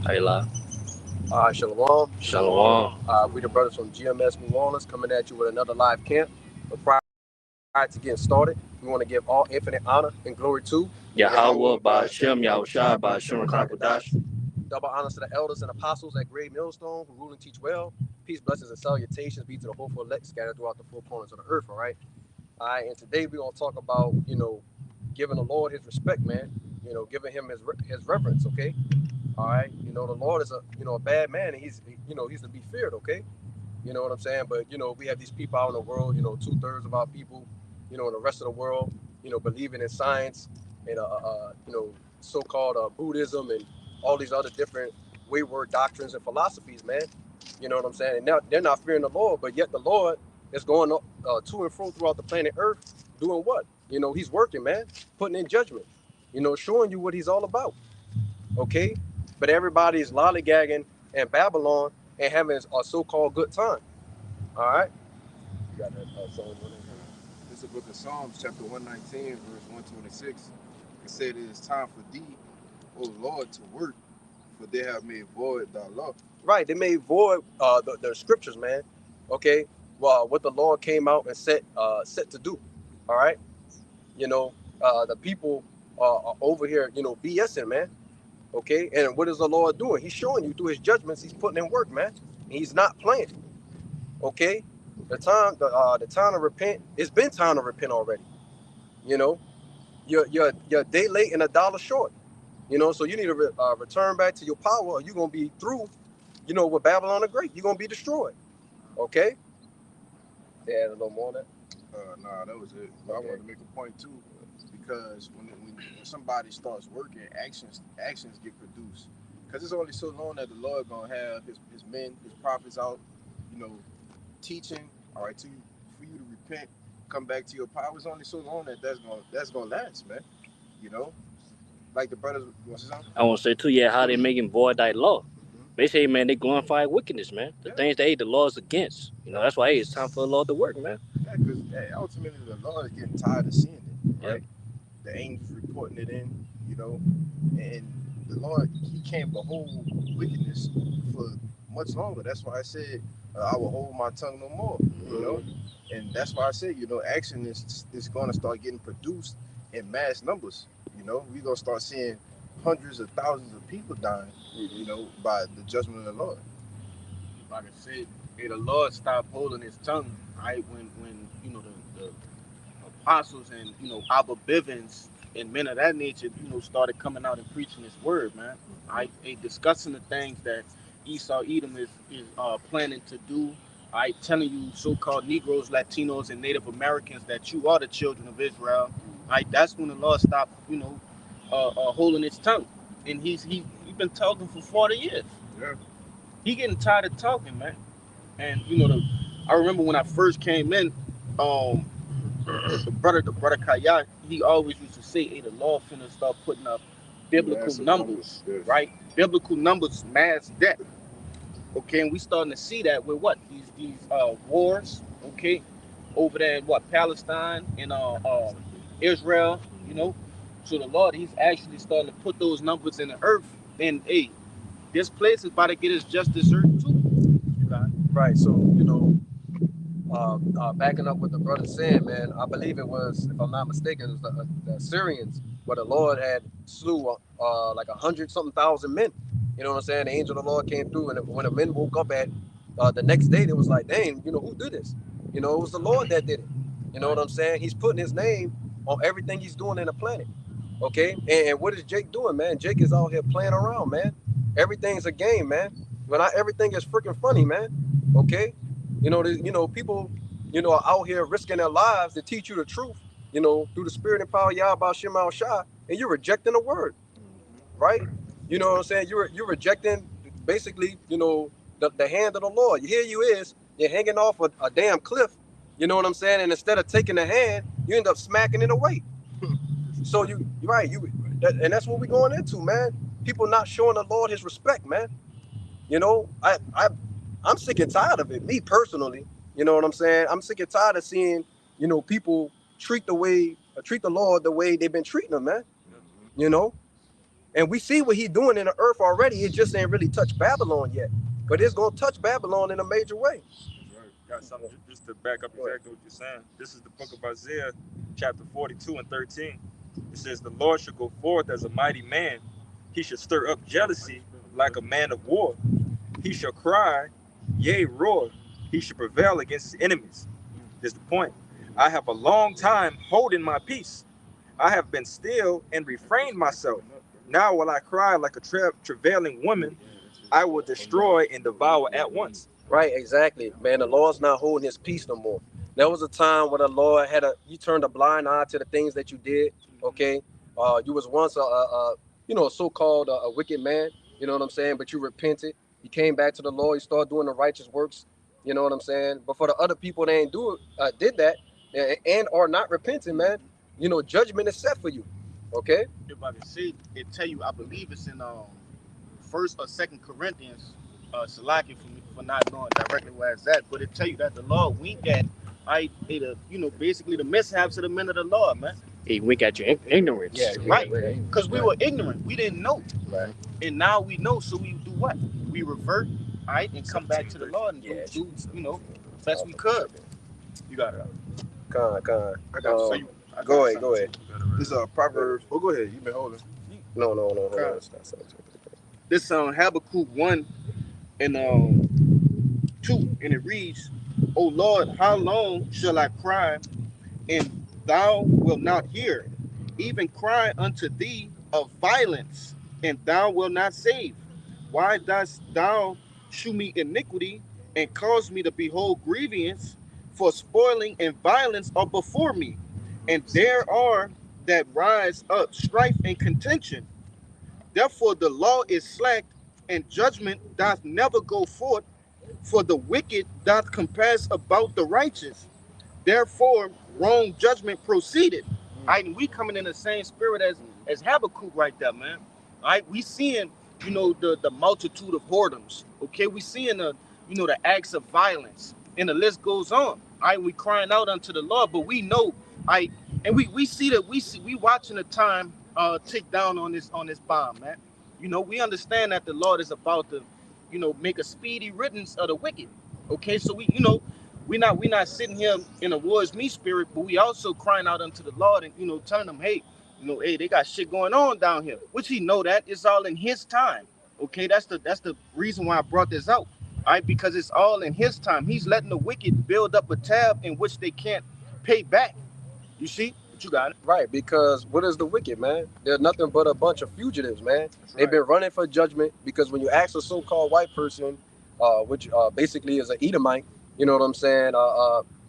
Ayla. Shalom. Shalom. We the brothers from GMS New Orleans coming at you with another live camp. But prior to getting started, we want to give all infinite honor and glory to Yahweh Ba'Shem Yahushua Ba'Shem Rakadash. double honors to the elders and apostles at Great Millstone who rule and teach well. Peace, blessings, and salutations be to the hopeful elect scattered throughout the four corners of the earth. All right. And today we're gonna talk about giving the Lord his respect, man. Giving him his reverence. Okay. All right. The Lord is a bad man, and he's to be feared. Okay. You know what I'm saying? But we have these people out in the world. 2/3 of our people, in the rest of the world, believing in science and so-called Buddhism and all these other different wayward doctrines and philosophies, man. You know what I'm saying? And now they're not fearing the Lord, but yet the Lord is going up to and fro throughout the planet Earth, doing what? He's working, man, putting in judgment. Showing you what he's all about. Okay, but everybody is lollygagging in Babylon and having a so-called good time. All right. You got that song running here. This is the book of Psalms, chapter 119, verse 126. It said, "It is time for thee, O Lord, to work, for they have made void thy law." Right. They made void the scriptures, man. Okay. Well, what the Lord came out and set to do. All right. The people are over here, BSing, man. Okay. And what is the Lord doing? He's showing you through his judgments. He's putting in work, man. He's not playing. Okay. The time to repent. It's been time to repent already. You know, you're a day late and a dollar short. So you need to return back to your power, or you're gonna be through. With Babylon the Great, you're gonna be destroyed. Okay. They add a little more of that. Nah, that was it. But okay. I wanted to make a point too, because when somebody starts working, actions get produced. Because it's only so long that the Lord gonna have his men, his prophets out, teaching. All right, for you to repent, come back to your power. It's only so long that's gonna last, man. Like the brothers. You want to say something? I want to say too, yeah, how they making void thy law. They say, man, they glorify wickedness, man. The things that the law is against. That's why it's time for the Lord to work, man. Yeah, because ultimately the Lord is getting tired of seeing it, right? Yep. The angels reporting it in, and the Lord, he can't behold wickedness for much longer. That's why I said I will hold my tongue no more, and that's why I said, action is going to start getting produced in mass numbers. We're going to start seeing hundreds of thousands of people dying, by the judgment of the Lord. Like I said, the Lord stopped holding his tongue, right? When the apostles and Abba Bivens and men of that nature, started coming out and preaching his word, man. Right? They discussing the things that Esau Edom is planning to do. Right? Telling you so-called Negroes, Latinos, and Native Americans that you are the children of Israel. Right? That's when the Lord stopped, holding his tongue. And he's been talking for 40 years. Yeah. He getting tired of talking, man. And I remember when I first came in, the brother Kaya, he always used to say, "Hey, the Lord finna start putting up biblical numbers, yes. Right? Biblical numbers, mass death. Okay, and we starting to see that with what these wars, okay, over there in Palestine and Israel, So the Lord, he's actually starting to put those numbers in the earth, and hey, this place is about to get its just dessert too. Right. So backing up what the brother said, man, I believe it was, if I'm not mistaken, it was the Assyrians, where the Lord had slew like 100-something thousand men. You know what I'm saying? The angel of the Lord came through, and when the men woke up at the next day, they was like, dang, who did this? It was the Lord that did it. You know what I'm saying? He's putting his name on everything he's doing in the planet. Okay? And what is Jake doing, man? Jake is out here playing around, man. Everything's a game, man. But not everything is freaking funny, man. Okay? People, are out here risking their lives to teach you the truth, through the spirit and power of Yahweh Shema Shah, and you're rejecting the word, right? You know what I'm saying? You're rejecting basically, the hand of the Lord. Here you're hanging off a damn cliff, you know what I'm saying? And instead of taking the hand, you end up smacking it away. So and that's what we're going into, man. People not showing the Lord his respect, man. I'm sick and tired of it. Me personally, you know what I'm saying? I'm sick and tired of seeing, people treat the Lord the way they've been treating him, man. And we see what he's doing in the earth already. It just ain't really touched Babylon yet. But it's going to touch Babylon in a major way. Right. Got something just to back up exactly what you're saying. This is the book of Isaiah, chapter 42 and 13. It says, the Lord shall go forth as a mighty man. He shall stir up jealousy like a man of war. He shall cry, yea, roar. He shall prevail against his enemies. Is the point. I have a long time holding my peace. I have been still and refrained myself. Now will I cry like a travailing woman. I will destroy and devour at once. Right, exactly. Man, the Lord's not holding his peace no more. There was a time when the Lord you turned a blind eye to the things that you did, okay? You was once a so-called a wicked man, you know what I'm saying? But you repented. You came back to the Lord. You started doing the righteous works, you know what I'm saying? But for the other people that ain't did that and are not repenting, man, you know, judgment is set for you, okay? If I can see it, tell you, I believe it's in First or Second Corinthians. Salaki for not knowing directly where it's at, but it tell you that the Lord wink at, basically the mishaps of the men of the Lord, man. He wink at your ignorance. Yeah, right. Because we were ignorant, we didn't know, right? And now we know, so we do what? We revert, right, and come back to the Lord and do best we could. You got it. Con. I got you. Go ahead. This Proverbs. Oh, go ahead. You've been holding. No. This Habakkuk 1 and 2, and it reads, O Lord, how long shall I cry, and thou wilt not hear? Even cry unto thee of violence, and thou wilt not save. Why dost thou shew me iniquity, and cause me to behold grievance? For spoiling and violence are before me, and there are that rise up strife and contention. Therefore the law is slack, and judgment doth never go forth, for the wicked doth compass about the righteous. Therefore wrong judgment proceeded. And we coming in the same spirit as Habakkuk right there, man. All right, we seeing, the multitude of whoredoms. Okay, we seeing the acts of violence, and the list goes on. All right, we crying out unto the Lord, but we know, and we see that we watching the time tick down on this bomb, man. We understand that the Lord is about to, make a speedy riddance of the wicked. Okay, so we're not sitting here in a wars me spirit, but we also crying out unto the Lord and telling them, hey, they got shit going on down here, which he know that it's all in his time. Okay, that's the reason why I brought this out. All right, because it's all in his time. He's letting the wicked build up a tab in which they can't pay back. You see? But you got it. Right, because what is the wicked, man? They're nothing but a bunch of fugitives, man. That's They've right. been running for judgment, because when you ask a so-called white person, which basically is an Edomite, you know what I'm saying?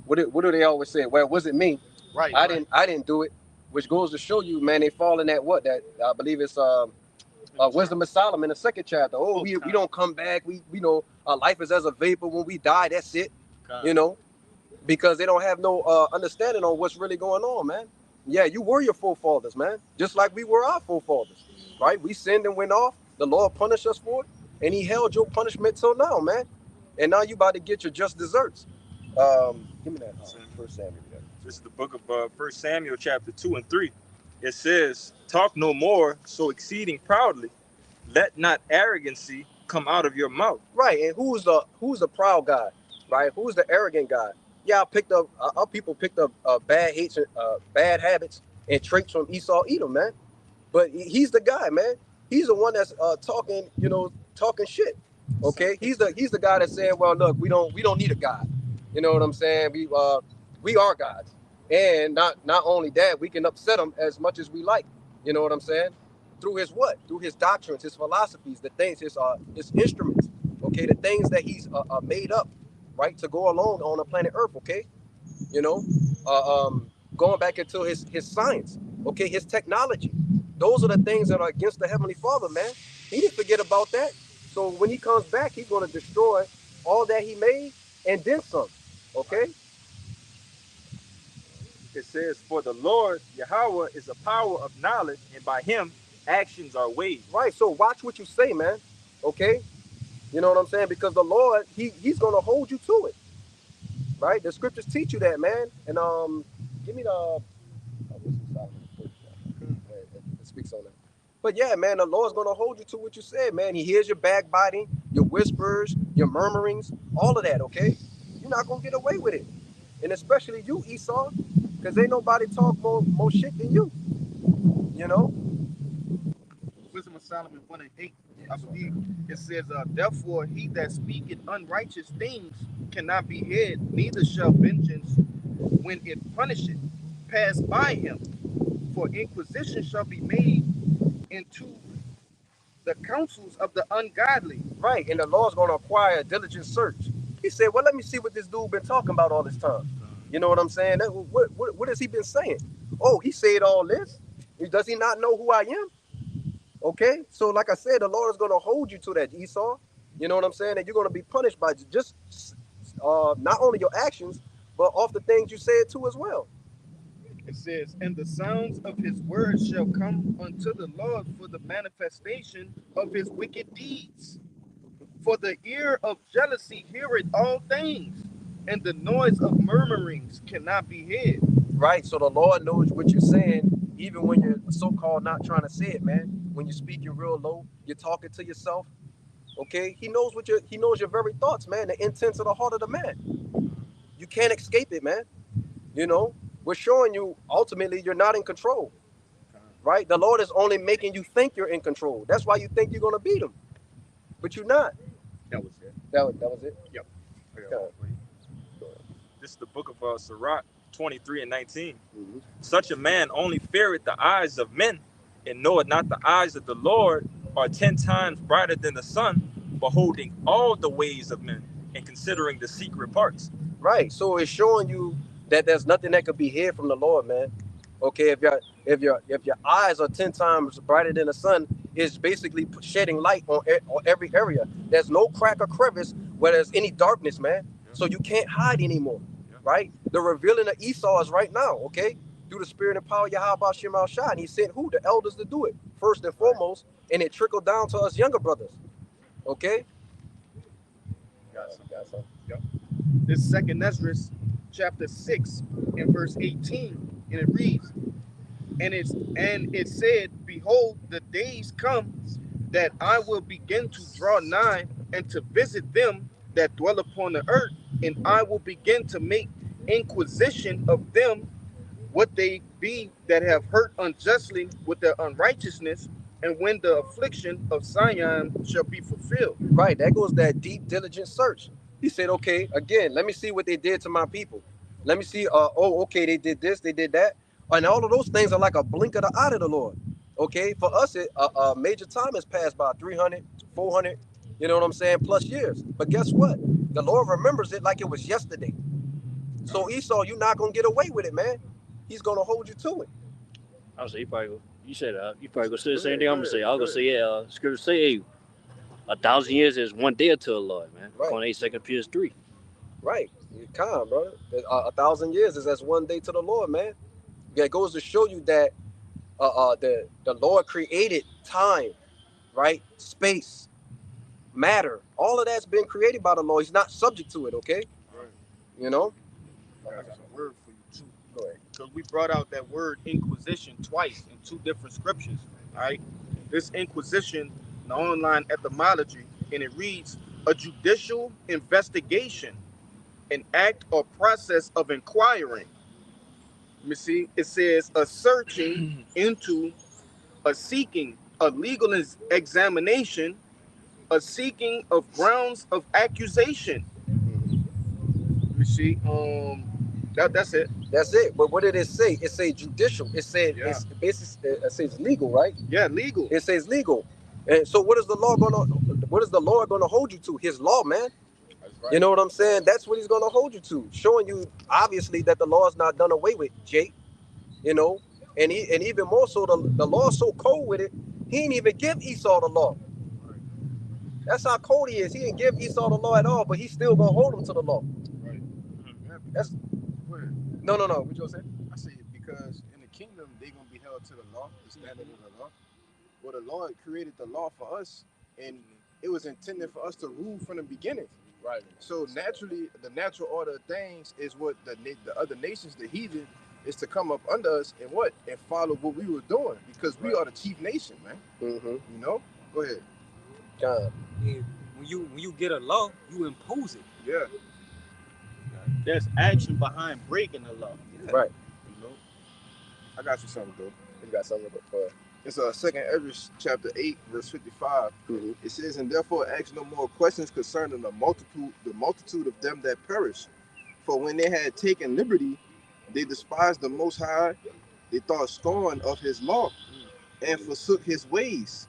What do they always say? Well, it wasn't me. Right. I didn't do it. Which goes to show you, man, they fall in that I believe it's Wisdom of Solomon, the second chapter. Oh, we don't come back. We know our life is as a vapor. When we die, that's it. Because they don't have no understanding on what's really going on, man. Yeah, you were your forefathers, man. Just like we were our forefathers, right? We sinned and went off. The Lord punished us for it, and he held your punishment till now, man. And now you about to get your just desserts. Give me that First Samuel. This is the book of 1 Samuel chapter 2 and 3. It says, talk no more so exceeding proudly. Let not arrogancy come out of your mouth. Right, and who's the proud guy, right? Who's the arrogant guy? Yeah, our people picked up bad habits and traits from Esau Edom, man. But he's the guy, man. He's the one that's talking shit. Okay, he's the guy that said, well, look, we don't need a God. You know what I'm saying? We are gods, and not only that, we can upset him as much as we like. You know what I'm saying? Through his what? Through his doctrines, his philosophies, the things, his instruments. Okay, the things that he's made up, right, to go along on the planet Earth. Okay, going back into his science. Okay, his technology. Those are the things that are against the Heavenly Father, man. He didn't forget about that. So when he comes back, he's going to destroy all that he made and then some. Okay. It says, for the Lord Yahweh is a power of knowledge, and by him actions are weighed. Right. So watch what you say, man. Okay. You know what I'm saying? Because the Lord, he's going to hold you to it. Right. The scriptures teach you that, man. And give me the it speaks on that. But yeah, man, the Lord's gonna hold you to what you said, man. He hears your backbiting, your whispers, your murmurings, all of that. Okay, you're not gonna get away with it, and especially you, Esau, because ain't nobody talk more shit than you. You know. Wisdom of Solomon 1 and 8, I believe it says, therefore he that speaketh unrighteous things cannot be hid, neither shall vengeance, when it punisheth, pass by him. For inquisition shall be made into the counsels of the ungodly. Right, and the Lord's gonna acquire a diligent search. He said, "Well, let me see what this dude been talking about all this time." You know what I'm saying? What has he been saying? Oh, he said all this. Does he not know who I am? Okay, so like I said, the Lord is gonna hold you to that, Esau. You know what I'm saying? And you're gonna be punished by just not only your actions, but off the things you said too as well. It says, and the sounds of his words shall come unto the Lord for the manifestation of his wicked deeds. For the ear of jealousy heareth all things, and the noise of murmurings cannot be hid. Right. So the Lord knows what you're saying, even when you're so-called not trying to say it, man. When you're speaking real low, you're talking to yourself. Okay. He knows your very thoughts, man. The intents of the heart of the man. You can't escape it, man. You know, we're showing you ultimately you're not in control. Right. The Lord is only making you think you're in control. That's why you think you're gonna beat him, but you're not. That was it. That was it. Yep. I got one for you. This is the book of Sirach 23 and 19. Mm-hmm. Such a man only feareth the eyes of men, and knoweth not the eyes of the Lord are 10 times brighter than the sun, beholding all the ways of men and considering the secret parts. Right. So it's showing you that there's nothing that could be hid from the Lord, man. Okay, if your eyes are 10 times brighter than the sun, it's basically shedding light on every area. There's no crack or crevice where there's any darkness, man. Yeah. So you can't hide anymore. Yeah. Right? The revealing of Esau is right now, okay? Through the spirit and power of Yahweh Shem Al Shah. And he sent who? The elders to do it, first and foremost, and it trickled down to us younger brothers. Okay? Got some. Yep. This second Ezra, chapter 6 and verse 18, and it reads, and it said, behold, the days come that I will begin to draw nigh and to visit them that dwell upon the earth, and I will begin to make inquisition of them what they be that have hurt unjustly with their unrighteousness, and when the affliction of Zion shall be fulfilled. Right, that goes that deep, diligent search. He said, okay, again, let me see what they did to my people. Let me see, okay, they did this, they did that. And all of those things are like a blink of the eye to the Lord. Okay, for us, a major time has passed by 300, 400, you know what I'm saying, plus years. But guess what? The Lord remembers it like it was yesterday. So Esau, you're not going to get away with it, man. He's going to hold you to it. I'll say you said you probably gonna say the same thing I'm gonna say. I'm gonna say, yeah, scripture say, hey, 1,000 years is one day to the Lord, man. Right. According to 2 Peter 3. Right. You're calm, brother. 1,000 years is as one day to the Lord, man. It goes to show you that the Lord created time, right? Space, matter. All of that's been created by the Lord. He's not subject to it, okay? Right. You know? I got a word for you too. Go ahead. Because we brought out that word inquisition twice in two different scriptures. Right? This inquisition, the online etymology, and it reads a judicial investigation, an act or process of inquiring. Let me see. It says a searching into, a seeking, a legal examination, a seeking of grounds of accusation. Let me see. That's it. That's it. But what did it say? It says judicial. It said Yeah. it's basically it says legal, right? Yeah, legal. It says legal. And so what is the Lord gonna hold you to? His law, man. That's right. You know what I'm saying? That's what he's gonna hold you to. Showing you obviously that the law's not done away with, Jake. You know, and even more so, the law's so cold with it, he didn't even give Esau the law. That's how cold he is. He didn't give Esau the law at all, but he's still gonna hold him to the law. Right. Yeah, That's go ahead. no. What you gonna say? I say it because in the kingdom they're gonna be held to the law, the standard of the law. Well, the Lord created the law for us, and it was intended for us to rule from the beginning. Right. So naturally, the natural order of things is what the other nations, the heathen, is to come up under us and what? And follow what we were doing, because we are the chief nation, man. Mm-hmm. You know? Go ahead. God. And when you get a law, you impose it. Yeah. There's action behind breaking the law. Right. You know? I got you something, though. You got something for It's 2 Ezra chapter 8, verse 55. mm-hmm. It says, and therefore ask no more questions concerning the multitude of them that perish. For when they had taken liberty, they despised the Most High. They thought scorn of his law and forsook his ways.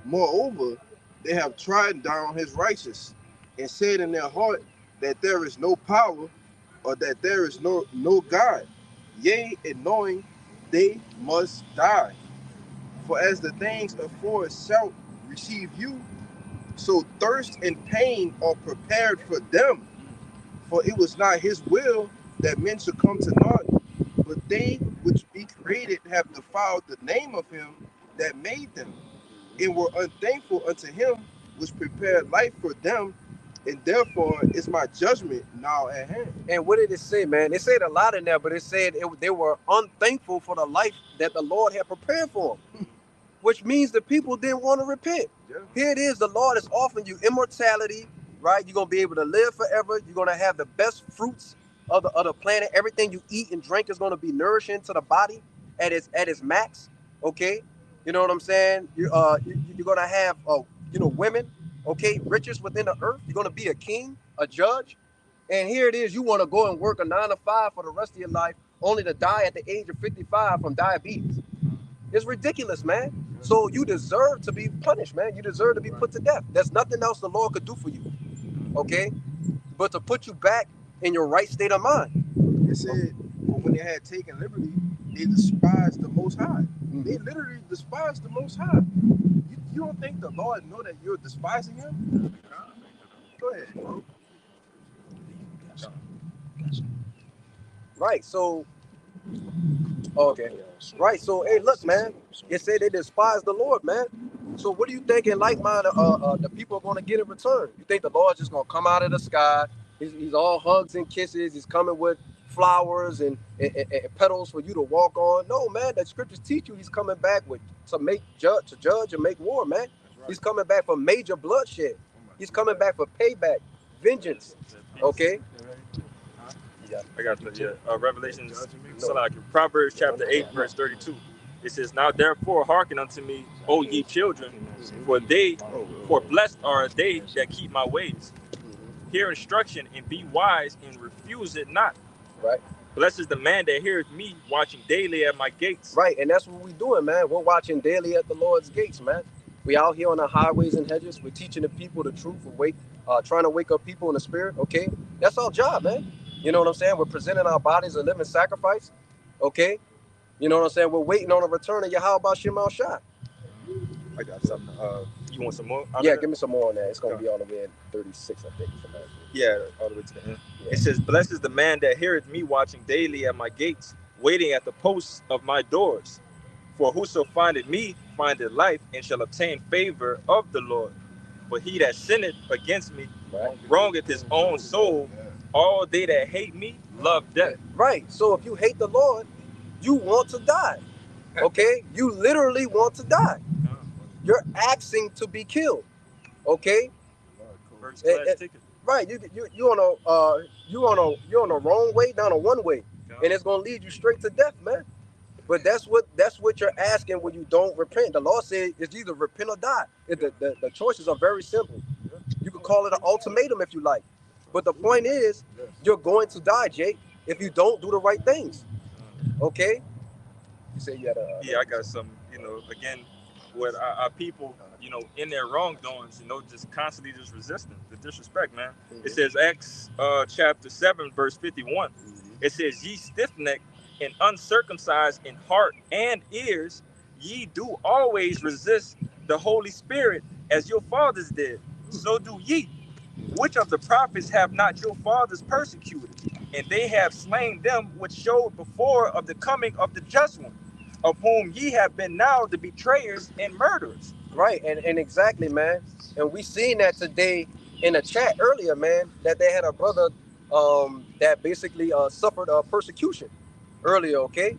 Moreover, they have trodden down his righteous and said in their heart that there is no power, or that there is no God. Yea, and knowing they must die. For as the things afore shall receive you, so thirst and pain are prepared for them. For it was not his will that men should come to naught, but they which be created have defiled the name of him that made them, and were unthankful unto him which prepared life for them, and therefore is my judgment now at hand. And what did it say, man? It said a lot in there, but it said they were unthankful for the life that the Lord had prepared for them, which means the people didn't want to repent. Yeah. Here it is, the Lord is offering you immortality, right? You're going to be able to live forever. You're going to have the best fruits of the planet. Everything you eat and drink is going to be nourishing to the body at its max, okay? You know what I'm saying? You're going to have, women, okay, riches within the earth. You're going to be a king, a judge. And here it is, you want to go and work a 9 to 5 for the rest of your life, only to die at the age of 55 from diabetes. It's ridiculous, man. So you deserve to be punished, man. You deserve to be put to death. There's nothing else the Lord could do for you, okay? But to put you back in your right state of mind. It said, well, when they had taken liberty, they despised the Most High. They literally despised the Most High. You don't think the Lord know that you're despising him? Go ahead, bro. Right, so, okay. Right, so, hey, look, man. It said they despise the Lord, man. So what do you think in like-minded the people are going to get in return? You think the Lord's just going to come out of the sky? He's all hugs and kisses. He's coming with flowers and petals for you to walk on. No, man, the scriptures teach you he's coming back to judge and make war, man. Right. He's coming back for major bloodshed. He's coming back for payback, vengeance. Okay? I got the Revelation, Proverbs chapter 8, verse 32. It says, now therefore hearken unto me, O ye children, for blessed are they that keep my ways. Hear instruction and be wise and refuse it not. Right. Blessed is the man that heareth me, watching daily at my gates. Right, and that's what we're doing, man. We're watching daily at the Lord's gates, man. We out here on the highways and hedges. We're teaching the people the truth. We're trying to wake up people in the spirit, okay? That's our job, man. You know what I'm saying? We're presenting our bodies a living sacrifice, okay? You know what I'm saying? We're waiting on the return of Yahweh Shema Shah. I got something. You want some more? Yeah, give me some more on that. It's going to be all the way at 36, I think. Yeah, all the way to the end. Yeah. It says, blessed is the man that heareth me, watching daily at my gates, waiting at the posts of my doors. For whoso findeth me findeth life, and shall obtain favor of the Lord. But he that sinneth against me wrongeth his own soul. All they that hate me love death. Right. So if you hate the Lord, you want to die. Okay? You literally want to die. You're asking to be killed. Okay? First class ticket. Right. You on a wrong way down a one way, and it's gonna lead you straight to death, man. But that's what you're asking when you don't repent. The law says it's either repent or die. The choices are very simple. You can call it an ultimatum if you like. But the point is, you're going to die, Jake, if you don't do the right things. Okay? You say you had a... Yeah, I got some, again, with our people, in their wrongdoings, just constantly just resisting the disrespect, man. It says Acts chapter 7, verse 51. It says, ye stiff-necked and uncircumcised in heart and ears, ye do always resist the Holy Spirit as your fathers did. So do ye. Which of the prophets have not your fathers persecuted? And they have slain them which showed before of the coming of the just one, of whom ye have been now the betrayers and murderers. Right, and exactly, man. And we seen that today in the chat earlier, man, that they had a brother that basically suffered persecution, earlier, okay?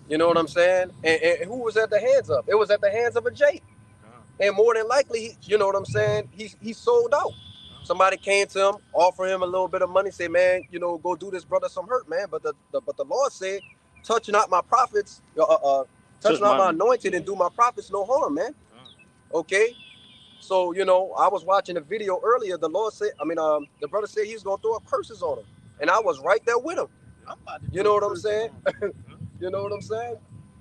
You know what I'm saying? And who was at the hands of? It was at the hands of a Jake. And more than likely, you know what I'm saying? He sold out. Somebody came to him, offer him a little bit of money, say, man, you know, go do this brother some hurt, man. But the Lord said, touch not my prophets, touch not my anointed and do my prophets no harm, man. Okay? So, you know, I was watching a video earlier. The Lord said, the brother said he was going to throw up curses on him. And I was right there with him. You know what I'm saying? You know what I'm saying?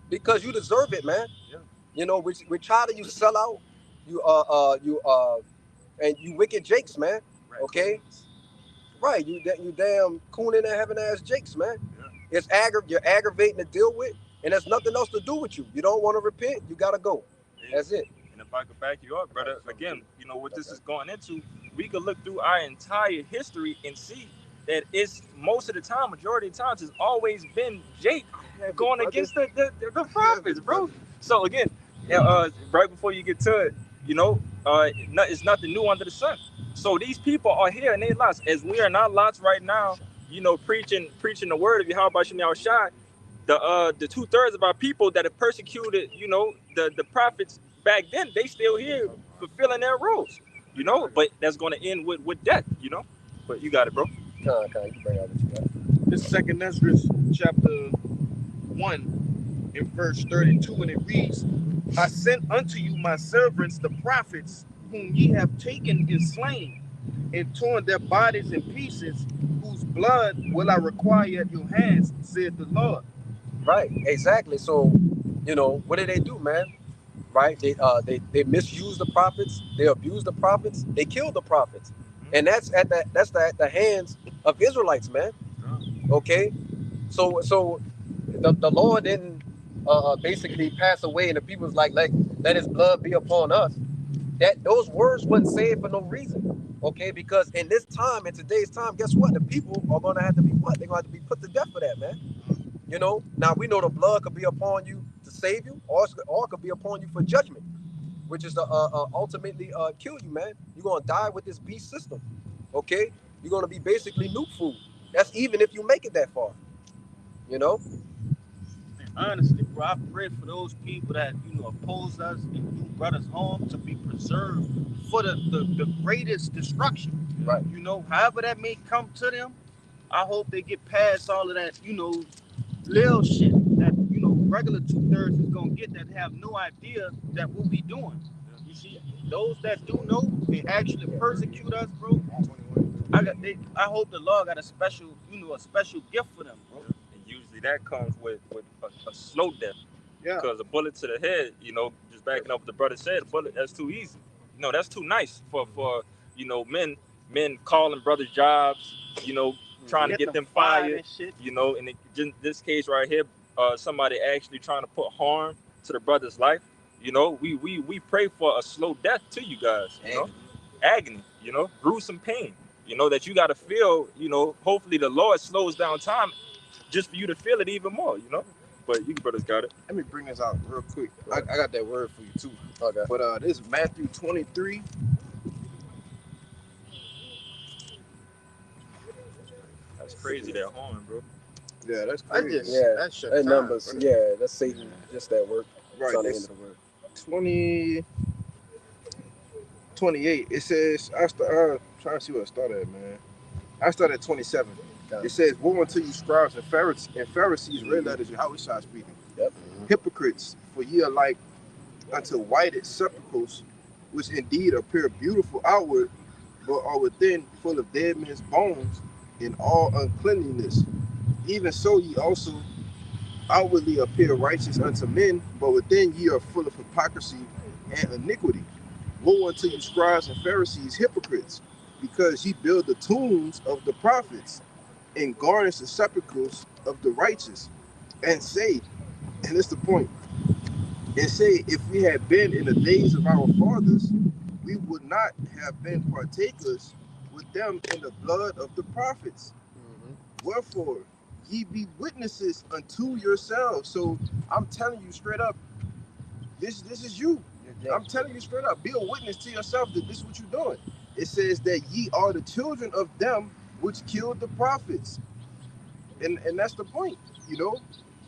Because you deserve it, man. Yeah. You know, we're tired of you sell out. And you wicked jakes, man. Okay? Right. You damn coon in there having ass jakes, man. Yeah. You're aggravating to deal with, and there's nothing else to do with you. You don't want to repent, you gotta go. Yeah. That's it. And if I could back you up, brother, again, you know what this is going into, we could look through our entire history and see that it's most of the time, majority of the times, it's always been Jake going against the prophets, bro. So again, right before you get to it, you know, it's nothing new under the sun. So these people are here in their lots, as we are in our lots right now, you know, preaching the word of Yahweh Shem Yahushua. The 2/3 of our people that have persecuted, you know, the prophets back then, they still here fulfilling their roles, you know, but that's going to end with death, you know. But you got it, bro. You bring out what you got. This is 2nd Ezra chapter 1 in verse 32, and it reads, I sent unto you my servants, the prophets, whom ye have taken and slain, and torn their bodies in pieces, whose blood will I require at your hands, said the Lord. Right, exactly. So, you know, what did they do, man? Right? They misused the prophets, they abused the prophets, they killed the prophets. And that's at the hands of Israelites, man. Okay? So the Lord didn't basically pass away and the people was like, let his blood be upon us. Those words wasn't said for no reason. Okay, because in today's time, guess what? The people are gonna have to be what? They're gonna have to be put to death for that, man. You know, now we know the blood could be upon you to save you, or it could be upon you for judgment, which is to ultimately kill you, man. You're gonna die with this beast system. Okay? You're gonna be basically nuke food. That's even if you make it that far. You know? And honestly, bro, I pray for those people that, you know, oppose us and do brothers harm to be preserved for the greatest destruction. Right. You know, however that may come to them, I hope they get past all of that, you know, little shit that, you know, regular 2/3 is gonna get that have no idea that what we doing. You see, those that do know, they actually persecute us, bro. I hope the Lord got a special gift for them, bro. And usually that comes with a slow death. Yeah. Because a bullet to the head, you know, just backing up what the brother said, a bullet, that's too easy. No, that's too nice for you know, men calling brothers jobs, you know, trying to get them fired, you know, and in this case right here, somebody actually trying to put harm to the brother's life. You know, we pray for a slow death to you guys, you know, agony, you know, gruesome pain, you know, that you got to feel, you know. Hopefully the Lord slows down time just for you to feel it even more, you know. But you brothers got it. Let me bring this out real quick. I got that word for you too. Okay. But this is Matthew 23. That's crazy, that horn, bro. Yeah, that's crazy. That's that numbers. Time, yeah, that's Satan. Just that word. Right. It's the end of the word. 28. It says, I'm trying to see where I started at, man. I started at 27. It says, woe unto you scribes and Pharisees, red letters, Yahweh speaking. Yep. Hypocrites, for ye are like unto whited sepulchres, which indeed appear beautiful outward, but are within full of dead men's bones and all uncleanliness. Even so ye also outwardly appear righteous unto men, but within ye are full of hypocrisy and iniquity. Woe unto you scribes and Pharisees, hypocrites, because ye build the tombs of the prophets and garnish the sepulchres of the righteous, and say, and it's the point, and say, if we had been in the days of our fathers, we would not have been partakers with them in the blood of the prophets. Wherefore, ye be witnesses unto yourselves. So I'm telling you straight up, this is you. I'm telling you straight up, be a witness to yourself that this is what you're doing. It says that ye are the children of them which killed the prophets. And that's the point. you know,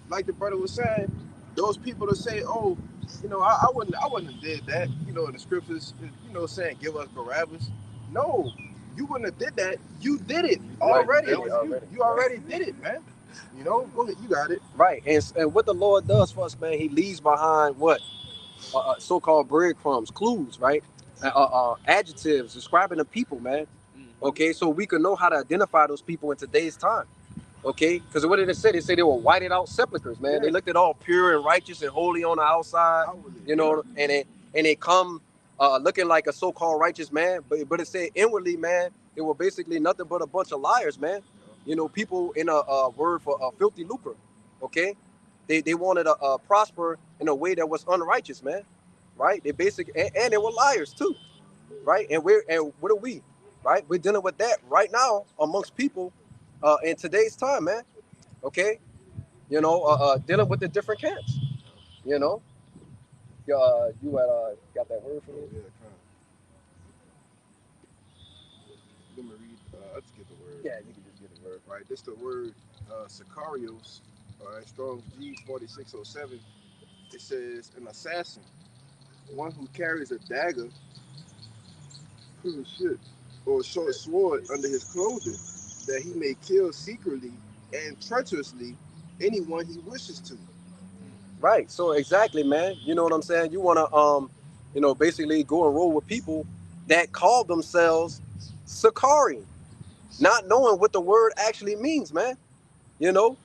like the brother was saying, those people that say, oh, you know, I wouldn't have did that, you know, in the scriptures, you know, saying give us Barabbas. No, you wouldn't have did that. You did it already. Right, You already did it, man. You know, go ahead, you got it. Right, and what the Lord does for us, man, he leaves behind what? So-called breadcrumbs, clues, right? Adjectives describing the people, man. Okay, so we can know how to identify those people in today's time. Okay, because what did it say? They say they were whited out sepulchres, man. Yeah. They looked at all pure and righteous and holy on the outside, you know, and they come looking like a so-called righteous man, but it said inwardly, man, they were basically nothing but a bunch of liars, man. You know, people in a word for filthy lucre. Okay, they wanted to prosper in a way that was unrighteous, man. Right? They basically and they were liars too, right? And what are we? Right? We're dealing with that right now amongst people in today's time, man. Okay, you know, dealing with the different camps. You know, you got that word for me? Yeah, kind of. Let me read. I'll just get the word. Yeah, you can just get the word. Right, this the word Sicarios, Strong's G4607. It says an assassin, one who carries a dagger, or a short sword under his clothing, that he may kill secretly and treacherously anyone he wishes to. Right. So exactly, man. You know what I'm saying? You want to, you know, basically go and roll with people that call themselves Sakari, not knowing what the word actually means, man. You know,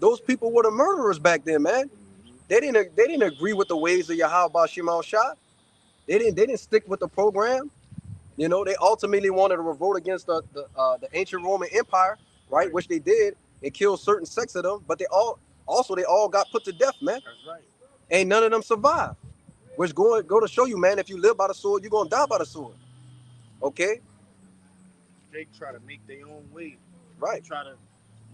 those people were the murderers back then, man. They didn't agree with the ways of Yahweh Shema Shah. They didn't stick with the program. You know, they ultimately wanted to revolt against the ancient Roman Empire, right? Which they did. They killed certain sects of them, but they all got put to death, man. That's right. Ain't none of them survived. Which go to show you, man, if you live by the sword, you're gonna die by the sword. Okay? They try to make their own way. Right. They try to,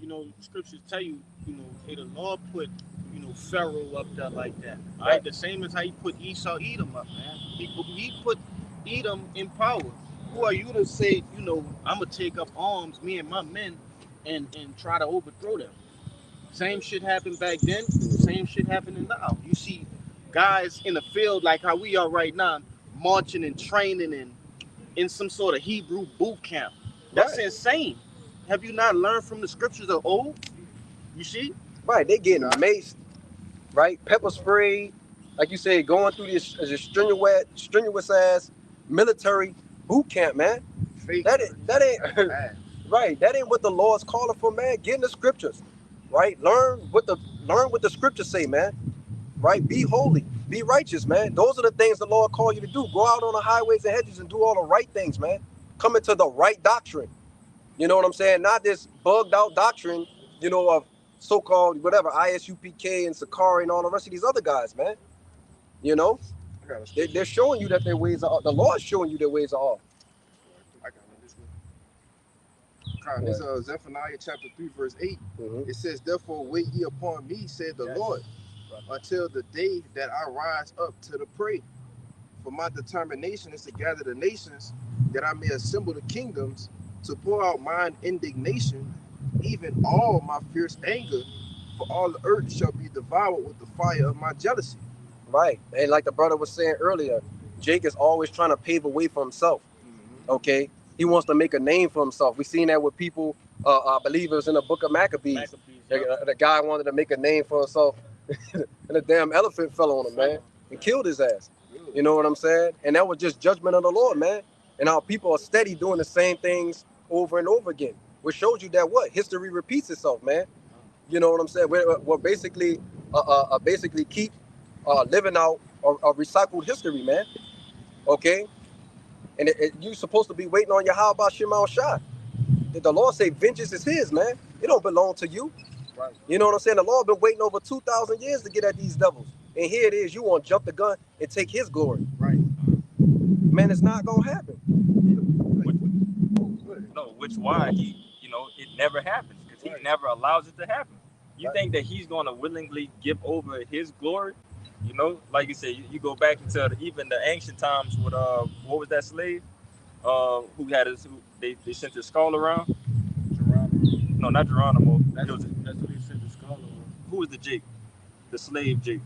you know, scriptures tell you, you know, hey, the Lord put, you know, Pharaoh up there like that. All right, the same as how he put Edom up, man. He put Edom in power. Who are you to say, you know, I'm gonna take up arms, me and my men, and try to overthrow them? Same shit happened back then. Same shit happening now. You see guys in the field like how we are right now, marching and training and in some sort of Hebrew boot camp. That's insane. Have you not learned from the scriptures of old? You see? Right. They getting maced, right? Pepper sprayed, like you said, going through this strenuous ass military boot camp, man. Fake. That ain't right. That ain't what the Lord's calling for, man. Get in the scriptures, right? Learn what the scriptures say, man. Right? Be holy, be righteous, man. Those are the things the Lord called you to do. Go out on the highways and hedges and do all the right things, man. Come into the right doctrine. You know what I'm saying? Not this bugged out doctrine, you know, of so-called whatever ISUPK and Sakari and all the rest of these other guys, man. You know, they're showing you that their ways are. The Lord's showing you their ways are off. I got this one. This Zephaniah chapter 3 verse 8. It says, "Therefore wait ye upon me, said the Lord, until the day that I rise up to the prey. For my determination is to gather the nations, that I may assemble the kingdoms, to pour out mine indignation, even all my fierce anger, for all the earth shall be devoured with the fire of my jealousy." Right. And like the brother was saying earlier, Jake is always trying to pave a way for himself. Okay. He wants to make a name for himself. We seen that with people, I believe it was in the book of Maccabees. The guy wanted to make a name for himself and a damn elephant fell on him, man, and killed his ass. You know what I'm saying? And that was just judgment of the Lord, man. And our people are steady doing the same things over and over again, which shows you that what? History repeats itself, man. You know what I'm saying? We're basically keep living out a recycled history, man. Okay? And you're supposed to be waiting on Yahweh Shema Shah. The Lord say vengeance is his, man. It don't belong to you. Right. You know what I'm saying? The Lord been waiting over 2,000 years to get at these devils. And here it is, you want to jump the gun and take his glory. Right. Man, it's not going to happen. Which why it never happens, because he never allows it to happen. You think that he's going to willingly give over his glory? You know, like you said, you go back into even the ancient times with what was that slave they sent his skull around? Geronimo. No, not Geronimo. That's what he sent the skull who was the Jake, the slave Jake?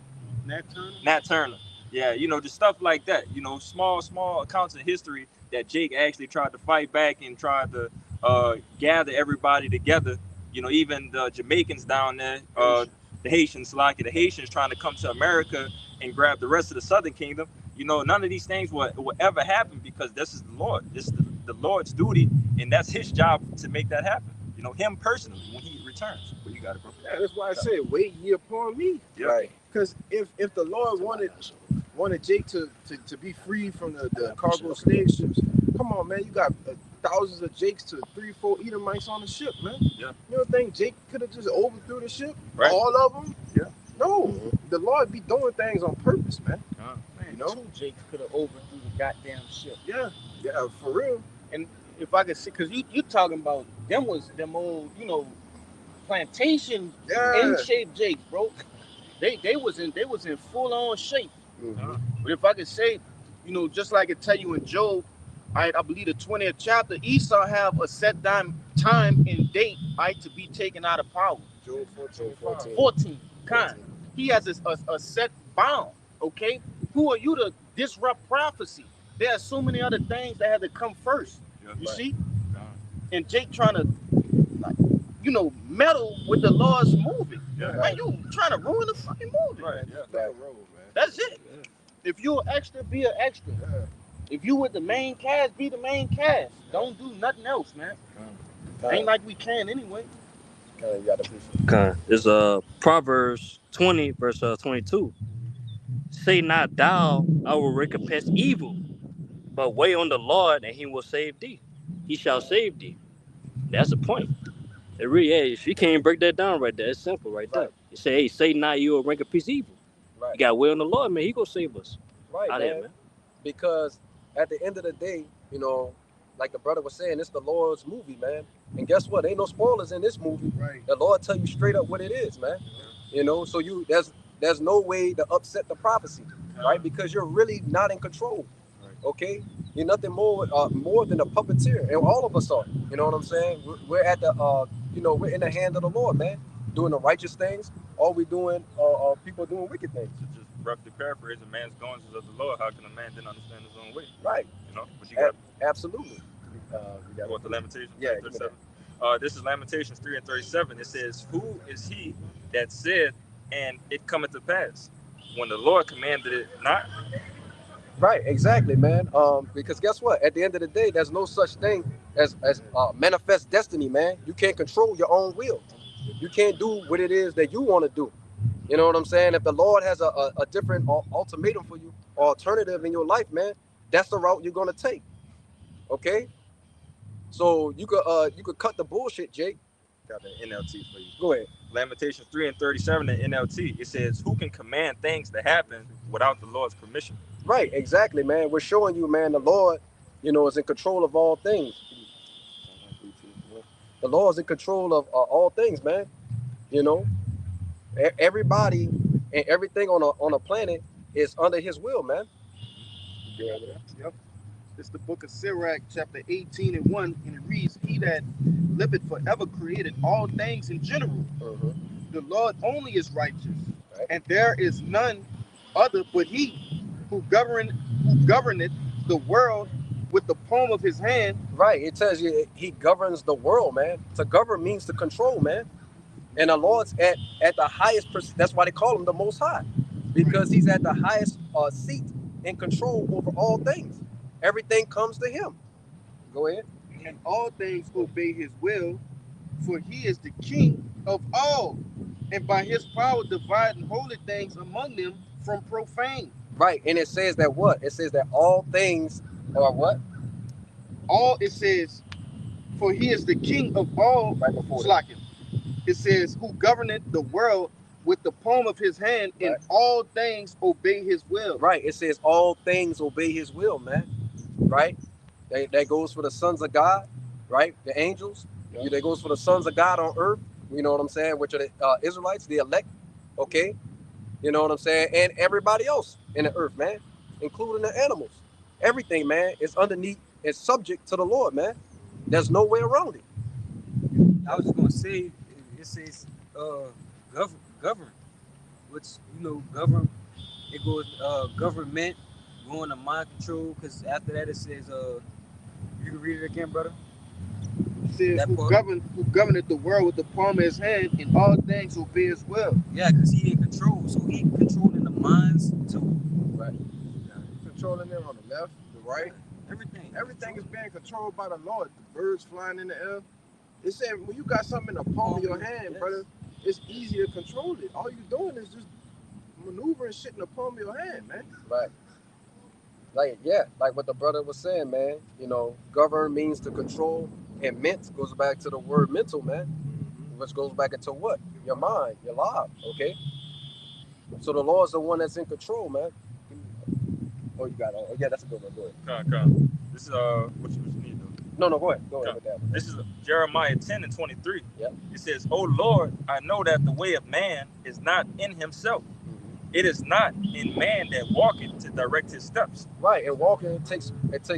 Nat Turner. Nat Turner. Yeah, you know, just stuff like that. You know, small accounts of history that Jake actually tried to fight back and tried to gather everybody together. You know, even the Jamaicans down there, the Haitians, the Haitians trying to come to America and grab the rest of the Southern Kingdom. You know, none of these things will ever happen because this is the Lord. This is the Lord's duty, and that's his job to make that happen. You know, him personally when he returns. Well, you got it, bro. Yeah, that's why I said, wait ye upon me. Yeah. Right. Because if the Lord wanted Jake to be free from the cargo slave ships, come on, man, you got thousands of Jakes to 3-4 Edomites on the ship, man. Yeah. You don't think Jake could have just overthrew the ship? Right. All of them? Yeah. No, the Lord be doing things on purpose, man. Man, You know? 2 Jakes could have overthrew the goddamn ship. Yeah, for real. And if I could see, because you talking about them old, you know, plantation Yeah. in-shape Jakes, bro. They was in full-on shape. Mhm. But if I could say, you know, just like it tell you in Job, I believe the 20th chapter, Esau have a set time and date, to be taken out of power. Job 14. 14, kind. He has a set bound, okay? Who are you to disrupt prophecy? There are so many other things that had to come first. Yeah. You see? And Jake trying to, like, you know, meddle with the Lord's movie. Yeah. Man, you trying to ruin the fucking movie. Right. Yeah. That road, man. That's it. If you're an extra, be an extra. Yeah. If you with the main cast, be the main cast. Don't do nothing else, man. Ain't like we can anyway. You got to appreciate. Okay. It's Proverbs 20, verse 22. Say not thou, I will recompense evil, but wait on the Lord, and he will save thee. He shall save thee. That's the point. It really is. You can't break that down right there. It's simple right there. Right. You say, hey, say not you will recompense evil. Right. You got to wait on the Lord, man. He gonna save us. Right, Out man. here, man. Because at the end of the day, you know, like the brother was saying, it's the Lord's movie, man. And guess what? Ain't no spoilers in this movie. Right. The Lord tell you straight up what it is, man. You know, so there's no way to upset the prophecy, right? Because you're really not in control. Okay, you're nothing more than a puppeteer, and all of us are. You know what I'm saying? We're at the we're in the hand of the Lord, man, doing the righteous things. All we doing are people doing wicked things. To just roughly paraphrase, a man's goings is of the Lord. How can a man then understand his own way? Right. You know, but you got Absolutely. you want the Lamentations? Yeah, 37. This is Lamentations 3 and 37. It says, "Who is he that said, and it cometh to pass, when the Lord commanded it not?" Right, exactly, man. Because guess what? At the end of the day, there's no such thing as manifest destiny, man. You can't control your own will. You can't do what it is that you want to do. You know what I'm saying? If the Lord has a different ultimatum for you, or alternative in your life, man, that's the route you're gonna take. Okay. So you could cut the bullshit, Jake. Got the NLT for you. Go ahead. Lamentations 3 and 37 in NLT. It says, "Who can command things to happen without the Lord's permission?" Right, exactly, man. We're showing you, man, the Lord, is in control of all things. The Lord is in control of all things, man. You know, everybody and everything on a planet is under His will, man. Yep. It's the book of Sirach, chapter 18 and 1, and it reads, "He that liveth forever created all things in general. The Lord only is righteous, Right. and there is none other but He, who governeth the world with the palm of His hand." Right. It tells you He governs the world, man. To govern means to control, man. And the Lord's at the highest. That's why they call Him the Most High, because He's at the highest seat in control over all things. Everything comes to Him. Go ahead. And all things obey His will, for He is the King of all, and by His power dividing holy things among them from profane. Right. And it says that what? It says that all things are what? All it says, for He is the King of all. Right before that. Slacken. It says, who governeth the world with the palm of His hand, and Right. all things obey His will. Right. It says all things obey His will, man. Right. That goes for the sons of God, right? The angels. Yeah. That goes for the sons of God on earth. You know what I'm saying? Which are the Israelites, the elect. Okay. You know what I'm saying? And everybody else in the earth, man, including the animals. Everything, man, is underneath and subject to the Lord, man. There's no way around it. I was just gonna say, it says, govern. What's govern? It goes government going to mind control. Because after that it says you can read it again, brother. It says That who part. governeth the world with the palm of his hand, in all things obey his will. Yeah, because he in control, so he controlling the minds too. Right. Yeah, he's controlling them on the left, the right. Everything. Everything is being controlled by the Lord. The birds flying in the air. It said when you got something in the palm of your hand, Yes. brother, it's easy to control it. All you doing is just maneuvering shit in the palm of your hand, man. Right. Like what the brother was saying, man. Govern means to control, and ment goes back to the word mental, man, which goes back into what? Your mind, your life, okay? So the Lord's the one that's in control, man. Oh, you got it. Oh, yeah, that's a good one. Go ahead. Come. This is what you need though. No, go ahead. Go ahead with that one. This is Jeremiah 10:23. Yep. It says, "O Lord, I know that the way of man is not in himself. It is not in man that walketh to direct his steps." Right, and walking it takes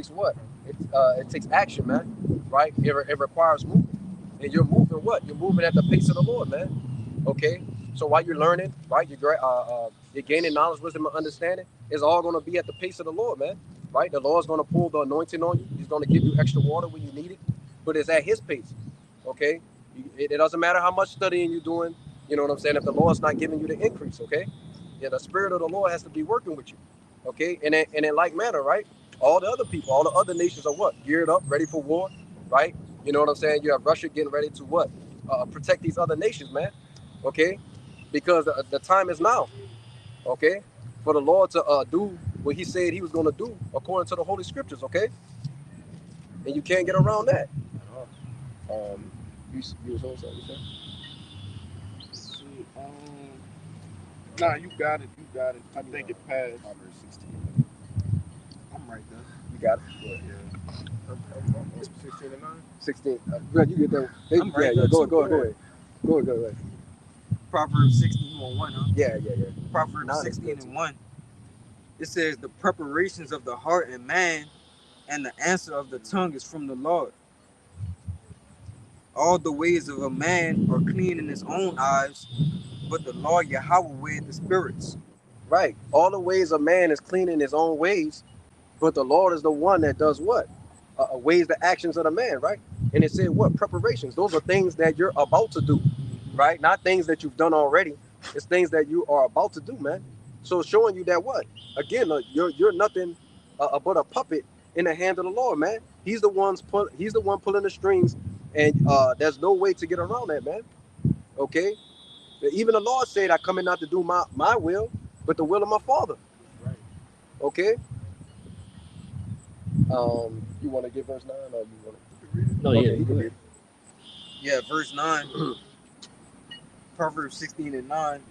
what? It takes action, man. Right? It requires movement, and you're moving what? You're moving at the pace of the Lord, man. Okay. So while you're learning, right, you're gaining knowledge, wisdom, and understanding. It's all going to be at the pace of the Lord, man. Right? The Lord's going to pull the anointing on you. He's going to give you extra water when you need it, but it's at His pace. Okay. It doesn't matter how much studying you're doing. You know what I'm saying? If the Lord's not giving you the increase, okay. Yeah, the Spirit of the Lord has to be working with you, okay? And in like manner, right? All the other people, all the other nations are what? Geared up, ready for war, right? You know what I'm saying? You have Russia getting ready to what? Protect these other nations, man, okay? Because the time is now, okay? For the Lord to do what He said He was going to do according to the Holy Scriptures, okay? And you can't get around that. You was on something, you said? Nah, you got it. I think it passed. Proverbs 16. I'm right there. You got it. I'm 16 and 9. 16. You get that. I'm right yeah, there go too. ahead. Go ahead. Proverbs 16:1, huh? Yeah. Proverbs 9 16:1. It says the preparations of the heart and man, and the answer of the tongue is from the Lord. All the ways of a man are clean in his own eyes, but the Lord Yahweh weigheth the spirits. Right. All the ways of man is clean in his own ways, but the Lord is the one that does what? Weighs the actions of the man, right? And it said what? Preparations. Those are things that you're about to do, right? Not things that you've done already. It's things that you are about to do, man. So showing you that what? Again, you're nothing but a puppet in the hand of the Lord, man. He's the one pulling the strings, and there's no way to get around that, man. Okay. Even the Lord said, "I come in not to do my will, but the will of my Father." Right. Okay. You want to get verse 9, or you want to read it? No, Okay, yeah, you can go read ahead. Yeah, verse 9. Proverbs 16:9.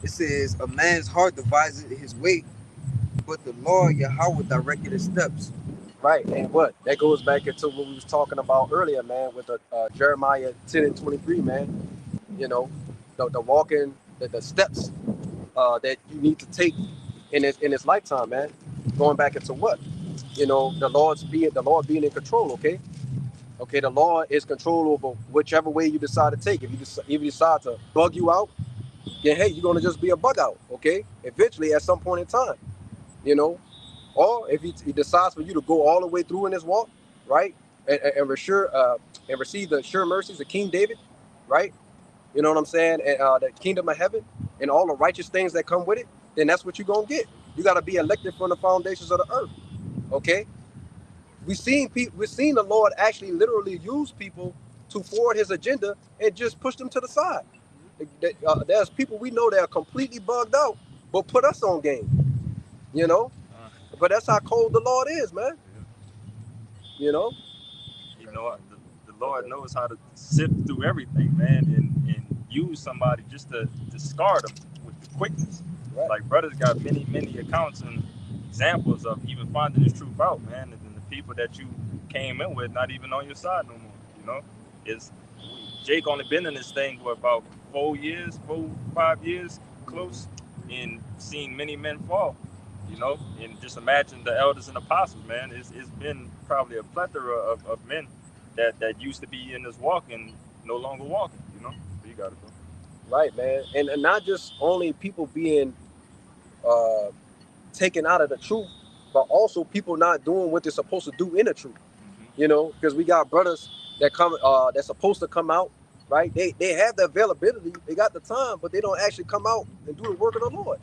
It says, a man's heart deviseth his way, but the Lord Yahweh directed his steps. Right, and what? That goes back into what we was talking about earlier, man, with the Jeremiah 10:23, man. You know, the walking, the steps that you need to take in this lifetime, man. Going back into what? You know, the Lord being in control, okay? Okay, the Lord is control over whichever way you decide to take. If you decide to bug you out, then hey, you're gonna just be a bug out, okay? Eventually, at some point in time, you know. Or if he decides for you to go all the way through in this walk, right, and receive the sure mercies of King David, right? You know what I'm saying? And the kingdom of heaven and all the righteous things that come with it, then that's what you're gonna get. You gotta be elected from the foundations of the earth, okay? We've seen the Lord actually literally use people to forward His agenda and just push them to the side. There's people we know that are completely bugged out, but put us on game, you know. But that's how cold the Lord is, man. You know. You know, the Lord knows how to sift through everything, man, and use somebody just to scar them with the quickness. Right. Like brothers got many accounts and examples of even finding this truth out, man, and the people that you came in with not even on your side no more. You know, Jake only been in this thing for about 4, 5 years close, and seen many men fall. You know, and just imagine the elders and apostles, man. It's been probably a plethora of men that used to be in this walk and no longer walking, you know. So you got it, bro. Right, man. And not just only people being uh, taken out of the truth, but also people not doing what they're supposed to do in the truth. You know, because we got brothers that come that's supposed to come out, right? They have the availability, they got the time, but they don't actually come out and do the work of the Lord,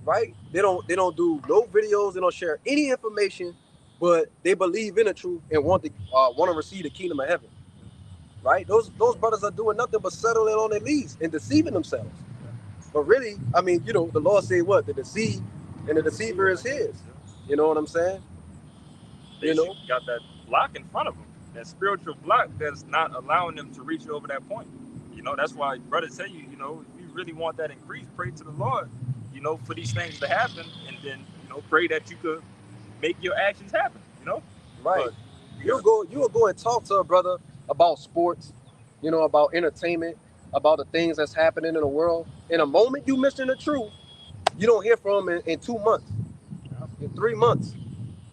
right? They don't do no videos, they don't share any information, but they believe in the truth and want to receive the kingdom of heaven, right? Those brothers are doing nothing but settling on their leads and deceiving themselves. But really, I mean, you know, the Lord say what? The deceive and the deceiver is his. You know what I'm saying? They You know? got that block in front of them, that spiritual block that's not allowing them to reach over that point. You know, that's why brothers tell you, you know, if you really want that increase, pray to the Lord, you know, for these things to happen, and then, you know, pray that you could make your actions happen, you know? Right. But You'll go and talk to a brother about sports, you know, about entertainment, about the things that's happening in the world. In a moment you missing the truth, you don't hear from them in 2 months, in 3 months.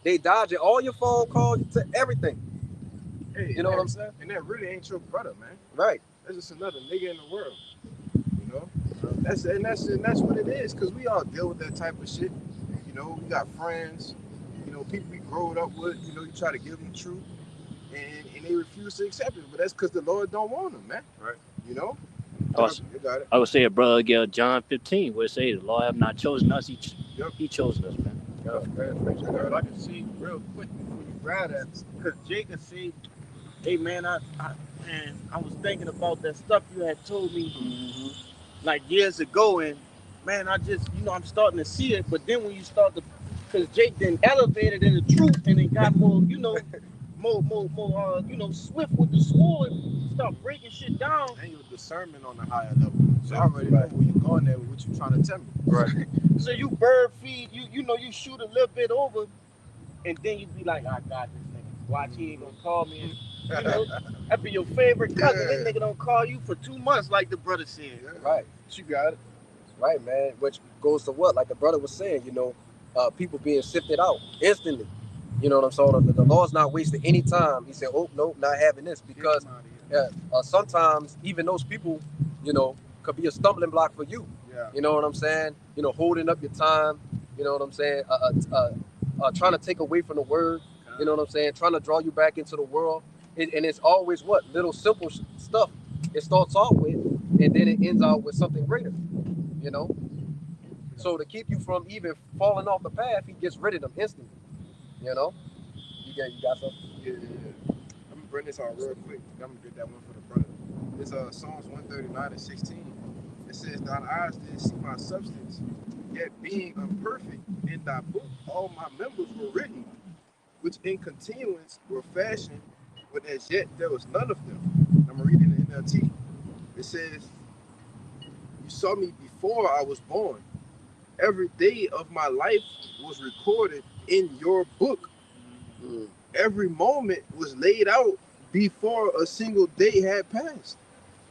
They dodging all your phone calls to everything. Hey, You know what I'm saying? And that really ain't your brother, man. Right. That's just another nigga in the world. You know? That's what it is, because we all deal with that type of shit. You know, we got friends, you know, people we growed up with, you know, you try to give them the truth and they refuse to accept it. But that's because the Lord don't want them, man. Right. You know? Awesome. You got it. I would say a brother get John 15 where it say the Lord have not chosen us, he chosen us, man. If I can see real quick before you grab that, because Jacob said, hey man, I was thinking about that stuff you had told me like years ago, and man, I just, you know, I'm starting to see it. But then when you start to, because Jake then elevated in the truth and then got more, you know, more, you know, swift with the sword, start breaking shit down. And your discernment on a higher level. So I already know where you're going there with what you're trying to tell me. Right. So you bird feed, you know, you shoot a little bit over, and then you be like, I got this nigga. Watch, he ain't gonna call me. And, you know, that be your favorite cousin. Yeah. This nigga don't call you for 2 months, like the brother said. Yeah. Right. You got it. Right, man. Which goes to what? Like the brother was saying, you know, people being sifted out instantly. You know what I'm saying? The Lord's not wasting any time. He said, oh, no, not having this. Because sometimes even those people, you know, could be a stumbling block for you. Yeah. You know what I'm saying? You know, holding up your time. You know what I'm saying? Trying to take away from the word. You know what I'm saying? Trying to draw you back into the world. And it's always what? Little simple stuff it starts off with, and then it ends out with something greater. You know? So to keep you from even falling off the path, he gets rid of them instantly. You know? You got something? Yeah. I'm gonna bring this out real quick. I'm gonna get that one for the brother. It's Psalms 139:16. It says, "Thine eyes did see my substance, yet being imperfect in thy book, all my members were written, which in continuance were fashioned, but as yet there was none of them." I'm reading the NLT. It says, "You saw me before I was born. Every day of my life was recorded in your book. Every moment was laid out before a single day had passed."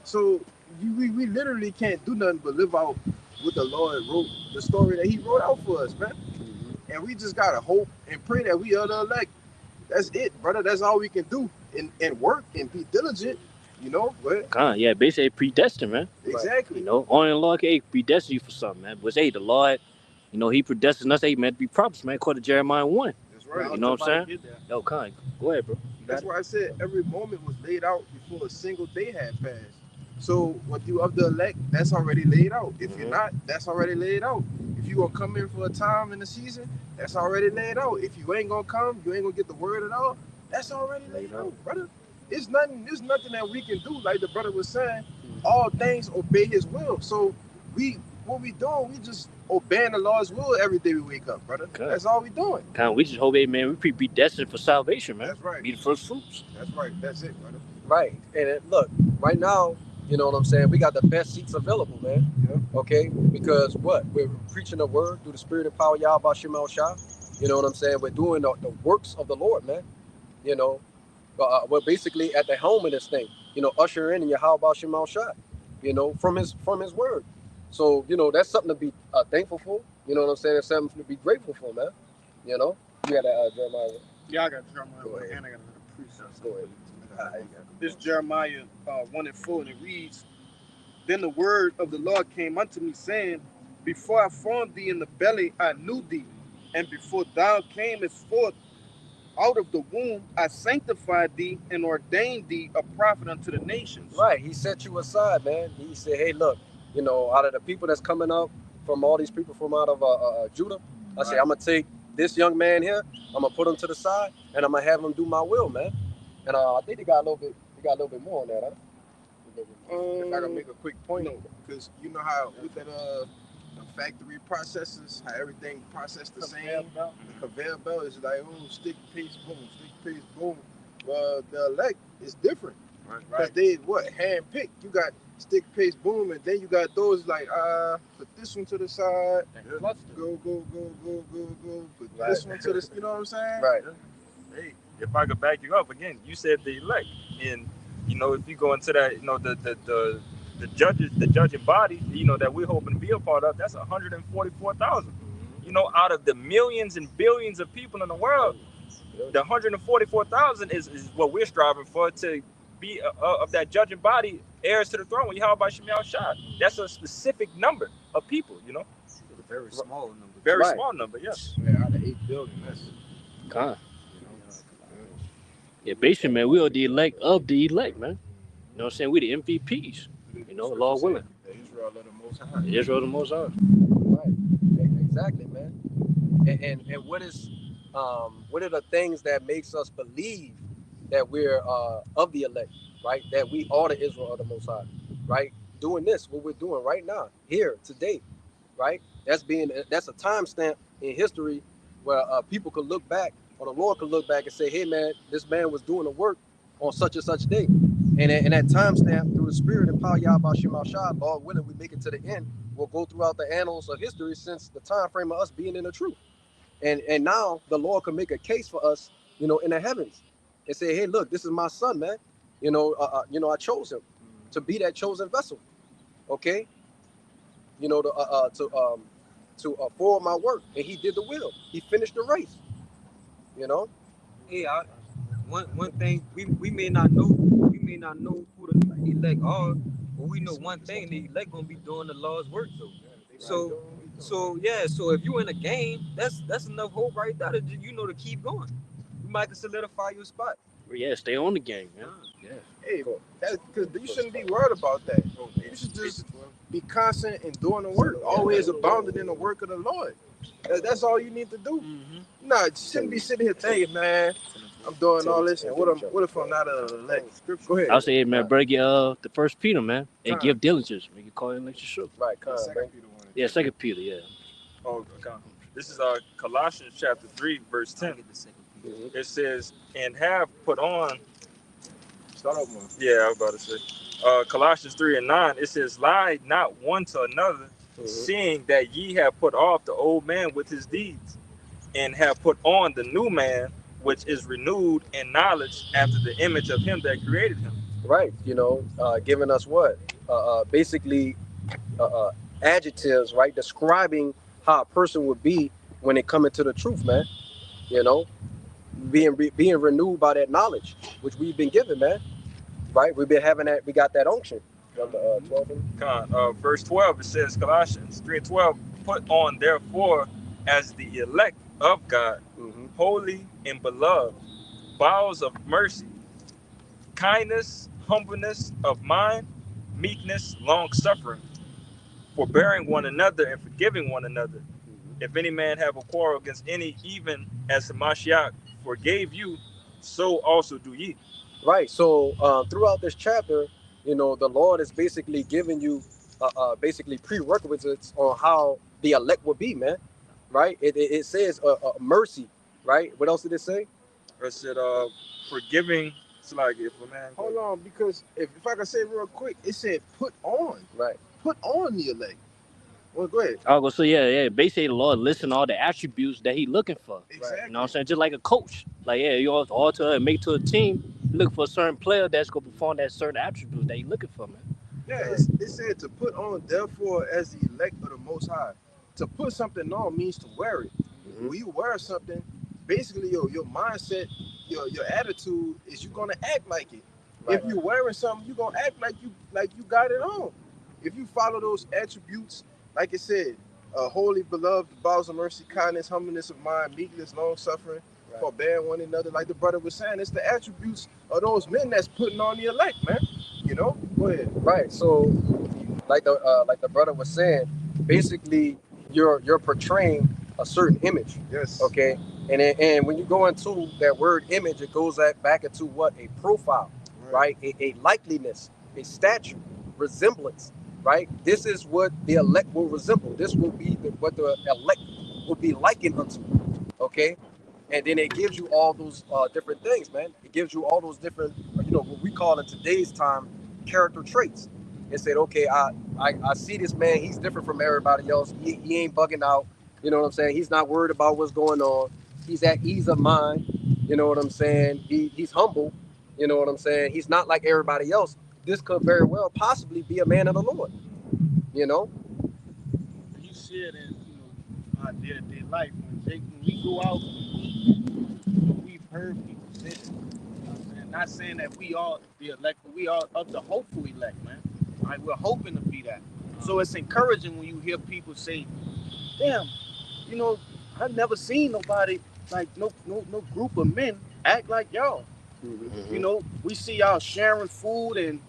So we literally can't do nothing but live out what the Lord wrote, the story that he wrote out for us, man. And we just gotta hope and pray that we are the elect. That's it, brother. That's all we can do. And work and be diligent, you know. But Yeah, basically predestined, man. exactly. You know, only the Lord can predestine you for something, man. But hey, the Lord, you know, he predestined us, man, to be prophets, man, according to Jeremiah 1. That's right. You know what I'm saying? Yo, Con, go ahead, bro. That's why I said every moment was laid out before a single day had passed. So when you of the elect, that's already laid out. If you're not, that's already laid out. If you gonna come in for a time in the season, that's already laid out. If you ain't gonna come, you ain't gonna get the word at all. That's already laid out, brother. There's nothing that we can do. Like the brother was saying, all things obey his will. So what we doing, we just obeying the Lord's will every day we wake up, brother. Okay. That's all we doing. We just hope, man, we predestined for salvation, man. That's right. Be the first fruits. That's right. That's it, brother. Right. And look, right now, you know what I'm saying? We got the best seats available, man. Yeah. Okay? Because what? We're preaching the word through the spirit and power Yahweh Shema Shah. You know what I'm saying? We're doing the works of the Lord, man. You know, we're basically at the helm of this thing. You know, usher in Yahweh Shema Shah. You know, from his word. So, you know, that's something to be thankful for. You know what I'm saying? It's something to be grateful for, man. You know? You got that, Jeremiah. Yeah, I got Jeremiah Go ahead. and I got another precept. Go ahead. This Jeremiah 1:4, and it reads, Then the word of the Lord came unto me, saying, Before I formed thee in the belly, I knew thee. And before thou camest forth out of the womb, I sanctified thee and ordained thee a prophet unto the nations. Right. He set you aside, man. He said, hey, look, you know, out of the people that's coming up from all these people from out of Judah, I say, I'm going to take this young man here, I'm going to put him to the side, and I'm going to have him do my will, man. And I think they got a little bit more on that, huh? If I can make a quick point, because you know how with that the factory processes, how everything processed the same. The conveyor belt is like, oh, stick, paste, boom, stick, paste, boom. Well, the elect is different. Because they hand picked. You got stick, paste, boom, and then you got those like put this one to the side, go. Put this one to the, you know what I'm saying? Right. Hey, if I could back you up again, you said the elect, and you know, if you go into that, you know, the judging body, you know, that we're hoping to be a part of, that's 144,000. You know, out of the millions and billions of people in the world, the 144,000 is what we're striving for, to be of that judging body, heirs to the throne. When you have about Shemiel Shah, that's a specific number of people, you know. A very small number. Very small number, yes. Yeah, out of 8 billion, that's God. Yeah, basically, man, we are the elect of the elect, man. You know what I'm saying? We the MVPs. You know, Lord willing. the Israel of the Most High. Israel the Most High. Right. Exactly, man. And what are the things that makes us believe that we're of the elect, right? That we are the Israel of the Most High, right? Doing this, what we're doing right now, here, today, right? That's a timestamp in history where people could look back, or the Lord could look back and say, hey, man, this man was doing the work on such and such day. And that timestamp, through the spirit and power Yahweh Shema Shah, Lord willing, we make it to the end, will go throughout the annals of history since the time frame of us being in the truth. And now the Lord can make a case for us, you know, in the heavens and say, hey, look, this is my son, man. You know, I chose him to be that chosen vessel. Okay. You know, to forward my work. And he did the will. He finished the race. You know? Yeah, one thing we may not know who the elect are, but we know one thing: the elect gonna be doing the Lord's work. So if you're in a game, that's enough hope right there to, you know, to keep going. You might can solidify your spot. Yeah, stay on the game, man. Yeah. Hey, that's because you shouldn't be worried about that. You should just be constant in doing the work, always abounding in the work of the Lord. That's all you need to do. Nah, you shouldn't be sitting here thinking, man, I'm doing all this, and what if I'm not an elect? Go ahead. I'll say, hey, man, bring the 1 Peter, man, and give diligence. We can call it like you should. Right, Yeah, 2 Peter, yeah. Oh, okay. This is Colossians chapter 3, verse 10. It says, and have put on. Start over. Yeah, I was about to say. Colossians 3 and 9, it says, lie not one to another, seeing that ye have put off the old man with his deeds, and have put on the new man, which is renewed in knowledge after the image of him that created him. Right, you know, giving us what? Basically, adjectives, right? Describing how a person would be when they come into the truth, man. You know, being renewed by that knowledge, which we've been given, man. Right? We've been having that, we got that unction. 12. Verse 12, it says, Colossians 3:12, put on therefore as the elect of God, holy and beloved, bowels of mercy, kindness, humbleness of mind, meekness, long suffering, forbearing one another and forgiving one another. If any man have a quarrel against any, even as the Mashiach forgave you, so also do ye. Right. So throughout this chapter, you know, the Lord is basically giving you basically prerequisites on how the elect will be, man. Right. It says mercy. Right. What else did it say? It said forgiving. It's like if a man. Hold on, because if I can say it real quick, it said put on. Right. Put on the elect. Well, go ahead. Oh, so yeah. Basically, the Lord listen to all the attributes that He looking for. Exactly. You know what I'm saying? Just like a coach. Like, yeah, you alter and make to a team. Look for a certain player that's gonna perform that certain attributes that He looking for, man. Yeah, it said to put on, therefore, as the elect of the Most High. To put something on means to wear it. When you wear something, basically your mindset, your attitude is you're gonna act like it. Right. If you're wearing something, you're gonna act like you got it on. if you follow those attributes, like it said, holy, beloved, bowels of mercy, kindness, humbleness of mind, meekness, long suffering, forbearing one another, like the brother was saying, it's the attributes of those men that's putting on the elect, man. You know, go ahead. Right. So, like the brother was saying, basically, you're portraying a certain image. Yes. Okay. And when you go into that word image, it goes back into what? A profile, right? A likeliness, a stature, resemblance, right? This is what the elect will resemble. This will be what the elect will be likened unto. Okay. And then it gives you all those different things, man. It gives you all those different, what we call in today's time, character traits. It said, okay, I see this man. He's different from everybody else. He ain't bugging out. You know what I'm saying? He's not worried about what's going on. He's at ease of mind. You know what I'm saying? He's humble. You know what I'm saying? He's not like everybody else. This could very well possibly be a man of the Lord. You know? You see it in our day-to-day life. When we go out, we've heard people say this. Not saying that we are the elect, but we are of the hopeful elect, man. All right, we're hoping to be that. So it's encouraging when you hear people say, damn, I've never seen nobody, like no group of men act like y'all. Mm-hmm. We see y'all sharing food and,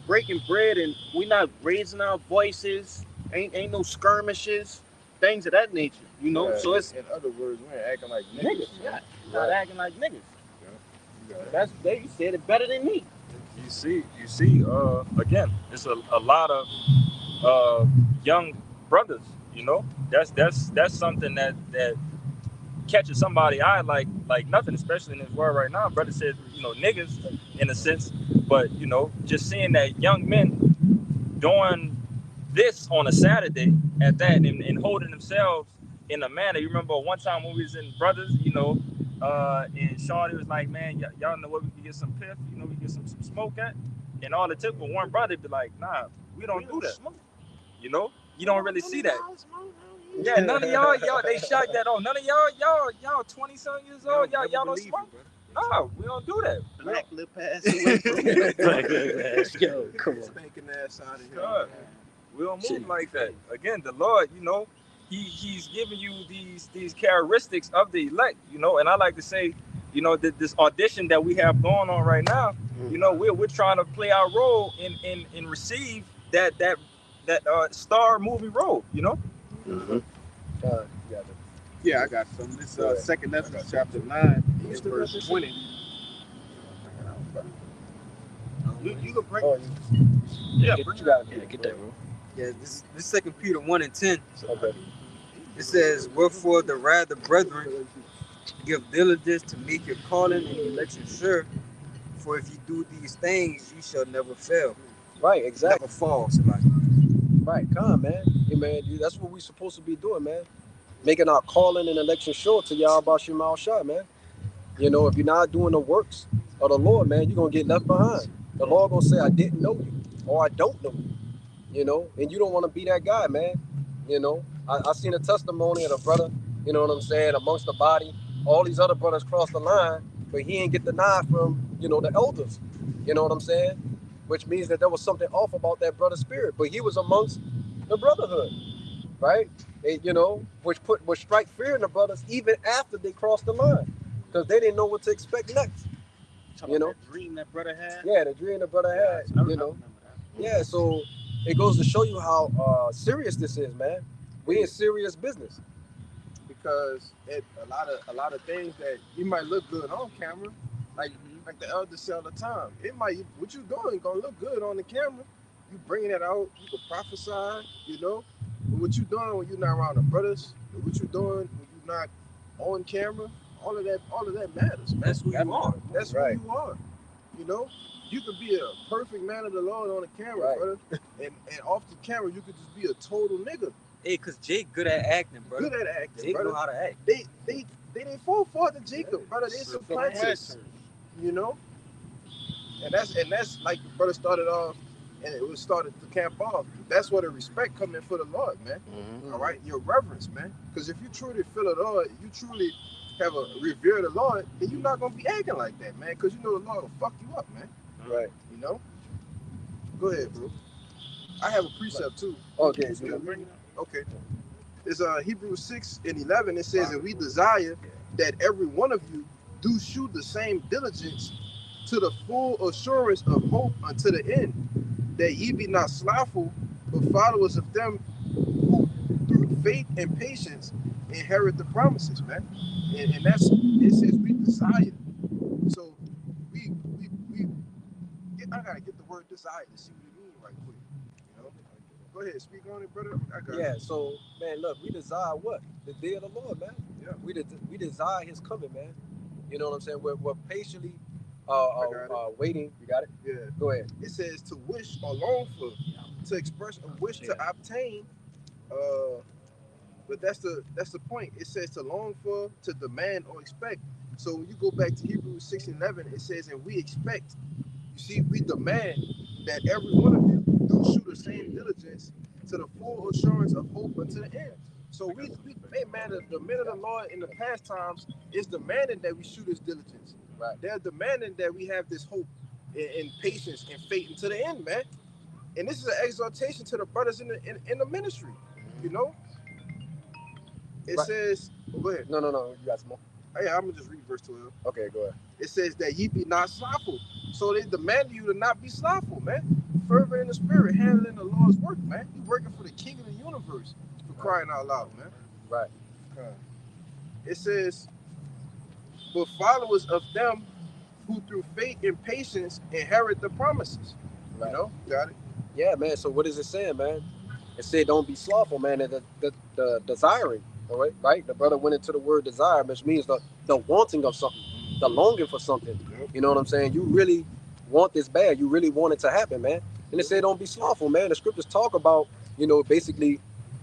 breaking bread, and we're not raising our voices, ain't no skirmishes, things of that nature, Yeah, so it's in other words, we ain't acting like niggas, niggas. yeah. Not acting like niggas. Yeah. You said it better than me. You see, again, it's a lot of young brothers, that's something that catches somebody eye like nothing, especially in this world right now. Brother said, niggas in a sense, but just seeing that young men doing this on a Saturday at that and holding themselves in a manner. You remember one time when we was in Brothers, and Shawty was like, man, y'all know where we can get some piff, we can get some smoke at, and all it took for one brother to be like, nah, we don't do that. You don't really see that. Yeah, none of y'all, they shot that on. None of y'all 20-something years old, y'all don't smoke. No, we don't do that. Black lip ass away from me. Black lip ass. Yo, come on. Spanking ass out of here. God, we don't move like that. Again, the Lord, He's giving you these characteristics of the elect, and I like to say, this audition that we have going on right now, we're trying to play our role in receive that star movie role, Mm-hmm. Yeah, I got some. This Second Ezra chapter 9, verse 20. You can bring. Oh, Yeah, you bring it. got Yeah, get that, bro. Yeah, this 2 Peter 1 and 10. Okay. It says, wherefore the rather, brethren, give diligence to make your calling and election sure. For if you do these things, you shall never fail. Right, exactly. Never fall, somebody. Right, come on, man. Yeah, man, that's what we supposed to be doing, man. Making our calling and election sure to y'all about your mouth shut, man. If you're not doing the works of the Lord, man, you're gonna get left behind. The Lord gonna say, I didn't know you, or I don't know you, and you don't want to be that guy, man. I seen a testimony of a brother, you know what I'm saying, amongst the body. All these other brothers crossed the line, but he ain't get the nod from, the elders. You know what I'm saying? Which means that there was something off about that brother's spirit, but he was amongst the brotherhood, right? Which strike fear in the brothers even after they crossed the line, because they didn't know what to expect next. That dream that brother had. Yeah, the dream the brother had. I remember that. Yeah, so it goes to show you how serious this is, man. We in serious business. Because a lot of things that you might look good on camera, like the elders say all the time, what you doing gonna look good on the camera. You bringing it out, you can prophesy, But what you doing when you're not around the brothers, what you doing when you're not on camera, all of that matters, man. That's who you are. That's Right. who you are. You could be a perfect man of the Lord on the camera, Right. brother, and off the camera you could just be a total nigga. Hey, cause Jake good at acting, bro. Good at acting, Jake brother. know how to act. They didn't fall for the Jacob, brother. They supplanted, and that's like the brother started off, and it was started to camp off. That's where the respect come in for the Lord, man. Mm-hmm. All right, your reverence, man. Because if you truly feel the Lord, you truly have a revere the Lord, then you're not gonna be acting like that, man. Because the Lord will fuck you up, man. Right. Go ahead, bro. I have a precept too. Okay, You good. bring it up? Okay. It's Hebrews 6:11. It says, and we desire that every one of you do shew the same diligence to the full assurance of hope unto the end, that ye be not slothful, but followers of them who through faith and patience inherit the promises, man. And that's, it says we desire. So we I gotta get the word desire to see what it means right quick. You know? Go ahead, speak on it, brother. I got Yeah, so man, look, we desire what? The day of the Lord, man. Yeah. We desire his coming, man. You know what I'm saying? We're patiently waiting. You got it? Yeah. Go ahead. It says to wish or long for, to express a wish to obtain. But that's the point. It says to long for, to demand or expect. So when you go back to Hebrews 6:11, it says, and we expect. You see, we demand that every one of you do shew the same diligence to the full assurance of hope unto the end. So we man, the men of the Lord in the past times is demanding that we shew this diligence. Right. They're demanding that we have this hope and patience and faith unto the end, man. And this is an exhortation to the brothers in the ministry. You know, it Right. says, go ahead. No, you got some more. Yeah, I'm gonna just read verse 12. Okay, go ahead. It says that ye be not slothful. So they demand you to not be slothful, man. Fervent in the spirit, handling the Lord's work, man. You working for the King of the universe, for crying out loud, man. Right. It says, but followers of them who through faith and patience inherit the promises. Right. You know, got it? Yeah, man. So what is it saying, man? It said don't be slothful, man. And the desiring, all right, right? The brother went into the word desire, which means the wanting of something, the longing for something. You know what I'm saying? You really want this bad. You really want it to happen, man. And it said don't be slothful, man. The scriptures talk about, basically,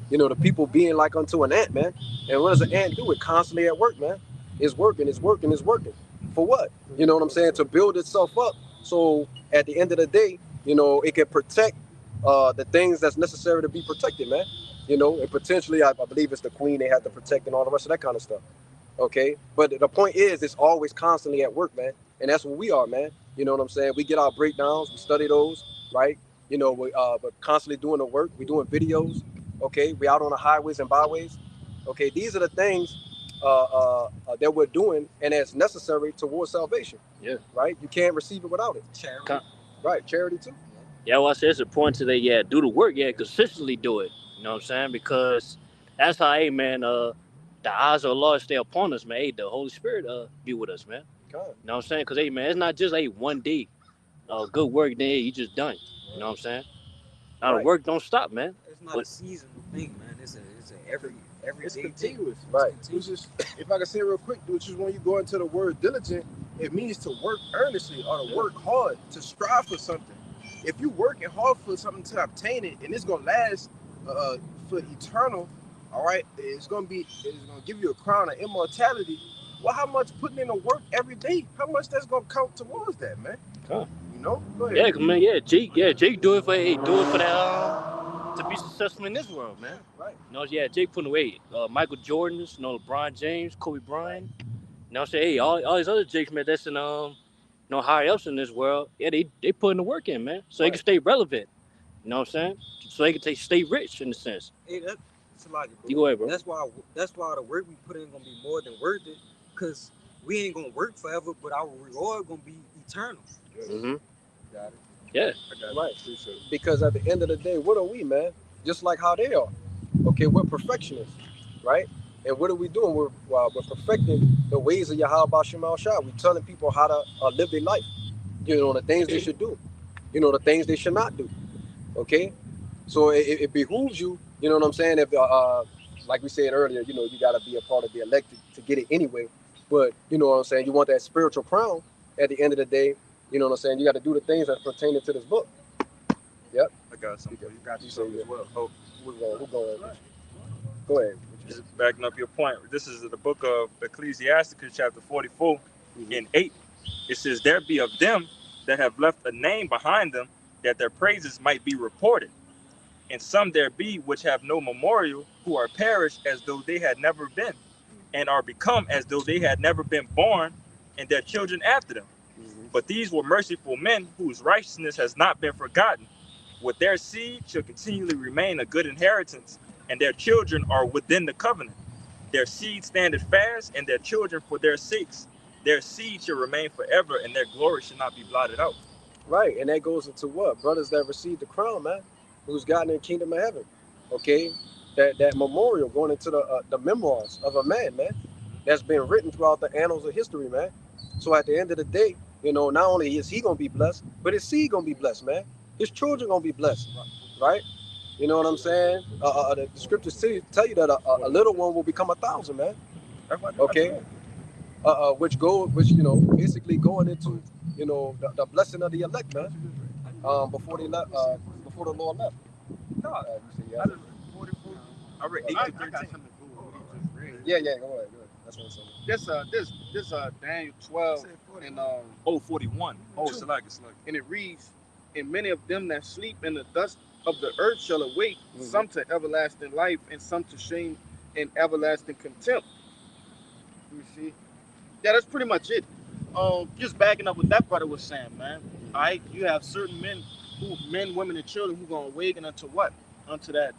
the people being like unto an ant, man. And what does an ant do? It constantly at work, man. It's working. For what? You know what I'm saying? To build itself up. So at the end of the day, it can protect the things that's necessary to be protected, man. And potentially, I believe it's the queen they have to protect and all the rest of that kind of stuff. Okay? But the point is, it's always constantly at work, man. And that's what we are, man. You know what I'm saying? We get our breakdowns, we study those, right? We're constantly doing the work. We're doing videos, okay? We out on the highways and byways. Okay, these are the things that we're doing, and it's necessary towards salvation. Yeah. Right? You can't receive it without it. Charity. Right, charity too. Yeah, well, I said it's important to that. Do the work. Consistently do it. You know what I'm saying? Because that's how, hey, man, the eyes of the Lord stay upon us, man. Hey, the Holy Spirit be with us, man. God. You know what I'm saying? Because, hey, man, it's not just, one day good work, then you just done. You know what I'm saying? Now, the work don't stop, man. It's not a seasonal thing, man. It's a every It's day continuous. thing. Right. Which is, if I can say it real quick, which is when you go into the word diligent, it means to work earnestly or to work hard, to strive for something. If you're working hard for something to obtain it, and it's gonna last for eternal, all right, it's gonna give you a crown of immortality. Well, how much putting in the work every day? How much that's gonna count towards that, man? Huh. Go ahead. Yeah, man, Jake do it for that to be successful in this world, man. Right. Jake putting away Michael Jordan's, LeBron James, Kobe Bryant. You know what I'm saying? Hey, all these other Jakes, man, that's in higher ups in this world. Yeah, they putting the work in, man, so they can stay relevant. You know what I'm saying? So they can stay rich in a sense. Hey, that's a lot, bro. You go ahead, bro. That's why the work we put in gonna be more than worth it, cause we ain't gonna work forever, but our reward gonna be eternal. Mm-hmm. Got it. Yeah. Right. Because at the end of the day, what are we, man? Just like how they are. Okay, we're perfectionists, right? And what are we doing? We're perfecting the ways of Yahweh Shema Shah. We're telling people how to live their life. The things they should do. The things they should not do. Okay? So it behooves you, you know what I'm saying? If like we said earlier, you got to be a part of the elected to get it anyway. But you know what I'm saying? You want that spiritual crown at the end of the day. You know what I'm saying? You got to do the things that pertain to this book. Yep. I got something. You got something as well. Oh, Who's going? Go ahead. just backing up your point. This is the book of Ecclesiasticus, chapter 44, and 8. It says, there be of them that have left a name behind them, that their praises might be reported. And some there be which have no memorial, who are perished as though they had never been, and are become as though they had never been born, and their children after them. But these were merciful men whose righteousness has not been forgotten, with their seed shall continually remain a good inheritance, and their children are within the covenant. Their seed standeth fast, and their children for their sakes. Their seed shall remain forever, and their glory shall not be blotted out. Right, and that goes into what? Brothers that received the crown, man, who's gotten in the kingdom of heaven. Okay? That memorial going into the memoirs of a man, man, that's been written throughout the annals of history, man. So at the end of the day, you know, not only is he gonna be blessed, but his seed gonna be blessed, man. His children gonna be blessed, right? You know what I'm saying? The scriptures tell you that a little one will become 1,000, man. Okay, which you know, basically going into, you know, the blessing of the elect, man. Before they left, before the Lord left. I read 8 to 13. Yeah, go ahead. That's what I'm saying. This Daniel 12 and 41. It's like. and it reads, and many of them that sleep in the dust of the earth shall awake, some to everlasting life, and some to shame and everlasting contempt. Let me see. Yeah, that's pretty much it. Just backing up what that brother was saying, man. All right, you have certain men, women, and children who gonna awaken unto what? Unto that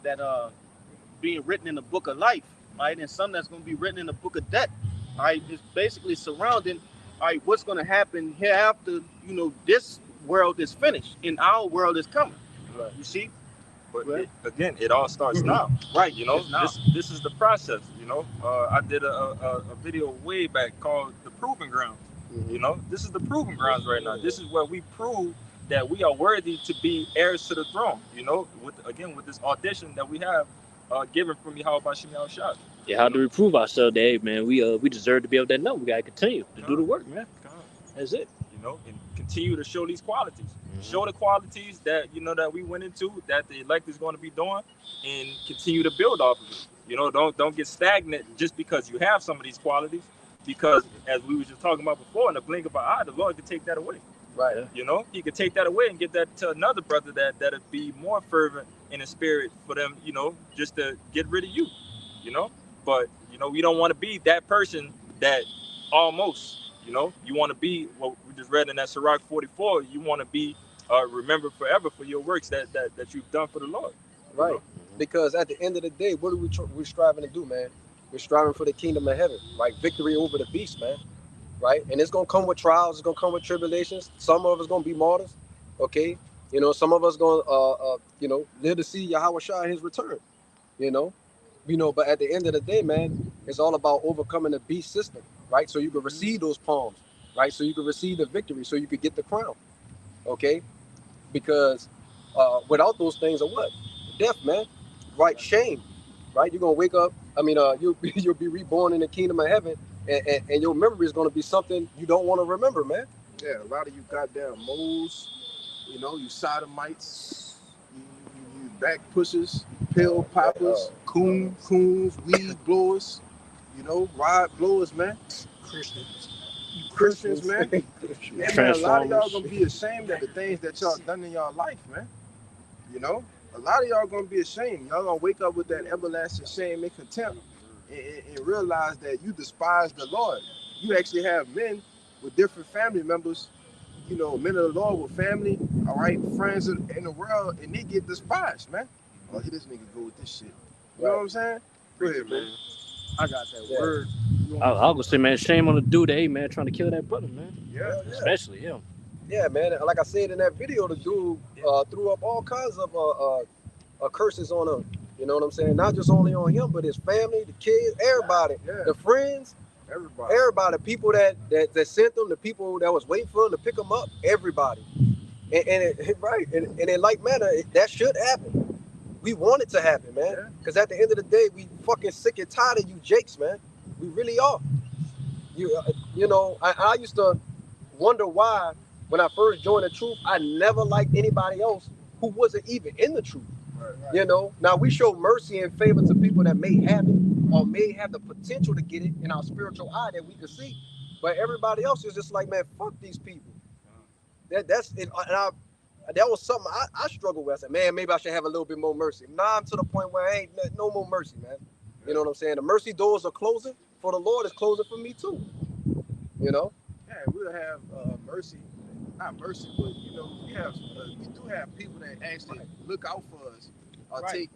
being written in the book of life, right? And some that's gonna be written in the book of death. All right, it's basically surrounding, all right, what's gonna happen hereafter, you know, this world is finished and our world is coming. Right. You see? But again, it all starts now, right? You know, this is the process. You know, I did a video way back called The Proving Grounds. You know, this is the proving grounds right now. This is where we prove that we are worthy to be heirs to the throne. You know, with this audition that we have given from Yahweh Shem Shah. Yeah, how do we prove ourselves? Hey, man, we deserve to be able to know. We gotta continue to do the work, man. That's it. You know, and continue to show these qualities. Show the qualities that, you know, that we went into, that the elect is going to be doing, and continue to build off of it. You know, don't get stagnant just because you have some of these qualities, because as we were just talking about before, in the blink of an eye, the Lord could take that away. Right. You know, he could take that away and give that to another brother that'd be more fervent in the spirit for them, you know, just to get rid of you, you know. But, you know, we don't want to be that person that almost, you know, you want to be what we just read in that Sirach 44, you want to be remembered forever for your works that you've done for the Lord. Right. You know? Because at the end of the day, what are we striving to do, man? We're striving for the kingdom of heaven, right? Victory over the beast, man. Right? And it's going to come with trials. It's going to come with tribulations. Some of us going to be martyrs, okay? You know, some of us going to, you know, live to see Yahweh Shah in his return, you know? But at the end of the day, man, it's all about overcoming the beast system, right? So you can receive those palms, right? So you can receive the victory, so you could get the crown, okay? Because without those things are what? Death, man, right? Shame, right? You're going to wake up. I mean, you'll be reborn in the kingdom of heaven, and your memory is going to be something you don't want to remember, man. Yeah, a lot of you goddamn moles, you know, you sodomites, you back pushers, pill poppers, coons, weed blowers, you know, rod blowers, man. Christians, man. Yeah, man, a lot of y'all gonna be ashamed of the things that y'all done in y'all life, man. You know, a lot of y'all gonna be ashamed. Y'all gonna wake up with that everlasting shame and contempt, and realize that you despise the Lord. You actually have men with different family members, you know, men of the Lord with family, all right, friends in the world, and they get despised, man. Oh, here this nigga go with this shit. You know what I'm saying? Go ahead, man. I got that word. I'll go say, man, shame on the dude, hey, man, trying to kill that brother, man. Yeah. Especially him. Yeah, man. Like I said in that video, the dude threw up all kinds of curses on him. You know what I'm saying? Not just only on him, but his family, the kids, everybody, the friends, everybody, people that sent them, the people that was waiting for him to pick them up, everybody. And in like manner, that should happen. We want it to happen, man. Because at the end of the day, we fucking sick and tired of you jakes, man. We really are. You know, I used to wonder why, when I first joined the truth, I never liked anybody else who wasn't even in the truth. Right. You know, now we show mercy and favor to people that may have it or may have the potential to get it in our spiritual eye that we can see. But everybody else is just like, man, fuck these people. That's it. And that was something I struggled with. I said, man, maybe I should have a little bit more mercy. Now I'm to the point where I ain't no more mercy, man. You know what I'm saying? The mercy doors are closing for the Lord is closing for me too. You know? Yeah, we'll have mercy. not mercy, but you know, we do have people that actually look out for us, or take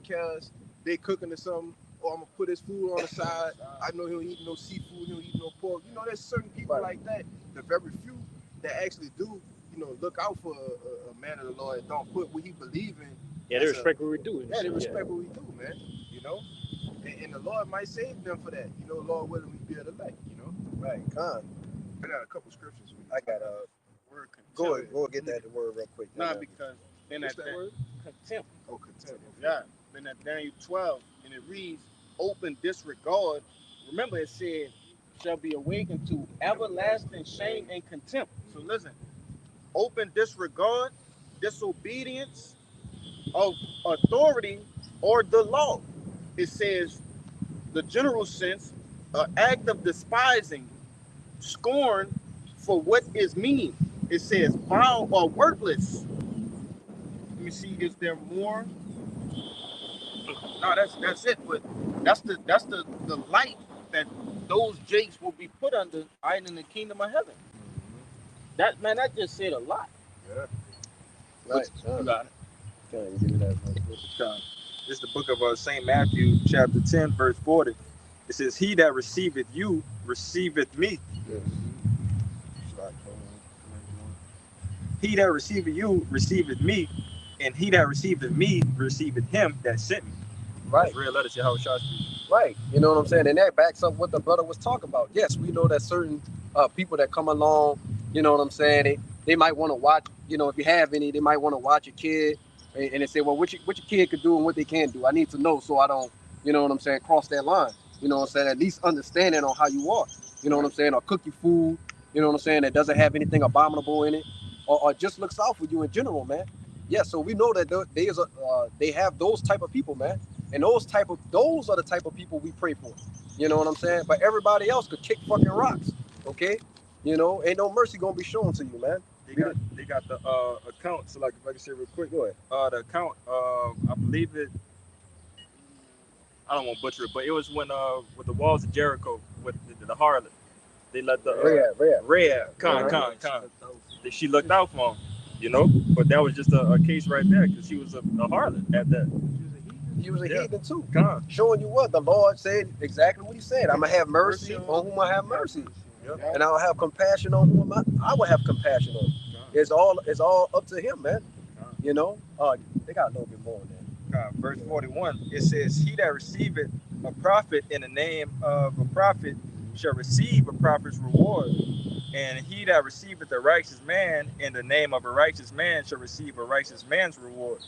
care of us. They cooking or something, or I'm gonna put his food on the side. I know he don't eat no seafood, he don't eat no pork. You know, there's certain people like that. The very few that actually do, look out for a man of the Lord and don't put what he believe in. Yeah, they respect what we do. Yeah, they respect what we do, man. And the Lord might save them for that. Lord willing, we be able to elect. Right. I got a couple scriptures. I got a word. Go and get that word real quick. Not because then that word? contempt. Oh, contempt. Yeah. Then that Daniel 12, and it reads, open disregard. Remember, it said, shall be awakened to everlasting shame and contempt. So listen, open disregard, disobedience of authority or the law. It says, the general sense, an act of despising, scorn for what is mean. It says vile or worthless. Let me see, is there more? No, that's it. But that's the light that those jakes will be put under in the kingdom of heaven. That just said a lot. Yeah. Right. You got it. Can you give me that? This is the book of St. Matthew, chapter 10, verse 40. It says, he that receiveth you, receiveth me. He that receiveth you, receiveth me. And he that receiveth me, receiveth him that sent me. Right. That's real letter to how Shah speaks. Right. You know what I'm saying? And that backs up what the brother was talking about. Yes, we know that certain people that come along, you know what I'm saying, they might want to watch, if you have any, they might want to watch your kid and they say, well, what your kid could do and what they can't do. I need to know so I don't, you know what I'm saying, cross that line. You know what I'm saying? At least understanding on how you are. You know what I'm saying? Or cook your food, you know what I'm saying, that doesn't have anything abominable in it. Or just looks out for you in general, man. Yeah, so we know that they have those type of people, man. And those are the type of people we pray for. You know what I'm saying? But everybody else could kick fucking rocks. Okay? Ain't no mercy gonna be shown to you, man. They got the account. So like if I can say real quick, Go ahead. the account, I believe it, I don't want to butcher it, but it was when with the walls of Jericho with the harlot. They let the Rahab, she looked out for him, but that was just a case right there because she was a harlot at that. He was a heathen too. Con. Showing you what the Lord said exactly what he said. I'm gonna have mercy on whom I have mercy. Yep. And I'll have compassion on whom I will have compassion on. It's all up to him, man. They got a little bit more on that. Verse 41, it says, he that receiveth a prophet in the name of a prophet shall receive a prophet's reward. And he that receiveth a righteous man in the name of a righteous man shall receive a righteous man's reward.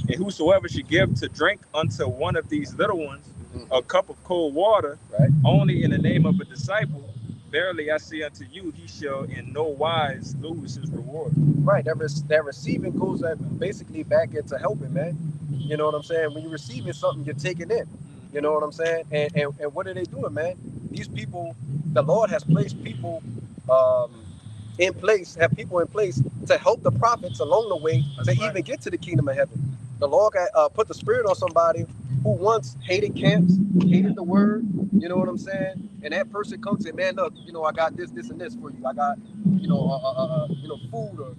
And whosoever should give to drink unto one of these little ones a cup of cold water, only in the name of a disciple, verily I say unto you, he shall in no wise lose his reward. Right, that receiving goes basically back into helping, man. You know what I'm saying? When you're receiving something, you're taking in. You know what I'm saying? And what are they doing, man? These people, the Lord has placed people in place to help the prophets along the way even get to the kingdom of heaven. The Lord put the spirit on somebody who once hated camps, hated the word, you know what I'm saying? And that person comes and, man, look, I got this, and this for you. I got, food or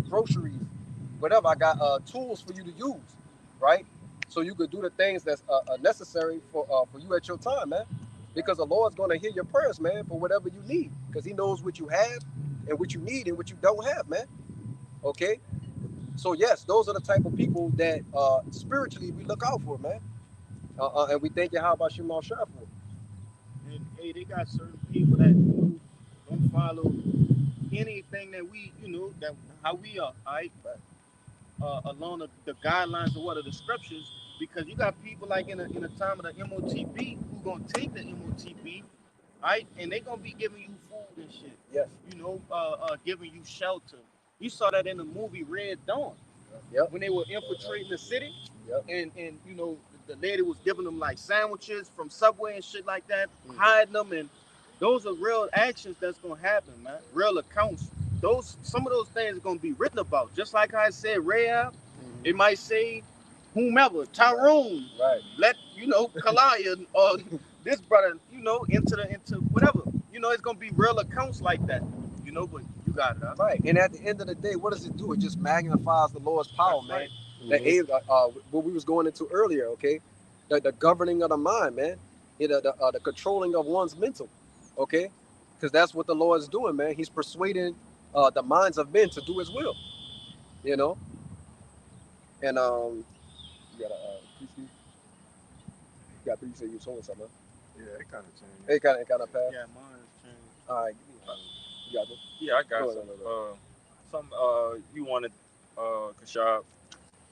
groceries, whatever. I got tools for you to use, right? So you could do the things that's necessary for you at your time, man. Because the Lord's going to hear your prayers, man, for whatever you need. Because he knows what you have and what you need and what you don't have, man. Okay? So, yes, those are the type of people that spiritually we look out for, man. And we thank you, how about Shema Shah for? And, hey, they got certain people that don't follow anything that we, that how we are, all right? Along the guidelines of what are the scriptures, because you got people like in the time of the MOTB who gonna take the MOTB, all right, and they gonna be giving you food and shit. Yes. Giving you shelter. You saw that in the movie Red Dawn. Yep. When they were infiltrating the city, Yep. and the lady was giving them like sandwiches from Subway and shit like that, hiding them, and those are real actions that's gonna happen, man. Real accounts. Some of those things are gonna be written about. Just like I said, Rahab, it might say whomever, Tyrone, Right. let Kalaya or this brother, into whatever. It's gonna be real accounts like that. But you got it. Huh? Right. And at the end of the day, what does it do? It just magnifies the Lord's power, man. What we was going into earlier, okay? The governing of the mind, man. The controlling of one's mental, okay? Because that's what the Lord's doing, man. He's persuading the minds of men to do His will, you know. And you got a PC. You got you said you sold something. Huh? Yeah, it kind of changed. It kind of passed. Yeah, mine has changed. All right, give me you got it. Yeah, I got Go some. ahead, Some you wanted, Kashab,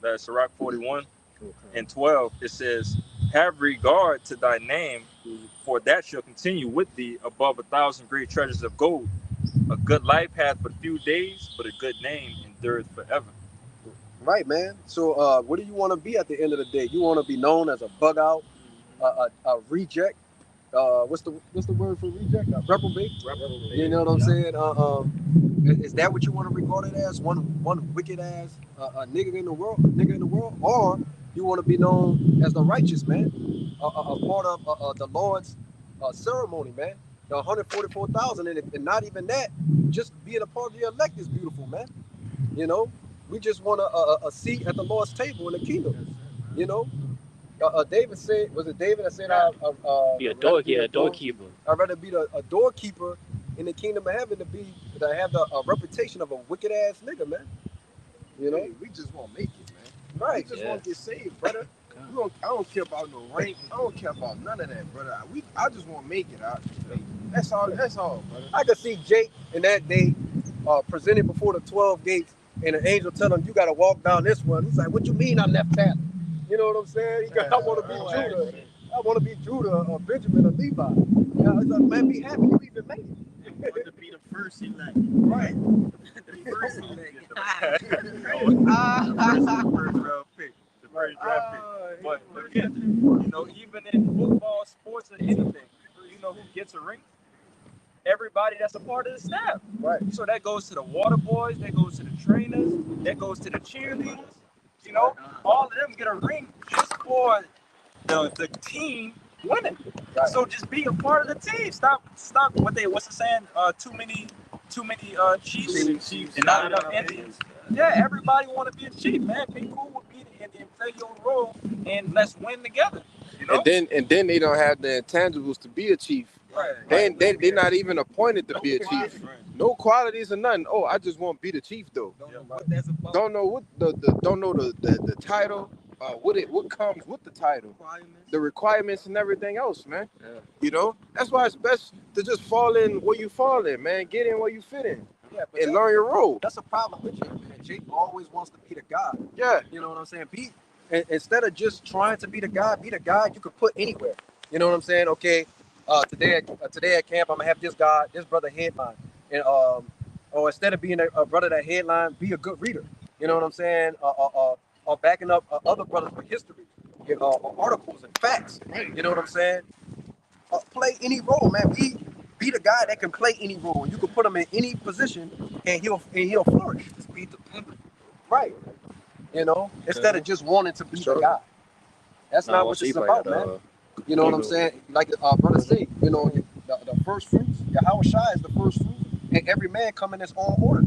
that Sirach 41 and 12. It says, "Have regard to thy name, for that shall continue with thee above 1,000 great treasures of gold. A good life hath but few days, but a good name endureth forever." Right, man. So, what do you want to be at the end of the day? You want to be known as a bug out, a reject. What's the word for reject? A reprobate. You know what I'm saying? Is that what you want to regard it as? One wicked ass a nigga in the world, or you want to be known as the righteous man, a part of the Lord's ceremony, man. The 144,000, and not even that, just being a part of the elect is beautiful, man. You know, we just want a seat at the Lord's table in the kingdom. You know, David said, was it David that said, Be a doorkeeper. I'd rather be a doorkeeper in the kingdom of heaven to have the reputation of a wicked ass nigga, man. You know, we just want to make it, man. Right. We just want to get saved, brother. I don't care about no rank. I don't care about none of that, brother. I just want to make it out. That's all, brother. I could see Jake in that day presented before the 12 gates, and an angel tell him, "You got to walk down this one." He's like, "What you mean I left that?" You know what I'm saying? He got, I want to be Judah. I want to be Judah or Benjamin or Levi. You know, he's like, "Man, be happy you even made it." He wanted to be the first elect. Right. The first elect. First round pick, the first draft pick. But again, you know, even in football, sports, or anything, you know who gets a ring? Everybody that's a part of the staff. Right. So that goes to the water boys, that goes to the trainers, that goes to the cheerleaders. You know, all of them get a ring just for the team winning. Right. So just be a part of the team. Stop what's the saying? Too many chiefs and not enough Indians. Yeah, everybody want to be a chief, man. Be cool with being an Indian, play your role, and let's win together. You know? And then they don't have the intangibles to be a chief. Right. They're not even appointed to be a chief. No qualities or nothing. Oh, I just want to be the chief though. Don't know what that's about. Don't know what the title. What comes with the title, the requirements and everything else, man. Yeah. You know, that's why it's best to just fall in where you fall in, man. Get in where you fit in, and learn your role. That's a problem with Jake, man. Jake always wants to be the guy. Yeah. You know what I'm saying? Instead of just trying to be the guy you could put anywhere. You know what I'm saying? Okay, today at camp, I'm gonna have this brother headline, and or instead of being a brother that headline, be a good reader. You know what I'm saying? Or backing up other brothers with history, articles and facts. You know what I'm saying? Play any role, man. Be the guy that can play any role. You can put him in any position, and he'll flourish. Just beat the pimp. Right. You know, instead of just wanting to be the guy. That's not what it's about, man. You know what I'm saying? Like brother say, you know, the first fruits, Yahweh Shai is the first fruit, and every man come in his own order.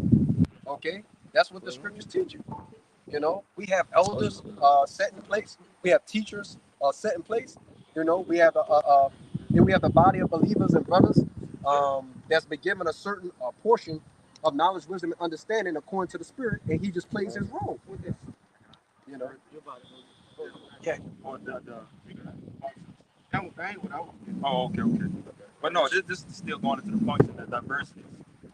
Okay? That's what the scriptures teach you. You know, we have elders set in place. We have teachers set in place. You know, we have the body of believers and brothers that's been given a certain portion of knowledge, wisdom, and understanding according to the Spirit, and he just plays his role. You know. Yeah. Oh, okay. But no, this is still going into the function, the diversity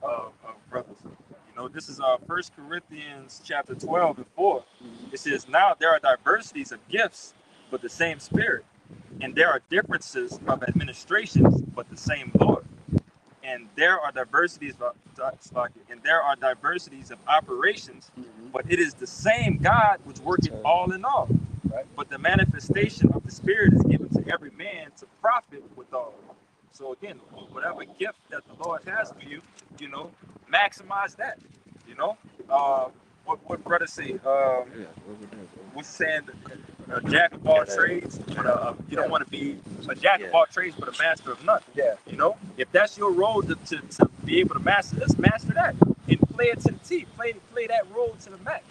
of brothers. You know, this is 1 Corinthians chapter 12 and 4. It says, "Now there are diversities of gifts, but the same Spirit. And there are differences of administrations, but the same Lord. And there are diversities of operations, but it is the same God which worketh all in all. Right. But the manifestation of the Spirit is given to every man to profit withal." So again, whatever gift that the Lord has for you, you know, maximize that. You know, what brother say? What's saying? A jack of all trades, but you don't want to be a jack of all trades, but a master of none. Yeah. You know, if that's your role to be able to master this, master that, and play it to the T, play that role to the max.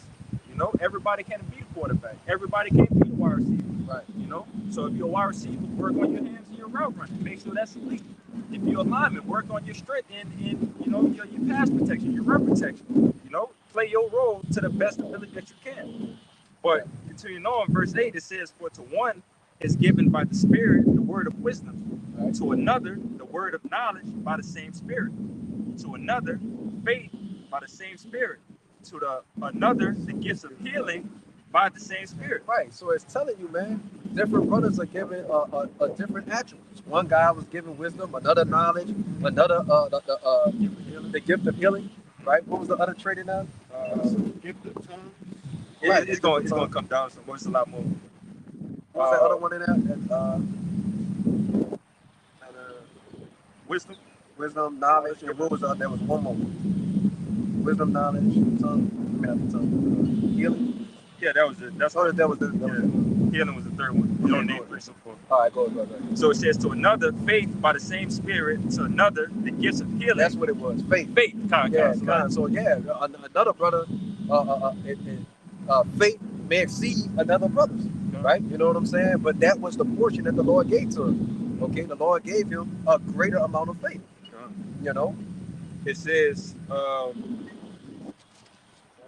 You know, everybody can't be the quarterback. Everybody can't be the wide receiver. Right. You know, so if you're a wide receiver, work on your hands and your route running. Make sure that's elite. If you're a lineman, work on your strength in you know your pass protection, your run protection. You know, play your role to the best ability that you can. But continuing on, verse 8, it says, "For to one is given by the Spirit the word of wisdom, Right. to another the word of knowledge by the same Spirit, to another faith by the same Spirit, to another the gifts of healing by the same Spirit." Right. So it's telling you, man, different brothers are given a different attributes. One guy was given wisdom, another knowledge, another the gift of healing. Right. What was the other trait in that? Gift of tongue. Right, It's going to come down some more. It's a lot more. What was that other one in there? Wisdom. Wisdom, knowledge, and what was there was one more. Wisdom, knowledge, tongue. I mean, not the tongue. Healing. Yeah, that was it. That's Oh, that was the. healing was the third one. You don't need 3 so 4. All right, go. So it says, to another faith by the same Spirit, to another the gifts of healing. That's what it was. Faith. Faith. So another brother, faith may exceed another brother's, right? You know what I'm saying? But that was the portion that the Lord gave to him. Okay, the Lord gave him a greater amount of faith. You know, It says,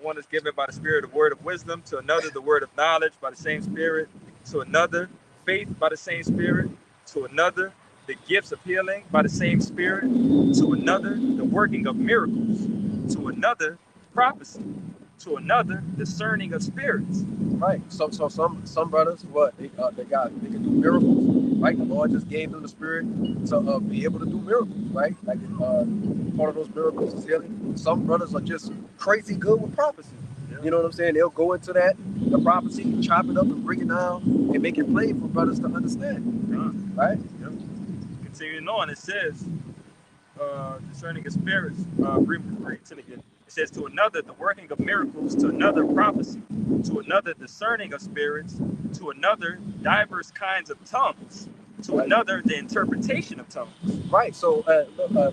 one is given by the Spirit the word of wisdom, to another the word of knowledge by the same Spirit, to another faith by the same Spirit, to another the gifts of healing by the same Spirit, to another the working of miracles, to another prophecy, to another discerning of spirits. right? So some brothers, they can do miracles, right? The Lord just gave them the Spirit to be able to do miracles, right? Like part of those miracles is healing. Some brothers are just crazy good with prophecy. You know what I'm saying? They'll go into the prophecy, chop it up and break it down and make it plain for brothers to understand. Right? Continuing on, it says, discerning of spirits, read it again. It says, to another the working of miracles, to another prophecy, to another discerning of spirits, to another diverse kinds of tongues, to another the interpretation of tongues. Right. So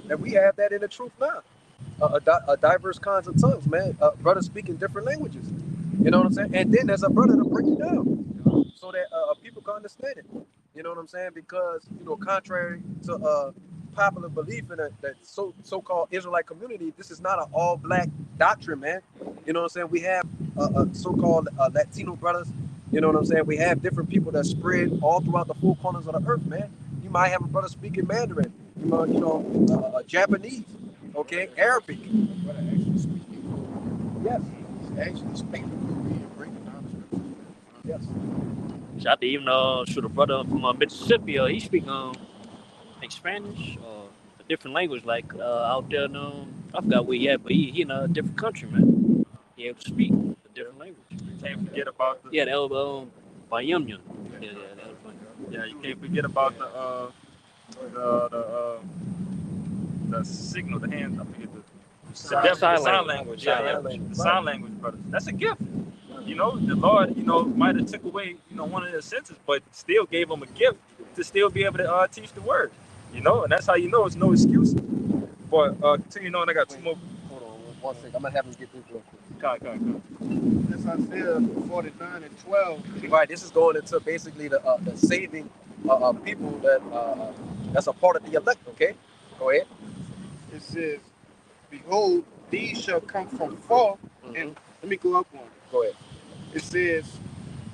and we have that in the truth now. Diverse kinds of tongues, man. Brothers speaking different languages. You know what I'm saying? And then there's a brother to break it down so that people can understand it. You know what I'm saying? Because, contrary to popular belief in that so-called Israelite community, this is not an all-black doctrine, man. You know what I'm saying? We have so-called Latino brothers. You know what I'm saying? We have different people that spread all throughout the four corners of the earth, man. You might have a brother speaking Mandarin, Japanese, okay, Arabic. Yes. Actually speaking and breaking down the scripture. Yes. Shout to even shoot a brother from Mississippi. He speak like Spanish or a different language, like out there. I forgot where he at, but he in a different country, man. He able to speak a different language. You can't forget about the Yeah, that was Bayamyan. Yeah, that was funny. yeah. You can't forget about the signal, the hand. I forget the sign language. Yeah. The sign language, brother. That's a gift. You know, the Lord, might have took away, one of their senses, but still gave them a gift to still be able to teach the word. And that's how you know it's no excuse. But continuing on, I got two more. Hold on 1 second. I'm gonna have him get this real quick. That's Isaiah 49 and 12. Right. This is going into basically the saving people that's a part of the elect. Okay. Go ahead. It says, behold, these shall come from far. And let me go up one. Go ahead. It says,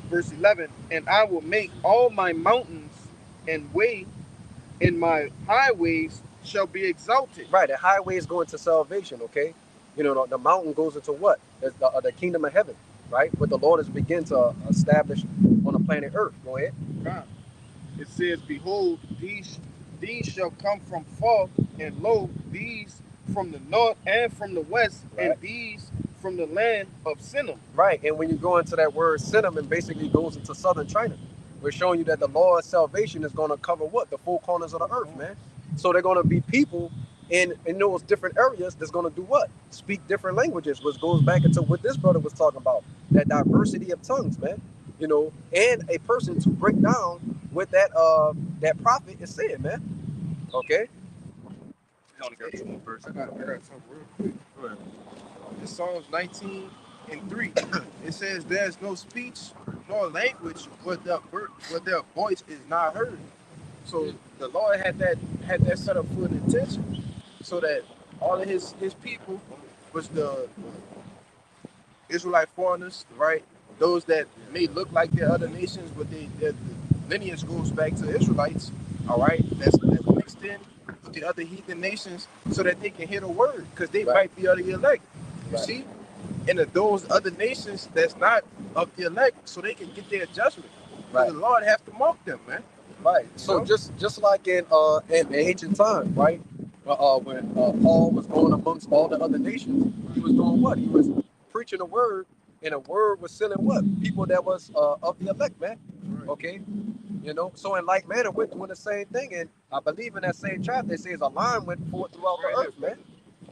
verse 11, and I will make all my mountains and way, and my highways shall be exalted. Right. The highways go into salvation. Okay. The mountain goes into what? The kingdom of heaven. Right. What the Lord has begun to establish on the planet Earth. Go ahead. Right. It says, behold, these shall come from far, and lo, these from the north and from the west, right. and these from the land of Sinim. Right, and when you go into that word Sinim, it basically goes into southern China. We're showing you that the Lord's salvation is going to cover what? The four corners of the earth, man. So they're going to be people in those different areas that's going to do what? Speak different languages, which goes back into what this brother was talking about, that diversity of tongues, man. And a person to break down what that prophet is saying, man. Okay? We only got two more verses. I got something real quick. Go ahead. in Psalms 19:3. It says, "There's no speech nor language where their voice is not heard." So the Lord had that set up for an intention, so that all of his people was the Israelite foreigners, right? Those that may look like they're other nations, but their lineage goes back to Israelites, all right? That's mixed in with the other heathen nations, so that they can hear the word, because they might be of the elect. You see? And those other nations that's not of the elect, so they can get their judgment. Right. The Lord have to mark them, man. Right. So just like in ancient times, right? When Paul was going amongst all the other nations, he was doing what? He was preaching the word, and the word was selling what? People that was of the elect, man. Right. Okay. You know, so in like manner, we're doing the same thing, and I believe in that same chapter, it says a line went forth throughout the earth, man.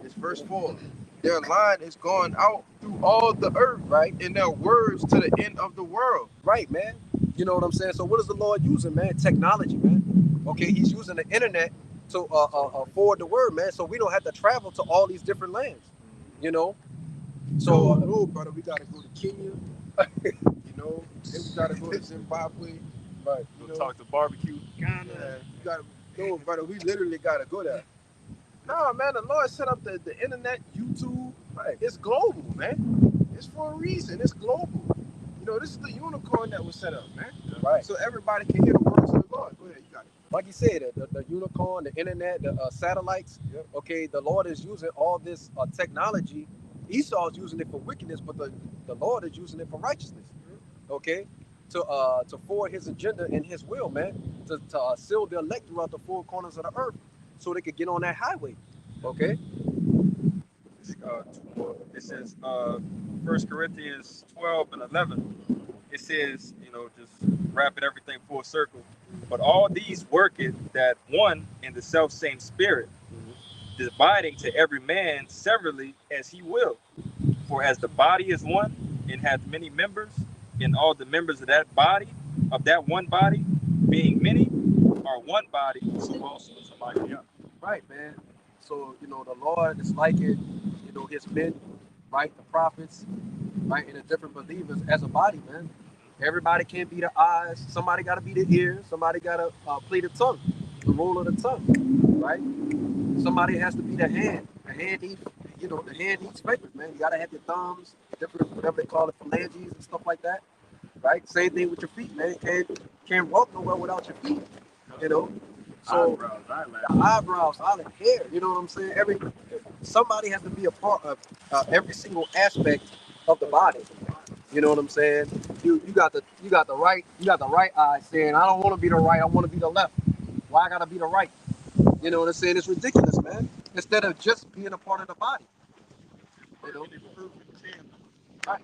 It's verse 4. Their line is going out through all the earth, right? And their words to the end of the world. Right, man. You know what I'm saying? So what is the Lord using, man? Technology, man. Okay, he's using the internet to forward the word, man. So we don't have to travel to all these different lands, you know? So, no, brother, we got to go to Kenya, you know? Then we got to go to Zimbabwe. Right. We'll talk to barbecue. Yeah, you got to, no, brother, we literally got to go there. No, man, the Lord set up the internet, YouTube. Right. It's global, man. It's for a reason. It's global. You know, this is the unicorn that was set up, man. Right. So everybody can hear the words of the Lord. Go ahead, you got it. Like you said, the unicorn, the internet, the satellites. Yep. Okay, the Lord is using all this technology. Esau is using it for wickedness, but the Lord is using it for righteousness. Okay, to forward His agenda and His will, man. To seal the elect throughout the four corners of the earth, so they could get on that highway. Okay. It says 1 Corinthians 12:11. It says, you know, just wrapping everything full circle. But all these worketh that one in the self same spirit, dividing to every man severally as he will. For as the body is one and hath many members, and all the members of that body, of that one body, being many, are one body, so also is the body. Yeah. Right, man. So, you know, the Lord is liking, you know, his men, right? The prophets, right? And the different believers as a body, man. Everybody can't be the eyes. Somebody got to be the ears. Somebody got to play the tongue, the role of the tongue, right? Somebody has to be the hand. The hand eats, you know, the hand eats fingers, man. You got to have your thumbs, different, whatever they call it, phalanges and stuff like that, right? Same thing with your feet, man. Can't walk nowhere without your feet, you know? So the eyebrows, eyelid, hair, you know what I'm saying? Somebody has to be a part of every single aspect of the body. You know what I'm saying? You got the right eye saying, I don't want to be the right, I want to be the left. Why I gotta be the right? You know what I'm saying? It's ridiculous, man. Instead of just being a part of the body. You know? Right.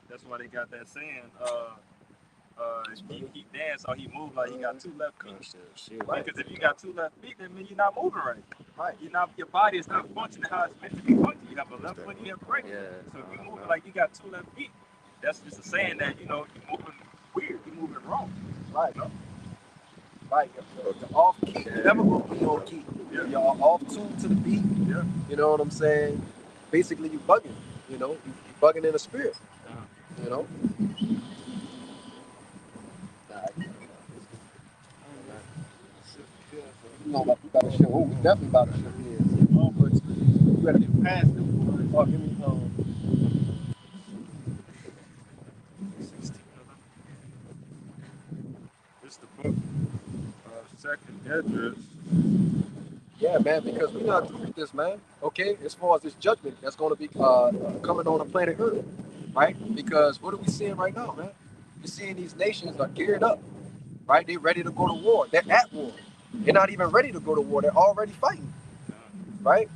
That's why they got that saying, he dance or he move like he got two left feet. Right. Because if you got two left feet, that means you're not moving right. Right. Your body is not functioning how it's meant to be functioning. You have a left foot, you have a right. Yeah. So if you're moving like you got two left feet, that's just a saying that, you know, you're moving weird, you're moving wrong. Right. You know? Right. You're off key. You're never gonna be on key. Yeah. You're off tune to the beat. Yeah. You know what I'm saying? Basically, you bugging. You know, you bugging in the spirit. You know. You know, we got to show. Oh, we definitely about to show his. You better get past them. Oh, give me It's the book of 2nd Esdras. Yeah, man, because we're not through with this, man. Okay, as far as this judgment that's going to be coming on the planet Earth, right? Because what are we seeing right now, man? We're seeing these nations are geared up, right? They're ready to go to war. They're at war. They're not even ready to go to war. They're already fighting, right?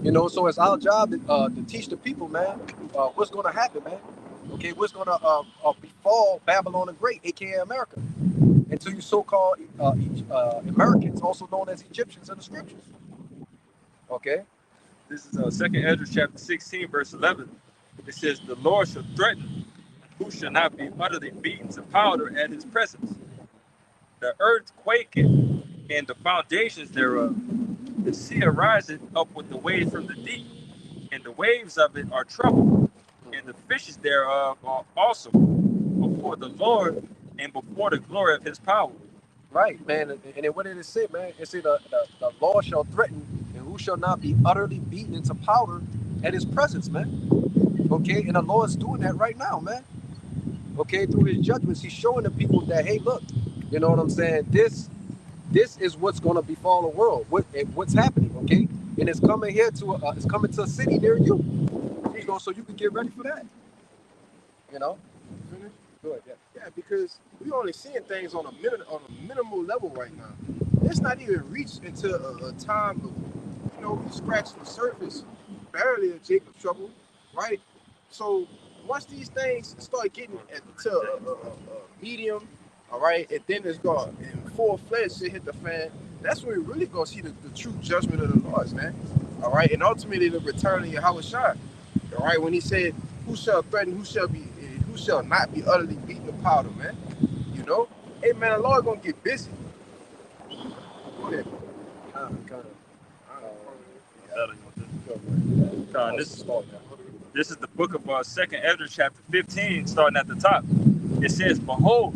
You know, so it's our job to teach the people, man, what's going to happen, man. Okay, what's going to befall Babylon the Great, aka America, and to you so-called Americans, also known as Egyptians in the scriptures. Okay. This is 2nd Esdras chapter 16, verse 11. It says, the Lord shall threaten, who shall not be utterly beaten to powder at his presence. The earth quaketh, and the foundations thereof. The sea ariseth up with the waves from the deep, and the waves of it are troubled, and the fishes thereof are also before the Lord and before the glory of his power. Right, man. And then what did it say, man? It said the Lord shall threaten, and who shall not be utterly beaten into powder at his presence, man. Okay, and the Lord's doing that right now, man. Okay, through his judgments, he's showing the people that, hey, look, you know what I'm saying? This is what's gonna befall the world. What's happening? Okay, and it's coming here to it's coming to a city near you. You know, so you can get ready for that. You know. Finish? Good. Yeah. Yeah, because we only seeing things on a minimal level right now. It's not even reached into a time of, we scratched the surface barely of Jacob's trouble, right? So once these things start getting to a medium, all right, and then it's going in full fledged to hit the fan, that's when we're really gonna see the true judgment of the Lord, man. All right, and ultimately the return of Yahweh Shai. All right, when he said, "Who shall threaten? Who shall not be utterly beaten to powder?" Man, Hey, man, the Lord gonna get busy. Go ahead. This is the book of 2nd Ezra, chapter 15, starting at the top. It says, "Behold,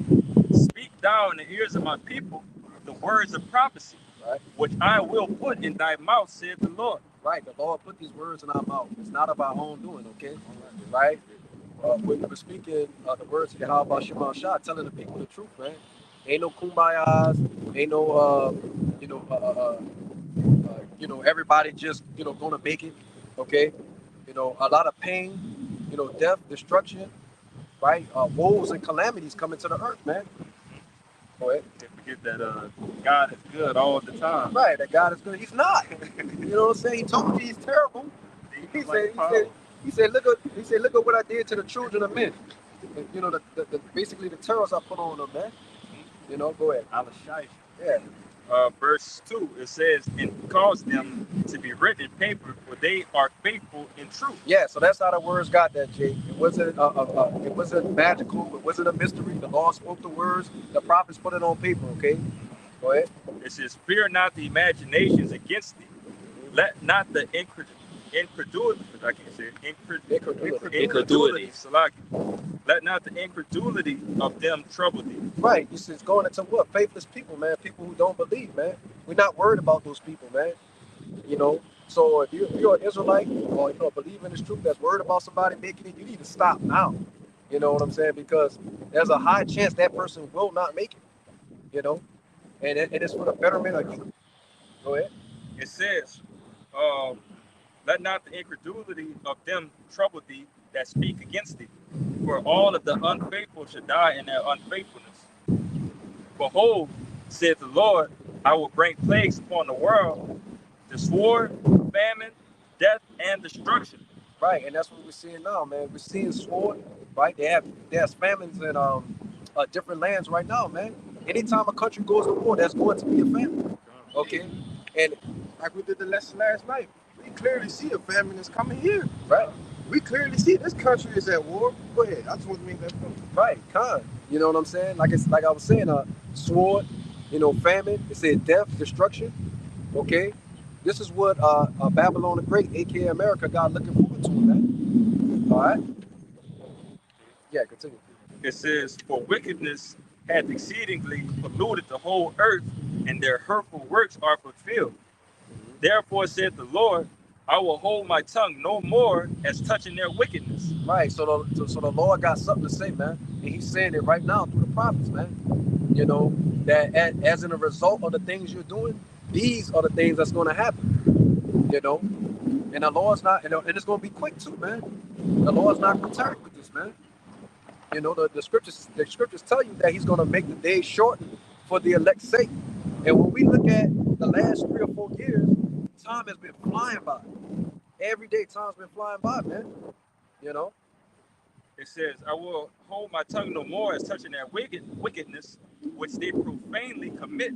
speak thou in the ears of my people the words of prophecy, Right. which I will put in thy mouth, saith the Lord." Right. The Lord put these words in our mouth. It's not of our own doing. Okay. Right. When we were speaking the words of Yahweh Shema Shah, telling the people the truth, man. Ain't no kumbayas. Ain't no everybody just gonna make it. Okay. A lot of pain. Death, destruction. Right. Woes and calamities coming to the earth, man. Go ahead. Can't forget that God is good all the time. Right. That God is good. He's not. You know what I'm saying? He told me he's terrible. He said, look at what I did to the children of men. Basically the terrors I put on them, man. Go ahead. Yeah. Verse 2, it says, "And cause them to be written in paper, for they are faithful in truth." Yeah, so that's how the words got that, Jake. It wasn't magical. It wasn't a mystery. The Lord spoke the words. The prophets put it on paper. Okay, go ahead. It says, "Fear not the imaginations against thee. Let not the incredulity, I can't say it, incredulity, Salaki. Let not the incredulity of them trouble thee." Right. It's going into what? Faithless people, man. People who don't believe, man. We're not worried about those people, man. So if you're an Israelite or a believer in this truth that's worried about somebody making it, you need to stop now. You know what I'm saying? Because there's a high chance that person will not make it. And it's for the betterment of you. Go ahead. It says, "Let not the incredulity of them trouble thee that speak against thee, for all of the unfaithful shall die in their unfaithfulness. Behold, saith the Lord, I will bring plagues upon the world, the sword, famine, death, and destruction." Right, and that's what we're seeing now, man. We're seeing sword, right? There's famines in different lands right now, man. Anytime a country goes to war, there's going to be a famine. Okay, and Like we did the lesson last night, we clearly see a famine is coming here. right, We clearly see this country is at war. Go ahead. I just want to make that point. right, con. You know what I'm saying? Like I was saying, sword, famine. It said death, destruction. Okay, this is what Babylon the Great, aka America, got looking forward to, man. All right. Yeah, continue. It says, "For wickedness hath exceedingly polluted the whole earth, and their hurtful works are fulfilled. Therefore saith the Lord, I will hold my tongue no more as touching their wickedness." Right. So the Lord got something to say, man, and He's saying it right now through the prophets, man. That as in a result of the things you're doing, these are the things that's going to happen. And the Lord's not, and it's going to be quick too, man. The Lord's not concerned with this, man. The scriptures tell you that He's going to make the days short for the elect's sake. And when we look at the last 3 or 4 years, time has been flying by. Every day, time's been flying by, man. It says, "I will hold my tongue no more as touching their wickedness, which they profanely commit.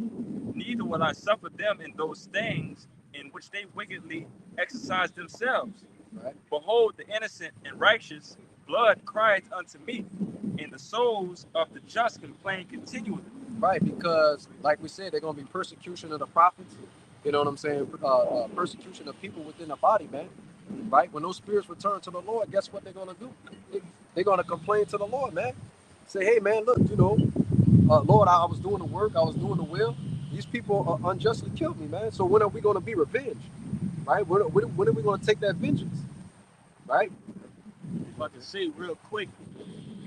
Neither will I suffer them in those things in which they wickedly exercise themselves. Right. Behold, the innocent and righteous blood crieth unto me, and the souls of the just complain continually." Right, because like we said, they're going to be persecution of the prophets. You know what I'm saying? Persecution of people within the body, man. right? When those spirits return to the Lord, guess what they're gonna do? They're gonna complain to the Lord, man. Say, hey, man, look, Lord, I was doing the work, I was doing the will. These people unjustly killed me, man. So when are we gonna be revenged, right? When are we gonna take that vengeance, right? If I can say real quick,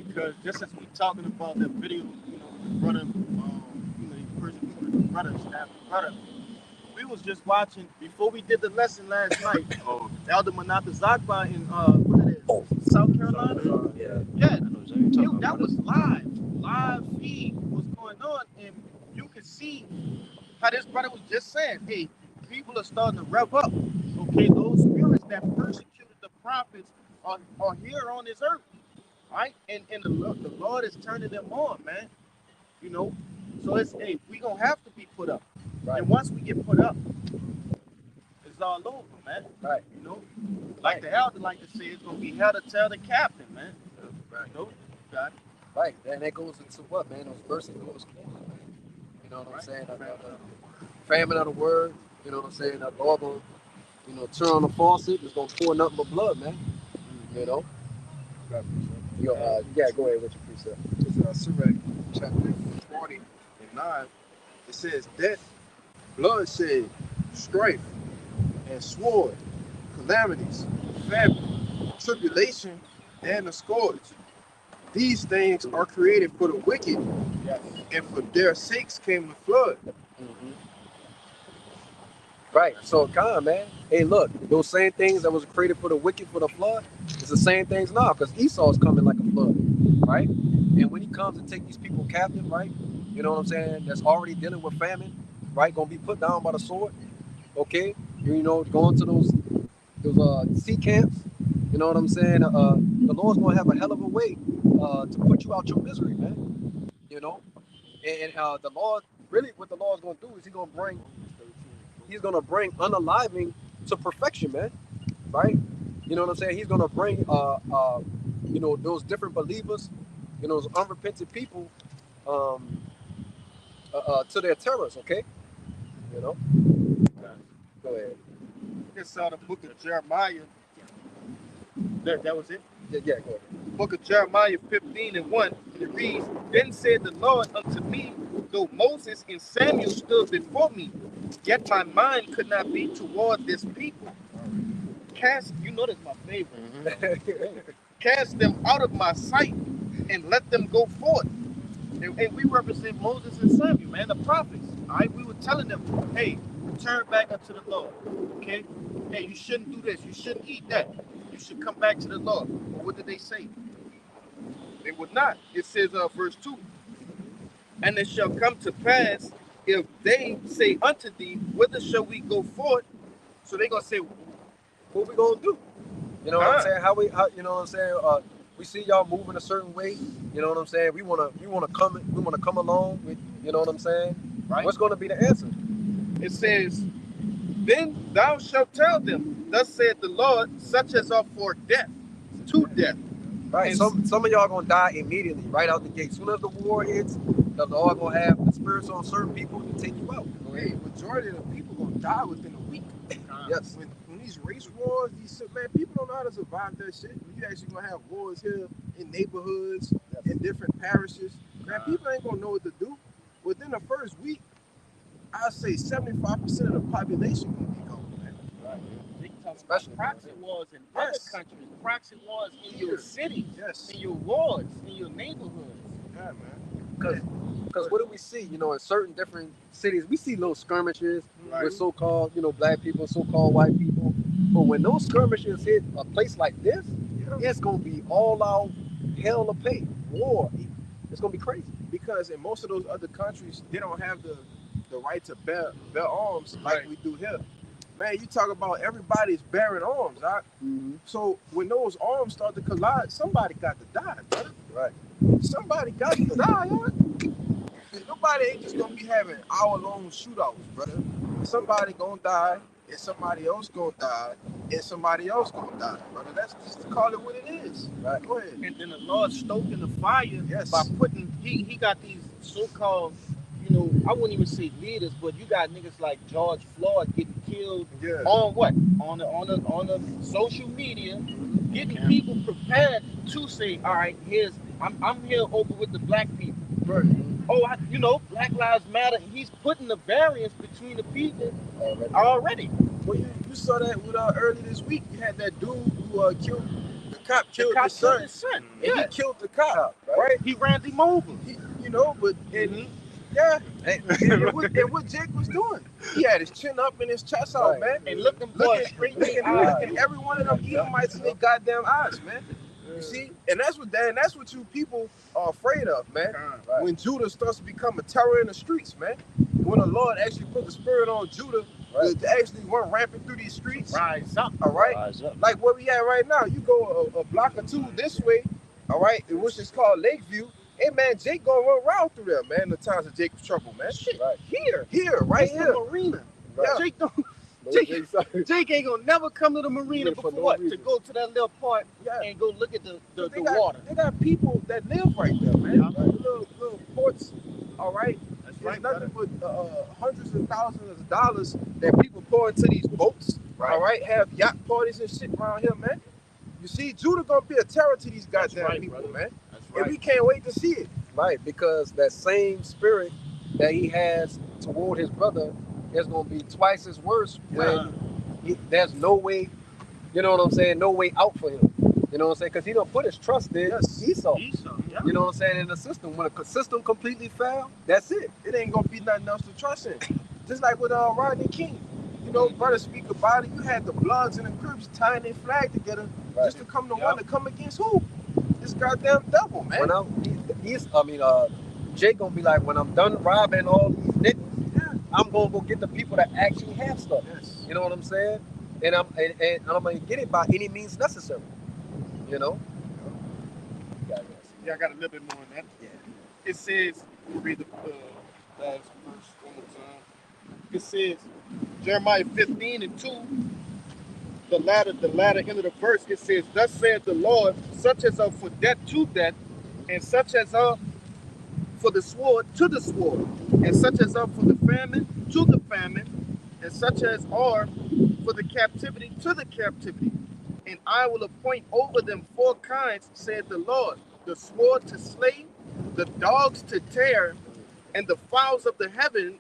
because just as we talking about that video, the brother, the person, brother, we was just watching before we did the lesson last night. Elder Manata Zakba in what it is, South Carolina. Yeah, that was live feed was going on, and you could see how this brother was just saying, hey, people are starting to rev up. Okay, those spirits that persecuted the prophets are here on this earth, right? And the Lord is turning them on, man. So it's, hey, we gonna have to be put up. Right. And once we get put up, it's all over, man. Right. Like the elder like to say, it's gonna be hell to tell the captain, man. Right. Got it. Right. And that goes into what, man? Those verses goes close, man. You know what I'm saying? Famine of the word, you know what I'm saying? The Lord gonna, turn on the faucet, it's gonna pour nothing but blood, man. Yeah, go ahead with your precept. This is Sirach chapter 49. It says death, bloodshed, strife, and sword, calamities, famine, tribulation, and the scourge. These things are created for the wicked, and for their sakes came the flood. Mm-hmm. Right. So, man. Hey, look, those same things that was created for the wicked for the flood, it's the same things now, because Esau's coming like a flood, right? And when he comes to take these people captive, right? You know what I'm saying? That's already dealing with famine, right? Gonna be put down by the sword, okay? Going to those sea camps. You know what I'm saying? The Lord's gonna have a hell of a way to put you out your misery, man. And the Lord, really, what the Lord's gonna do is He's gonna bring unaliving to perfection, man. Right? You know what I'm saying? He's gonna bring those different believers, those unrepentant people, to their terrors. Okay? Go ahead. Just saw the book of Jeremiah. That was it? Yeah, go ahead. Book of Jeremiah 15:1. It reads, Then said the Lord unto me, though Moses and Samuel stood before me, yet my mind could not be toward this people. That's my favorite. Mm-hmm. Cast them out of my sight and let them go forth. And we represent Moses and Samuel, man, the prophets. All right, we were telling them, hey, turn back unto the Lord. Okay? Hey, you shouldn't do this. You shouldn't eat that. You should come back to the Lord. But what did they say? They would not. It says, verse 2, And it shall come to pass, if they say unto thee, whither shall we go forth? So they're going to say, what we going to do? You know what I'm saying? How you know what I'm saying? We see y'all moving a certain way. You know what I'm saying? We want to come along with, you know what I'm saying? Right. What's going to be the answer? It says, Then thou shalt tell them, thus saith the Lord, such as are for death, to death. Right. And some of y'all gonna die immediately, right out the gate. Soon as the war hits, the Lord gonna have the spirits on certain people to take you out. Hey, majority of the people gonna die within a week. Yes. When these race wars, people don't know how to survive that shit. You actually gonna have wars here in neighborhoods, in different parishes. Man, people ain't gonna know what to do. Within the first week, I'd say 75% of the population gonna be gone, man. Right. Especially proxy wars in other countries, proxy wars in your cities, in your wards, in your neighborhoods. Yeah, man. Because what do we see? In certain different cities, we see little skirmishes with so-called, black people, so-called white people. But when those skirmishes hit a place like this, it's gonna be all out hell to pay, war. It's gonna be crazy. Because in most of those other countries, they don't have the right to bear arms like we do here. Man, you talk about everybody's bearing arms, right? Mm-hmm. So when those arms start to collide, somebody got to die, brother. Right. Somebody got to die, right? Nobody ain't just gonna be having hour-long shootouts, brother. Somebody gonna die, and somebody else gonna die, and somebody else gonna die, brother. That's just to call it what it is. Right. Go ahead. And then the Lord stoking the fire by putting, he got these so-called, I wouldn't even say leaders, but you got niggas like George Floyd getting killed on what? on the social media, getting people prepared to say, all right, I'm here over with the black people. Right. Oh, Black Lives Matter. He's putting the variance between the people already. Well, you saw that with early this week. You had that dude who killed the cop, killed his son. And Yeah, he killed the cop, right? he ran him over. Yeah, and what Jake was doing, he had his chin up and his chest out, man, And looking boys straight in the eyes. looking every one of them Edomites in their goddamn eyes, man. You see, and that's what you people are afraid of, man. Right. When Judah starts to become a terror in the streets, man. When the Lord actually put the spirit on Judah to actually run rampant through these streets. Rise up. All right, Rise up. like where we at right now. You go a block or two this way, all right, which is called Lakeview. Hey man, Jake gonna run around through there, man. The times of Jacob's trouble, man. Shit, Right. Right it's here. the marina. Yeah. Jake don't. No, Jake- Jake, sorry. Jake ain't gonna never come to the marina Yeah, for before no what? To reason. go to that little part Yeah. and go look at the They got, water. They got people that live right there, man. Yeah. Little ports, all right. That's There's nothing but hundreds of thousands of dollars that people pour into these boats. Right. All right, have yacht parties and shit around here, man. You see, Judah gonna be a terror to these That's goddamn right, people, brother. man. That's And we can't wait to see it. Right, because that same spirit that he has toward his brother is going to be twice as worse when there's no way, you know what I'm saying, no way out for him. You know what I'm saying? Because he don't put his trust in Esau. Yeah. You know what I'm saying? In the system. When a system completely fails, that's it. It ain't gonna be nothing else to trust in. Just like with Rodney King. You know, brother, speak about it. You had the Bloods and the Crips tying their flag together just to come to one to come against who? This goddamn devil, man. When Jake gonna be like, when I'm done robbing all these niggas, I'm gonna go get the people that actually have stuff. Yes. You know what I'm saying? And I'm gonna get it by any means necessary. You know? Yeah, I got a little bit more on that. Yeah. It says, we'll read the last verse one more time. It says, Jeremiah 15:2, the latter end of the verse, it says, thus saith the Lord, such as are for death to death, and such as are for the sword to the sword, and such as are for the famine to the famine, and such as are for the captivity to the captivity. And I will appoint over them 4 kinds, saith the Lord, the sword to slay, the dogs to tear, and the fowls of the heaven,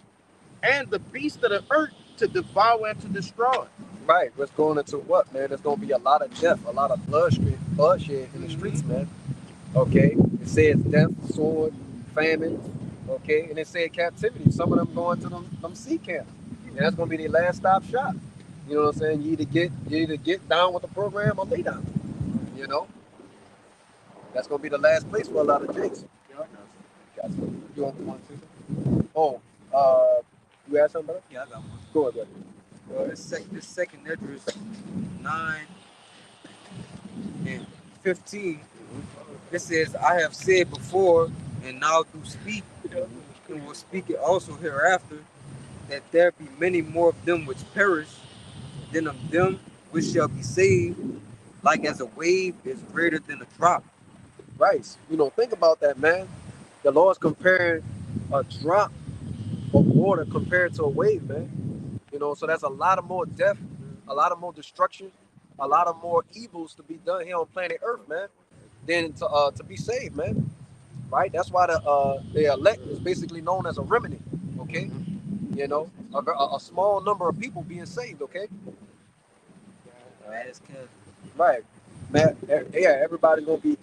and the beasts of the earth to devour and to destroy. Right. What's going into what, man? There's gonna be a lot of death, a lot of bloodshed in the streets, man. Okay. It says death, sword, famine. Okay, and it said captivity. Some of them going to them sea camps. And that's gonna be their last stop shop. You know what I'm saying? You either get down with the program or lay down. You know? That's gonna be the last place for a lot of Jakes. Gotcha. You want one too? Oh, you asked something, brother? Yeah, I got one. Go ahead. This second Esdras 9 and 15. It says, I have said before, and now do speak, and will speak it also hereafter, that there be many more of them which perish than of them which shall be saved, like as a wave is greater than a drop. Right. You know, think about that, man. The Lord's comparing a drop of water compared to a wave, man. You know, so that's a lot of more death, a lot of more destruction, a lot of more evils to be done here on planet Earth, man, than to be saved, man. Right? That's why the elect is basically known as a remnant. Okay. You know, a small number of people being saved. Okay. Right. Man, yeah, everybody's gonna be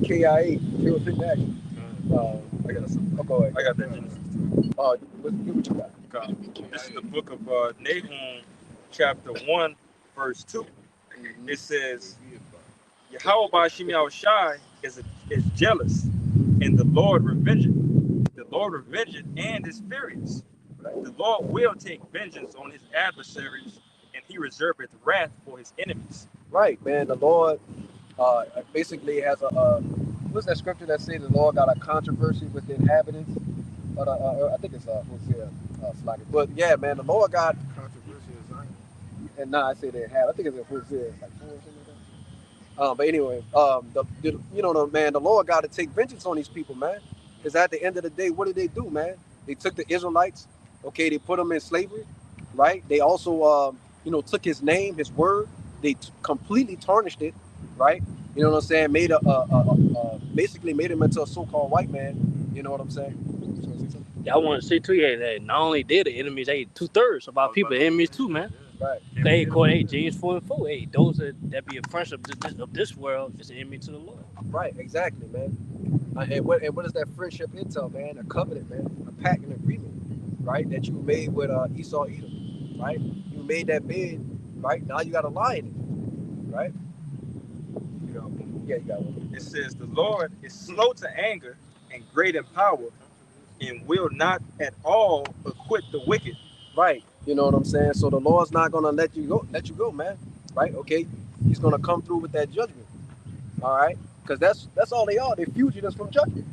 KIA, killed in action. I got something. Oh, go ahead. I got that Genesis. What you got? This is the book of Nahum, chapter 1, verse 2. It says, Yahweh Ba'ashim Yahushai is jealous, and the Lord revengeth. The Lord revengeth and is furious. The Lord will take vengeance on his adversaries, and he reserveth wrath for his enemies. Right, man. The Lord basically has what's that scripture that says the Lord got a controversy with the inhabitants? But I think it's Hosea, but yeah, man, the Lord got Controversy is Zion. and I say they have. I think it's in Hosea, like 4 or something like that. But anyway, the Lord got to take vengeance on these people, man. Because at the end of the day, what did they do, man? They took the Israelites, okay, they put them in slavery, right? They also took his name, his word, they completely tarnished it, right? You know what I'm saying? Made basically made him into a so-called white man. You know what I'm saying? Yeah, I want to see too. Yeah, that not only did the enemies, 2/3 of our people enemies too, man. Right. Hey, James 4:4. Hey, those that be a friendship of this world is an enemy to the Lord. Right, exactly, man. And what does that friendship entail, man? A covenant, man, a pact, an agreement, right? That you made with Esau, Edom, right? You made that bid, right? Now you got to lie in it, right? Yeah, you got one. It says the Lord is slow to anger and great in power, and will not at all acquit the wicked. Right. You know what I'm saying? So the Lord's not gonna let you go, man. Right? Okay. He's gonna come through with that judgment. All right. Because that's all they are. They're fugitives from judgment.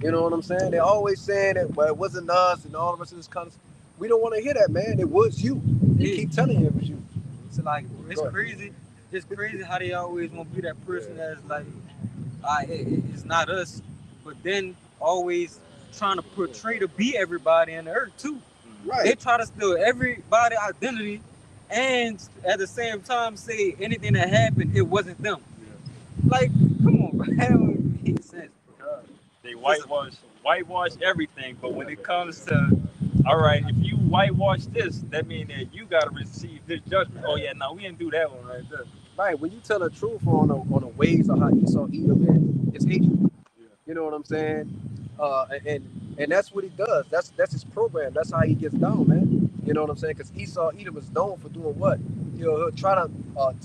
You know what I'm saying? They're always saying that, well, it wasn't us and all of us in this kind of. We don't want to hear that, man. It was you. You keep telling you it was you. It's like it's crazy. It's crazy how they always want to be that person that's like, it's not us, but then always trying to portray to be everybody in the earth too. Right. They try to steal everybody's identity, and at the same time say anything that happened, it wasn't them. Yeah. Like, come on, bro. That don't make sense, bro. They whitewash everything, but when it comes to, all right, if you whitewash this, that means that you gotta receive this judgment. Oh yeah, no, we didn't do that one right there. Right. When you tell the truth on the ways of how Esau Edom is, it's hatred. Yeah. You know what I'm saying? And that's what he does. That's his program. That's how he gets down, man. You know what I'm saying? Because Esau Edom is known for doing what? He'll try to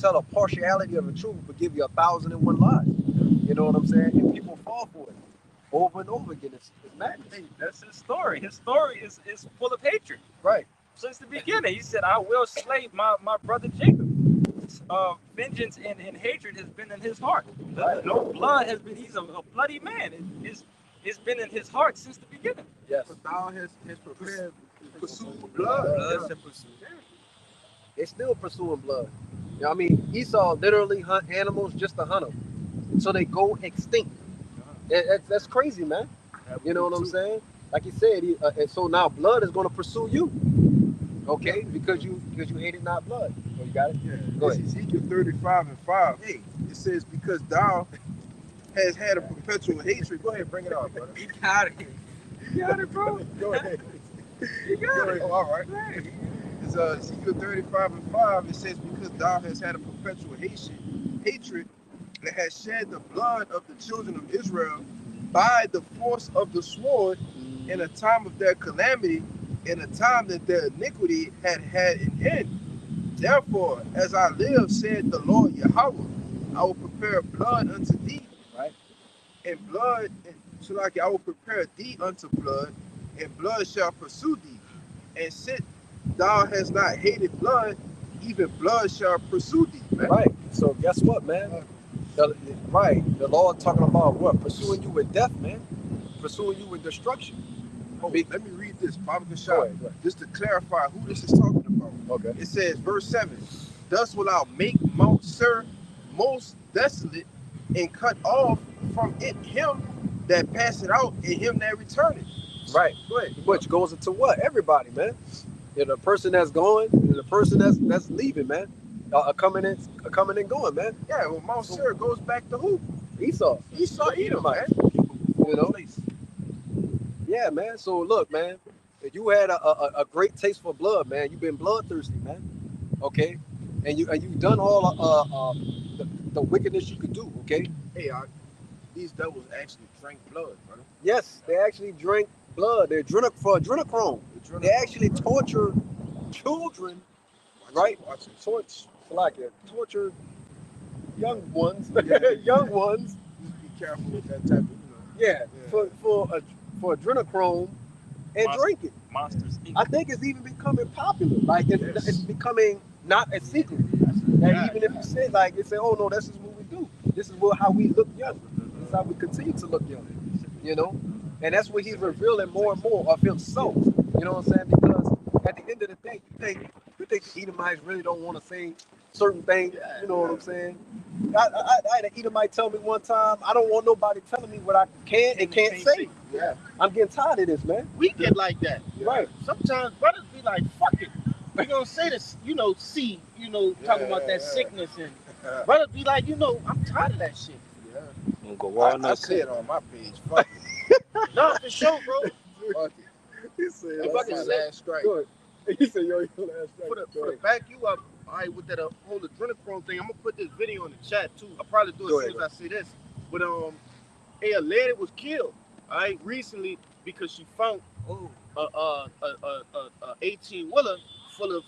tell a partiality of the truth, but give you 1,001 lies. You know what I'm saying? And people fall for it over and over again. It's madness. That's his story. His story is full of hatred. Right. Since the beginning, he said, "I will slay my brother Jacob." Vengeance and hatred has been in his heart. Right. No blood has been. He's a bloody man. It's been in his heart since the beginning. Yes. But thou has prepared pursuit for blood. They're still pursuing blood. You know what I mean? Esau literally hunt animals just to hunt them, so they go extinct. That's crazy, man. You know what I'm saying? Like he said, and so now blood is going to pursue you. Okay, because you hated not blood. Oh, you got it? Yeah. Go ahead. Ezekiel 35:5. Hey, it says, because thou has had a perpetual hatred. Go ahead, bring it on, brother. You got it. You got it, bro. Go ahead. You got it. Oh, all right. It's Ezekiel 35:5. It says, because thou has had a perpetual hatred that has shed the blood of the children of Israel by the force of the sword in a time of their calamity, in a time that their iniquity had an end. Therefore, as I live, said the Lord Yahweh, I will prepare blood unto thee, right? And blood, so like I will prepare thee unto blood, and blood shall pursue thee. And since thou hast not hated blood, even blood shall pursue thee, man. Right. So guess what, man? The Lord talking about what? Pursuing you with death, man. Pursuing you with destruction. Oh, let me read this, Baba Kashab, just to clarify who this is talking about. Okay. It says, verse 7, thus will I make Mount Seir most desolate, and cut off from it him that passeth out, and him that returneth. Right. Go ahead. Which goes into what? Everybody, man. You know, the person that's going, and the person that's leaving, man. Coming and going, man. Yeah, well, Mount Seir goes back to who? Esau Edom, man. You know? Yeah, man. So look, man, if you had a great taste for blood, man, you've been bloodthirsty, man. Okay, and you've done all the wickedness you could do. Okay. Hey, these devils actually drank blood, brother. Yes, they actually drink blood. They're for adrenochrome. They actually torture children, right? Torture young ones, young ones. Just be careful with that type of, Yeah. For adrenochrome and drink it. Monsters. I think it's even becoming popular. Like it's becoming not a secret. And even if you say like they say, oh no, this is what we do. This is how we look young. This is how we continue to look young. You know? And that's what he's revealing more and more of himself. You know what I'm saying? Because at the end of the day, you think the Edomites really don't want to say certain things. You know what I'm saying? I had an Edomite tell me one time, I don't want nobody telling me what I can and can't say. Yeah. I'm getting tired of this, man. We get like that. Right. Sometimes brothers be like, fuck it. You don't say this, see, talking about that sickness and brother be like, I'm tired of that shit. I'm gonna go all I say it on my page. Fuck it. No, for sure, bro. Fuck it. He said, If I that's can my say- last strike. Good. He said, yo, your last strike. For the back you up, all right, with that whole adrenochrome thing, I'm gonna put this video in the chat too. I'll probably do it Go as soon as I see this. But a lady was killed, all right, recently because she found a 18-wheeler full of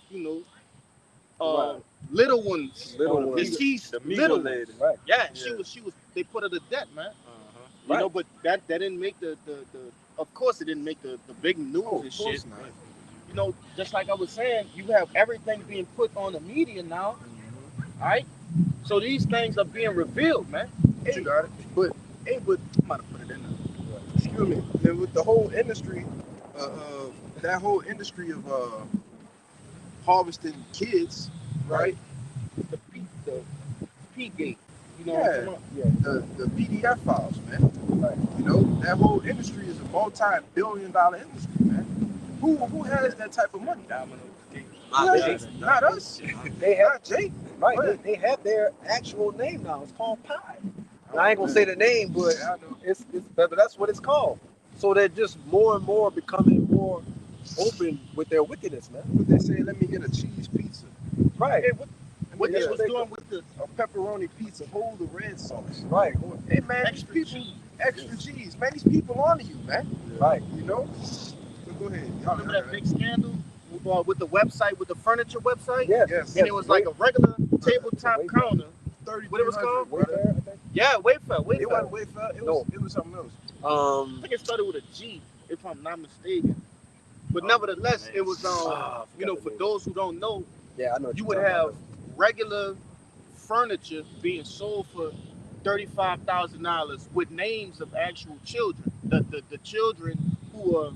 Right. little ones, Little ones. deceased The little Migo ones. lady. Right. Yeah, Yeah. she was. They put her to death, man. Uh-huh. But that didn't make the. Of course, it didn't make the big news Oh, and of shit. course not. Just like I was saying, you have everything being put on the media now, all right? So these things are being revealed, man. Hey, got it. But I'm about to put it in there. excuse me. Then with the whole industry, that whole industry of harvesting kids, right? The P-gate. You know Yeah. what I'm talking about? The PDF files, man. Right. That whole industry is a multi-billion-dollar industry, man. Who has that type of money? Not Yeah, Jake. not us. They have Not Jake. right. They have their actual name now. It's called Pi. And I ain't gonna say the name, but Yeah, I know. but that's what it's called. So they're just more and more becoming more open with their wickedness, man. But they say, let me get a cheese pizza. Right. Hey, what Yeah, this was they- doing with the A pepperoni pizza, hold the red sauce. Right. Hey man, these extra people, cheese. extra cheese, man. These people on to you, man. Right. But go ahead. You remember that big scandal with the website, with the furniture website? Yes. Yes. And it was like a regular tabletop Wayfair. counter. 30, What it was called? Wayfair, I think. Yeah, Wayfair. It wasn't Wayfair. It was something else. I think it started with a G, if I'm not mistaken. But nevertheless, it was Ah, I forgot the for name. those who don't know, Yeah, I know. what you you're would talking have about. regular furniture being sold for $35,000 with names of actual children, the children who were,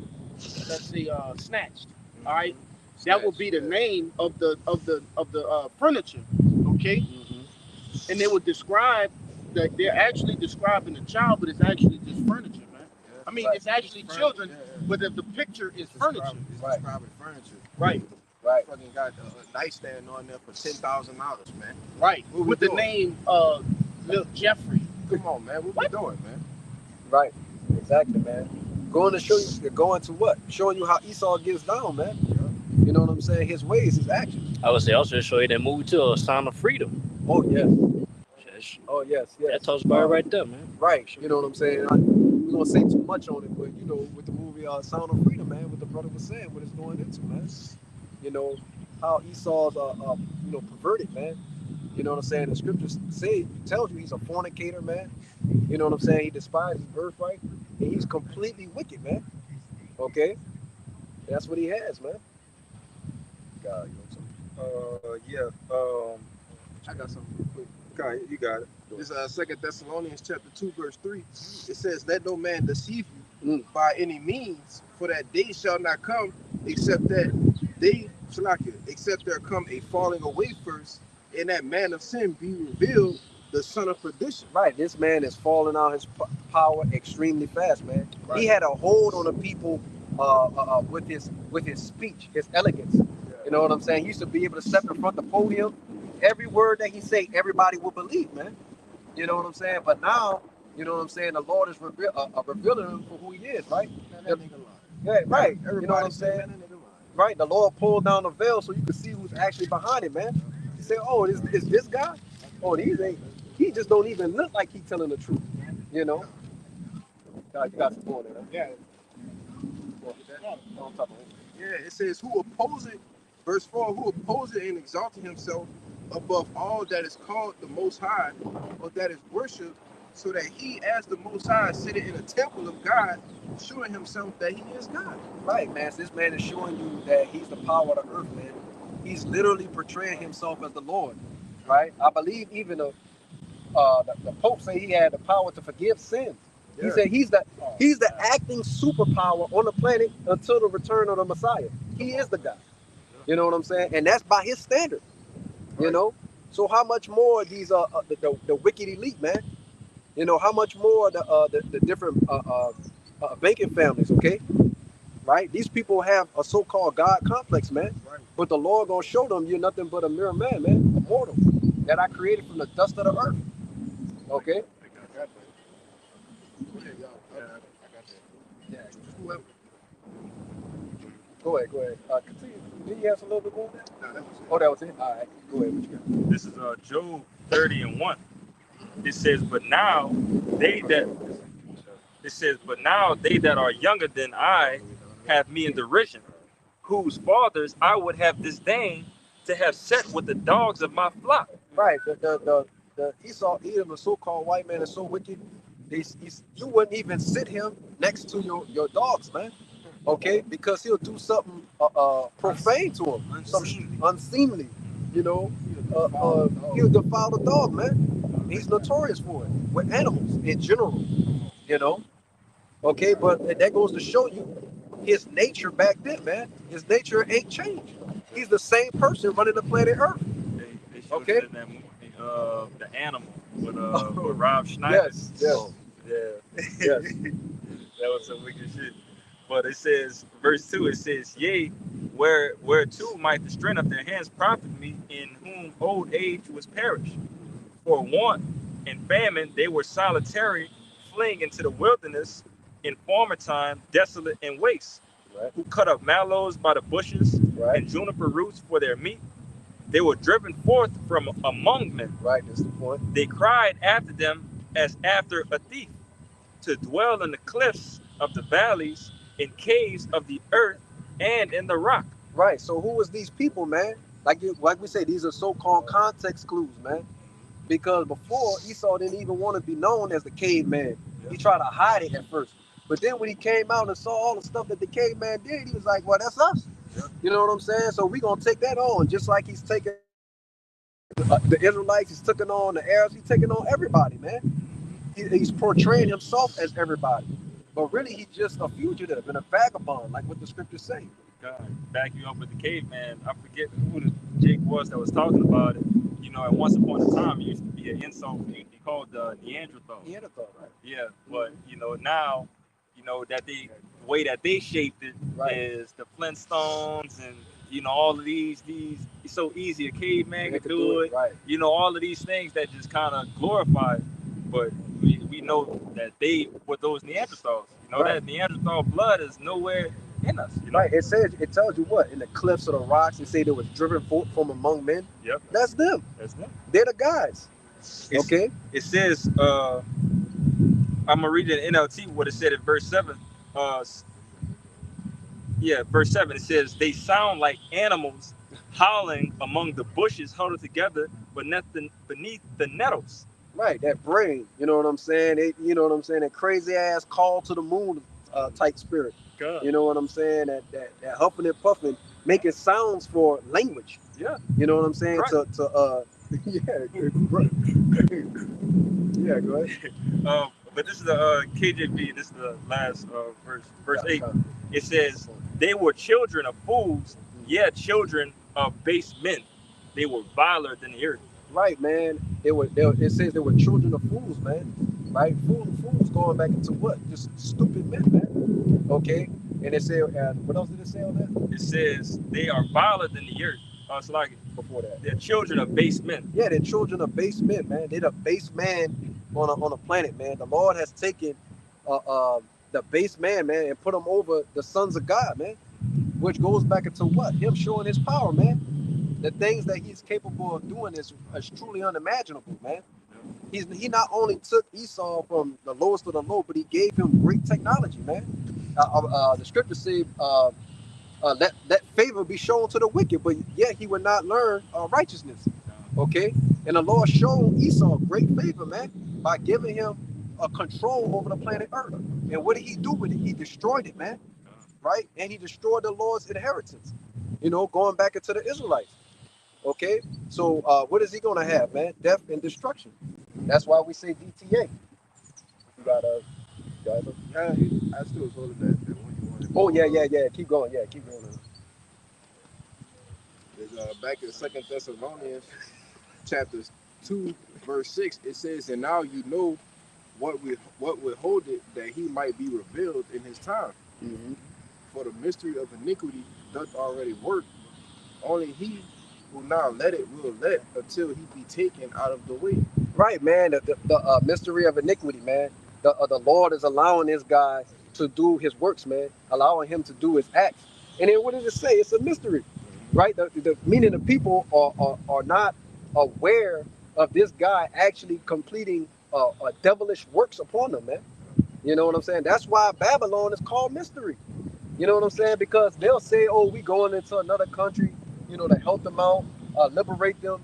let's say, snatched. All right, that would be the name of the furniture. Okay, and they would describe that they're actually describing the child, but it's actually just furniture, man. I mean, it's actually children, but the picture is furniture. It's Right. describing furniture. Right, Right. Fucking got a nightstand on there for $10,000, man. right. What we With the doing? name Lil Jeffrey. Come on, man. What we doing, man? Right. Exactly, man. Going to show you. Going to what? Showing you how Esau gets down, man. You know what I'm saying? His ways, his actions. I would say also show you that movie too, Sound of Freedom. Oh yes. That's- Oh yes. Yes. That talks about it right there, man. Right. You know what I'm saying? I'm gonna say too much on it, but with the movie Sound of Freedom, man, what the brother was saying, what it's going into, man. How Esau's perverted, man. You know what I'm saying? The scriptures tells you he's a fornicator, man. You know what I'm saying? He despises birthright, and he's completely wicked, man. Okay? That's what he has, man. God, I got something real quick. Okay, you got it. This 2 Thessalonians chapter 2, verse 3. It says, let no man deceive you by any means, for that day shall not come, except there come a falling away first, and that man of sin be revealed, the son of perdition. Right, this man is falling out his power extremely fast, man. Right. He had a hold on the people with his speech, his elegance. You know what I'm saying? He used to be able to step in front of the podium. Every word that he say, everybody will believe, man. You know what I'm saying? But now, you know what I'm saying? The Lord is revealing him for who he is, right? Man, that nigga lying. Yeah, right. You know what Everybody I'm saying? man, that nigga lying. Right. The Lord pulled down the veil so you can see who's actually behind it, man. You say, oh, is this guy? Oh, he just don't even look like he's telling the truth. You know? God, you got some more there. Yeah. Yeah, it says, who opposeth, verse 4, who opposeth and exalted himself above all that is called the Most High, or that is worshipped, so that he, as the Most High, sitteth in a temple of God, showing himself that he is God. Right, man. So this man is showing you that he's the power of the earth, man. He's literally portraying himself as the Lord, right? I believe even the Pope say he had the power to forgive sins. He Yeah. said he's the acting superpower on the planet until the return of the Messiah. He is the God. You know what I'm saying? And that's by his standard. You know? So how much more these the wicked elite, man? You know, how much more the different banking families, okay? right? These people have a so-called God complex, man. Right. But the Lord gonna show them you're nothing but a mere man, man, a mortal that I created from the dust of the earth. Okay. I got that. Go ahead, y'all. I got that. Yeah. Whoever. Go ahead. Continue. Did you have some little bit more? No, that was it. Oh, that was it. All right. Go ahead. What you got? This is Job 30:1. It says, but now they that are younger than I have me in derision, whose fathers I would have disdained to have set with the dogs of my flock. Right. The Esau, Edom, the so-called white man, is so wicked. You wouldn't even sit him next to your dogs, man. Okay, because he'll do something profane to him, something unseemly. You know, he'll defile the dog, man. He's notorious for it with animals in general. You know. Okay, but that goes to show you his nature back then, man. His nature ain't changed. He's the same person running the planet Earth. They showed Okay. it in that movie, The Animal with Rob Schneider. Yes. Yeah. Yes. That was some wicked shit. But it says, verse 2, it says, yea, whereto might the strength of their hands profit me, in whom old age was perished. For want and famine they were solitary, fleeing into the wilderness, in former time desolate and waste, Right. who cut up mallows by the bushes Right. and juniper roots for their meat. They were driven forth from among men. Right. That's the point. They cried after them as after a thief, to dwell in the cliffs of the valleys, in caves of the earth, and in the rock. Right. So who was these people, man? Like we say, these are so-called context clues, man. Because before Esau didn't even want to be known as the caveman. He tried to hide it at first. But then when he came out and saw all the stuff that the caveman did, he was like, well, that's us. You know what I'm saying? So we're going to take that on, just like he's taking the Israelites, he's taking on the Arabs, he's taking on everybody, man. He's portraying himself as everybody. But really, he's just a fugitive and a vagabond, like what the scriptures say. God, back you up with the caveman. I forget who the Jake was that was talking about it. You know, at once upon a time, it used to be an insult. He called Neanderthal. Neanderthal, right? Yeah, but you know now, you know that the way that they shaped it Right. is the Flintstones and you know all of these. It's so easy. A caveman They could do it. Right. You know all of these things that just kind of glorify it. But we know that they were those Neanderthals. You know Right. that Neanderthal blood is nowhere in us. You know? Right. It tells you what? In the cliffs of the rocks, it say they was driven forth from among men. Yep. That's them. That's them. They're the guys. Okay. It says, I'm gonna read it in NLT what it said in verse 7. Verse 7, it says, they sound like animals howling among the bushes huddled together beneath the nettles. Right. That brain. You know what I'm saying? That crazy ass call to the moon type spirit. God. You know what I'm saying? That huffing and puffing, making sounds for language. Yeah. You know what I'm saying? Right. Right. Yeah, go ahead. But this is the KJV. This is the last verse 8. It says, they were children of fools, children of base men. They were viler than the earth. Right, man. It says they were children of fools, man. Right? Fools going back into what? Just stupid men, man. Okay? And it said, what else did it say on that? It says they are viler than the earth. It's like Before that. they're children of base men. Yeah, they're children of base men, man. They're the base man on a planet, man. The Lord has taken the base man, and put him over the sons of God, man. Which goes back into what? Him showing his power, man. The things that he's capable of doing is truly unimaginable, man. He not only took Esau from the lowest of the low, but he gave him great technology, man. The scriptures say, let favor be shown to the wicked, but yet he would not learn righteousness. Okay? And the Lord showed Esau great favor, man, by giving him a control over the planet Earth. And what did he do with it? He destroyed it, man. Right? And he destroyed the Lord's inheritance. You know, going back into the Israelites. Okay? So what is he gonna have, man? Death and destruction. That's why we say DTA. You got I still was holding that one you wanted. Oh yeah. Keep going. There's, back in 2 Thessalonians chapter 2, verse 6, it says, and now you know what withholdeth that he might be revealed in his time. Mm-hmm. For the mystery of iniquity doth already work. Only he who now let it will let until he be taken out of the way. Right, man. The mystery of iniquity, man. The Lord is allowing this guy to do his works, man. Allowing him to do his acts. And then what does it say? It's a mystery, right? Meaning the people are not aware of this guy actually completing devilish works upon them, man. You know what I'm saying? That's why Babylon is called mystery. You know what I'm saying? Because they'll say, "Oh, we going into another country, to help them out, liberate them,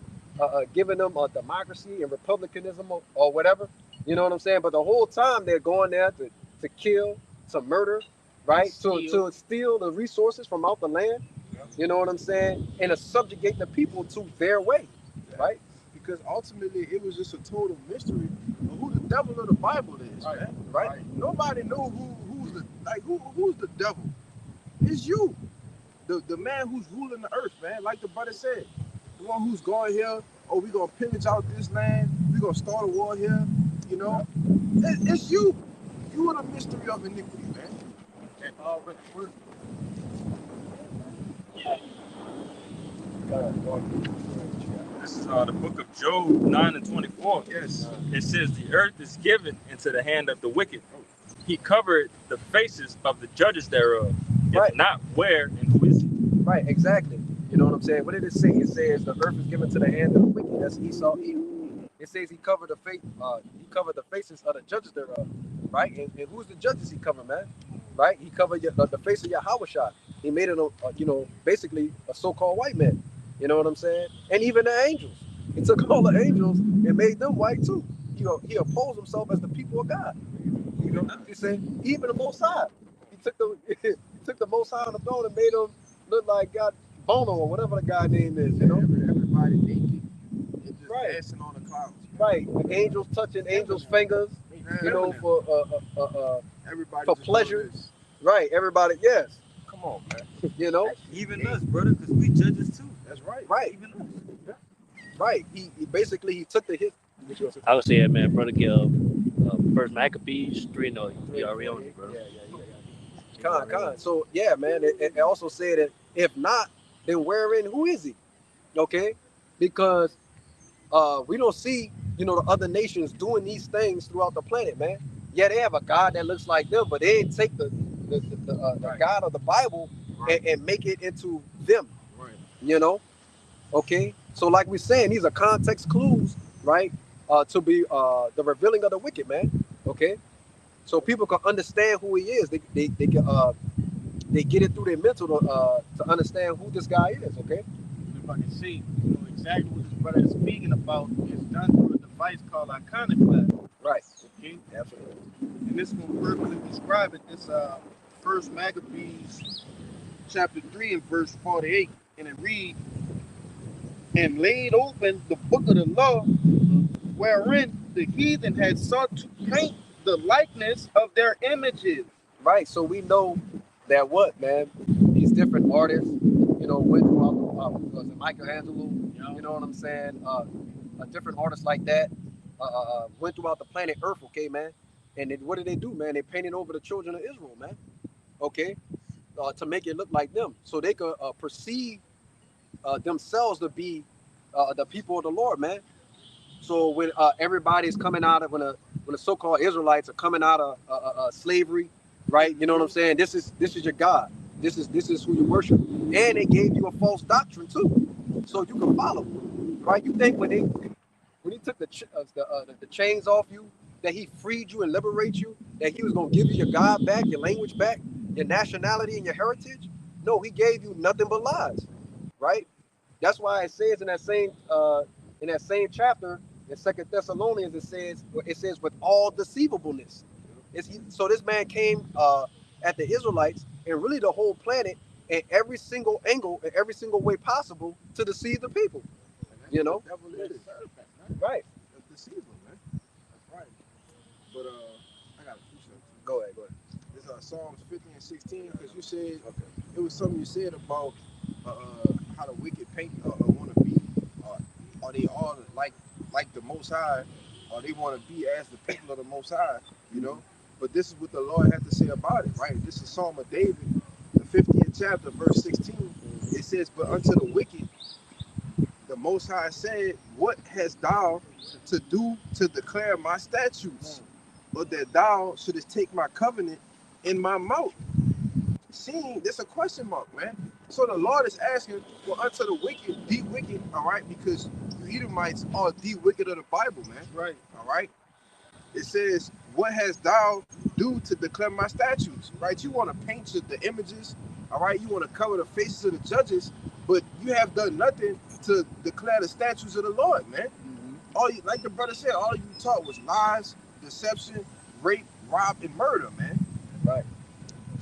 giving them a democracy and republicanism or whatever." You know what I'm saying? But the whole time they're going there to kill, to murder, right? To steal the resources from out the land. You know what I'm saying? And to subjugate the people to their way, right? Because ultimately it was just a total mystery of who the devil of the Bible is, man. Right? Nobody know who's the devil. It's you. The man who's ruling the earth, man. Like the brother said. The one who's going here, oh, we're gonna pillage out this land, we're gonna start a war here, It's you. You are the mystery of iniquity, man. And This is the book of Job 9:24. yes. It says, the earth is given into the hand of the wicked. He covered the faces of the judges thereof. If Right. not where and who is he? Right, exactly. You know what I'm saying? What did it say? It says the earth is given to the hand of the wicked. That's Esau. It says he covered the faces of the judges thereof. Right? And who's the judges he covered, man? Right? He covered the face of Yahweh. He made it basically a so-called white man. You know what I'm saying? And even the angels. He took all the angels and made them white too. He opposed himself as the people of God. He said, even the Most High. He took the Most High on the throne and made him look like God Bono or whatever the guy name is. Everybody naked. It's just Right. dancing on the clouds. Right. The angels touching angels' fingers. For Everybody for just pleasure. doing this. Right. Everybody. Yes. Come on, man. Even us, brother, because we judges too. That's right. Right. Even us. Right. He basically took the hit. I would say, man, brother, give First Maccabees 3. No, you already on it, brother. Con. So yeah, man. It also said that if not, then wherein who is he? Okay, because we don't see the other nations doing these things throughout the planet, man. Yeah, they have a God that looks like them, but they didn't take the God of the Bible and make it into them. Right. Okay. So like we're saying, these are context clues, right? To be the revealing of the wicked, man. Okay. So people can understand who he is. They get it through their mental to understand who this guy is. Okay. If I can see, exactly what this brother is speaking about is done through a device called iconoclast. Right. Okay. Absolutely. And this will perfectly describe it. This First Maccabees chapter 3 and verse 48. And it reads, and laid open the book of the law, wherein the heathen had sought to paint the likeness of their images. Right. So we know that what, man, these different artists, went throughout was it Michelangelo? You know what I'm saying? Different artists like that went throughout the planet Earth, okay, man. And then what did they do, man? They painted over the children of Israel, man. Okay, to make it look like them, so they could perceive themselves to be the people of the Lord, man. So when everybody's coming out of when the so-called Israelites are coming out of slavery, right? You know what I'm saying? This is your God. This is who you worship, and they gave you a false doctrine too, so you can follow, right? You think when he took the chains off you, that he freed you and liberate you, that he was gonna give you your God back, your language back, your nationality and your heritage? No, he gave you nothing but lies, right? That's why it says in that same chapter in 2 Thessalonians, it says with all deceivableness. So this man came at the Israelites and really the whole planet in every single angle, in every single way possible to deceive the people. Devil is Right. That's deceivable, man. That's right. But I got a few something. Go ahead. This Psalms 50 and 16, because you said it was something you said about how the wicked want to be. Are they all like the Most High, or they want to be as the people of the Most High? But this is what the Lord had to say about it, right? This is Psalm of David, the 50th chapter, verse 16, it says, "But unto the wicked, the Most High said, What hast thou to do to declare my statutes, or that thou shouldest take my covenant in my mouth?" Seeing, there's a question mark, man. So the Lord is asking, well, unto the wicked, the wicked, all right, because you Edomites are the wicked of the Bible, man. Right. All right. It says, "What hast thou do to declare my statutes?" Right? You want to paint the images, all right? You want to cover the faces of the judges, but you have done nothing to declare the statutes of the Lord, man. All you, like the brother said, all you taught was lies, deception, rape, rob, and murder, man. Right.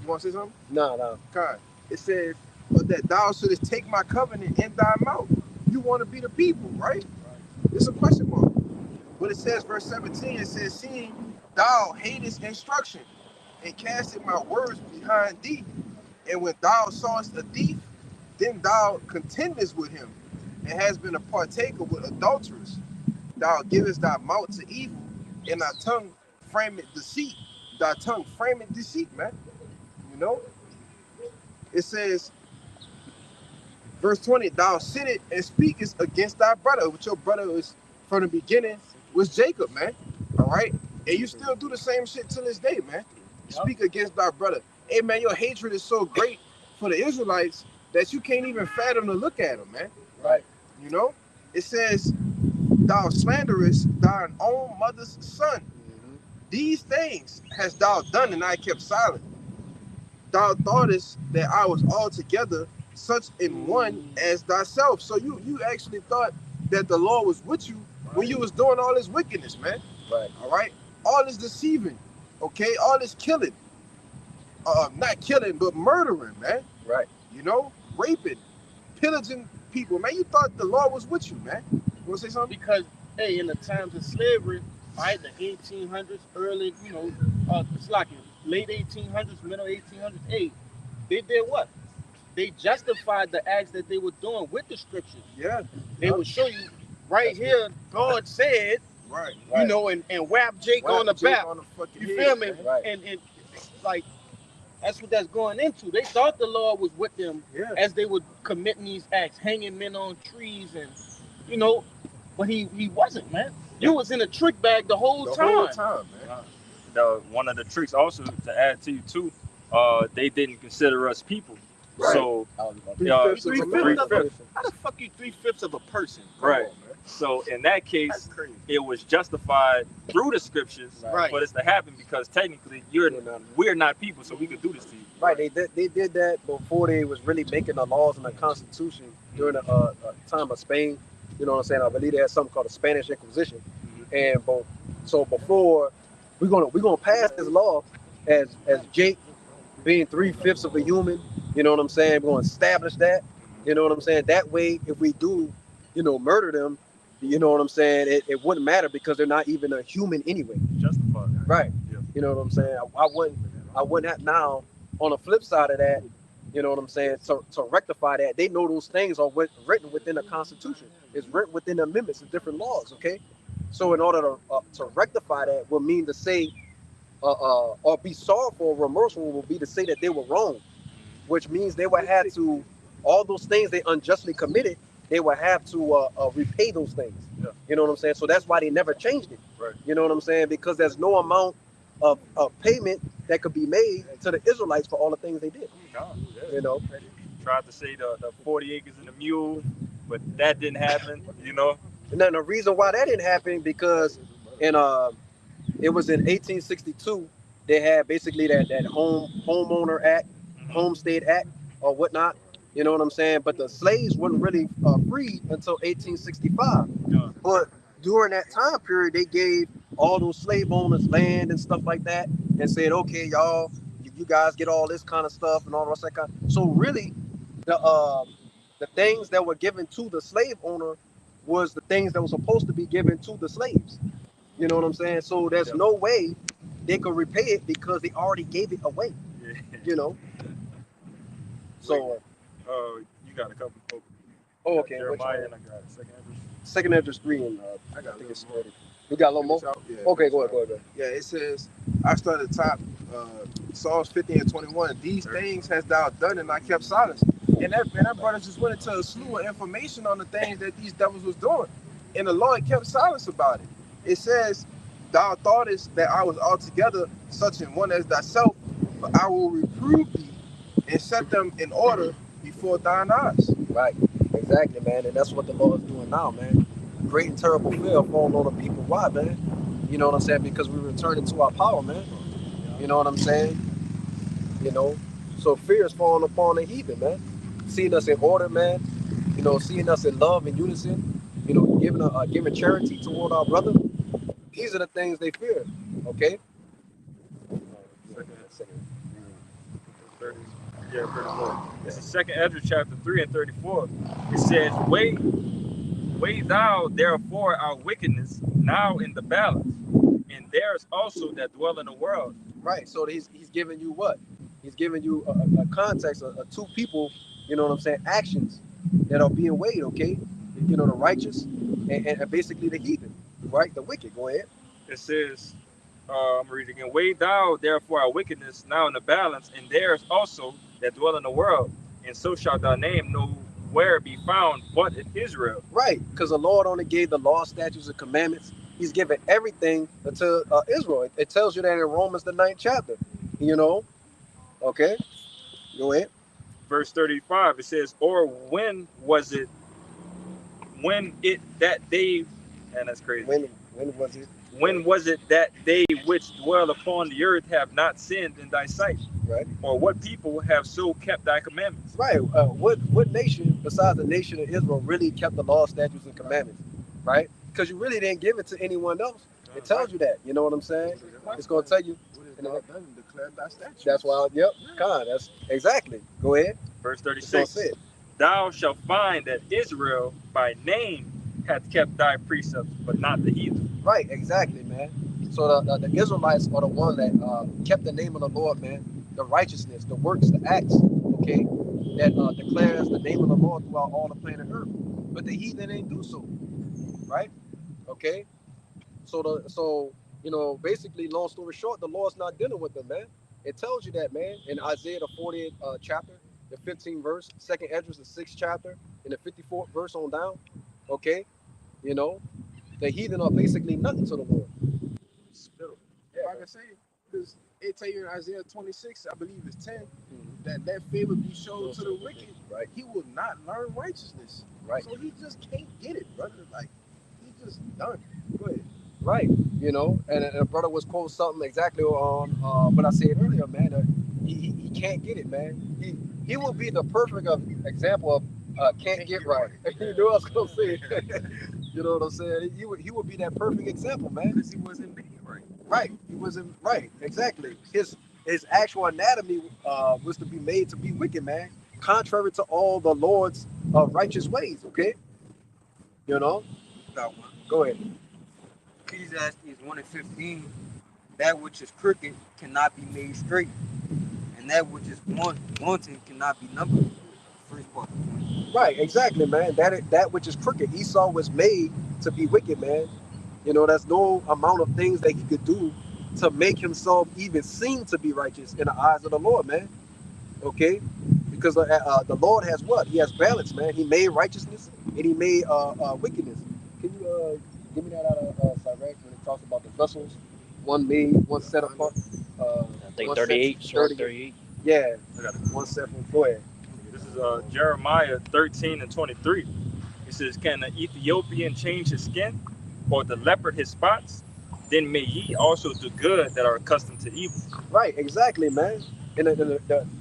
You want to say something? No. God. It says, "But that thou shouldest take my covenant in thy mouth." You want to be the people, right? It's a question mark. But it says, verse 17, it says, "Seeing thou hatest instruction, and castest my words behind thee, and when thou sawest a thief, then thou contendest with him, and hast been a partaker with adulterers. Thou givest thy mouth to evil, and thy tongue frameth deceit." Thy tongue frameth deceit, man. You know? It says, verse 20, "Thou sittest and speakest against thy brother," which your brother is from the beginning was Jacob, man. All right? And you still do the same shit to this day, man. You speak against thy brother. Hey, man, your hatred is so great for the Israelites that you can't even fathom to look at them, man. Right. You know? It says, "Thou slanderest thine own mother's son. These things hast thou done, and I kept silent. Thou thoughtest that I was altogether such in one as thyself." So you actually thought that the Lord was with you when you was doing all this wickedness, man. Right. All right? All this deceiving, okay? All this killing. Not killing, but murdering, man. Right. You know? Raping, pillaging people, man. You thought the Lord was with you, man. You want to say something? Because, hey, in the times of slavery, right, the 1800s, early, it's like late 1800s, middle 1800s, hey, they did what? They justified the acts that they were doing with the scriptures. Yeah. They would show you right here, God said, Right. you know, and whap Jake on the back. You feel me? Man. Right. And like, that's what that's going into. They thought the Lord was with them Yeah. as they were committing these acts, hanging men on trees, and you know, but he wasn't, man. You was in a trick bag the whole The time. whole time, man. One of the tricks also to add to you too, they didn't consider us people. Right. So Three-fifths of a Three-fifths man. of how the fuck you 3/5 of a person? Come Right. on, man. So in that That's case, crazy. it was justified through the scriptures Right. for this to happen because technically we're not people, so we could do this to you. Right. They did that before they was really making the laws and the Constitution during the time of Spain. You know what I'm saying? I believe they had something called the Spanish Inquisition. And so before we're gonna pass this law as Jake being 3/5 of a human. You know what I'm saying? We're gonna establish that. You know what I'm saying? That way, if we do, murder them, you know what I'm saying? It wouldn't matter because they're not even a human anyway. Justified. Right. Yeah. You know what I'm saying? I wouldn't have now. On the flip side of that, you know what I'm saying? To rectify that, they know those things are written within the Constitution. It's written within the amendments and different laws. Okay. So in order to rectify that, would mean to say, or be sorrowful or remorseful, will be to say that they were wrong, which means they would have to, all those things they unjustly committed, they would have to repay those things. Yeah. You know what I'm saying? So that's why they never changed it. Right. You know what I'm saying? Because there's no amount of payment that could be made to the Israelites for all the things they did. You know? Tried to say the 40 acres and a mule, but that didn't happen, And then the reason why that didn't happen because it was in 1862 they had basically that homeowner act, homestead act or whatnot. You know what I'm saying? But the slaves weren't really freed until 1865. Yeah. But during that time period, they gave all those slave owners land and stuff like that, and said, "Okay, y'all, you guys get all this kind of stuff and all that kind." So really, the things that were given to the slave owner was the things that were supposed to be given to the slaves. You know what I'm saying? So there's no way they could repay it because they already gave it away. Yeah. You know. So. You got a couple of Oh, okay. Jeremiah and I got Second Esdras 3 and I got think it's 30. 30. We got a little more. Yeah. Okay, go ahead. Yeah, it says, I start at the top, Psalms 50 and 21. These things hast thou done, and I kept silence. And that brother just went into a slew of information on the things that these devils was doing. And the Lord kept silence about it. It says, thou thoughtest that I was altogether such an one as thyself, but I will reprove thee and set them in order before thine eyes. Right. Exactly, man. And that's what the Lord is doing now, man. Great and terrible fear falling on the people. Why, man? You know what I'm saying? Because we returning to our power, man. You know what I'm saying? You know, so fear is falling upon the heathen, man. Seeing us in order, man. You know, seeing us in love and unison. You know, giving charity toward our brother. These are the things they fear. Okay. 34. It's the second Ezra chapter 3 and 34. It says, weigh thou therefore our wickedness now in the balance, and there's also that dwell in the world. Right. So he's giving you what? He's giving you a context of two people, you know what I'm saying, actions that are being weighed, okay? You know, the righteous and basically the heathen, right? The wicked. Go ahead. It says, I'm reading again, weigh thou therefore our wickedness now in the balance, and there's also that dwell in the world, and so shall thy name nowhere be found but in Israel. Right, because the Lord only gave the law, statutes, and commandments. He's given everything to Israel. It tells you that in Romans, the 9th chapter, you know? Okay, go ahead. Verse 35, it says, or when it that they, and that's crazy. When was it? When was it that they which dwell upon the earth have not sinned in thy sight? Right. Or what people have so kept thy commandments? Right. What nation besides the nation of Israel really kept the law, statutes, and commandments? Right. Because you really didn't give it to anyone else. It tells you that. You know what I'm saying? It's going to tell you. Declare thy statutes. That's why. Yep. Con. That's exactly. Go ahead. Verse 36. Thou shalt find that Israel by name hath kept thy precepts, but not the heathen. Right. Exactly, man. So the Israelites are the one that kept the name of the Lord, man. The righteousness, the works, the acts, okay, that declares the name of the Lord throughout all the planet Earth. But the heathen ain't do so, right? Okay. So you know, basically, long story short, the Lord's not dealing with them, man. It tells you that, man, in Isaiah the 40th chapter, the 15th verse, 2nd Ezra the 6th chapter, in the 54th verse on down. Okay, you know, the heathen are basically nothing to the Lord. Yeah, like I say, because it tell you in Isaiah 26, I believe it's 10, that favor be shown to the wicked. Right. He will not learn righteousness. Right. So he just can't get it, brother. Like, he's just done. Go ahead. Right. You know, and a brother was quoting something exactly on what I said earlier, man. He can't get it, man. He will be the perfect example of can't get right. You know what I was gonna say? You know what I'm saying? He would be that perfect example, man. Because he wasn't being right. Right. He wasn't right. Exactly. His actual anatomy was to be made to be wicked, man. Contrary to all the Lord's righteous ways. Okay. You know. Got one. Go ahead. Ecclesiastes 1:15. That which is crooked cannot be made straight, and that which is wanting cannot be numbered. First part. Right, exactly, man. That which is crooked. Esau was made to be wicked, man. You know, there's no amount of things that he could do to make himself even seem to be righteous in the eyes of the Lord, man. Okay? Because the Lord has what? He has balance, man. He made righteousness and he made wickedness. Can you give me that out of Sirach when it talks about the vessels? One made, one set apart. I think 38. 38. Yeah, one set from. Go ahead. This is Jeremiah 13 and 23. It says, can the Ethiopian change his skin, or the leopard his spots? Then may ye also do good that are accustomed to evil. Right, exactly, man. And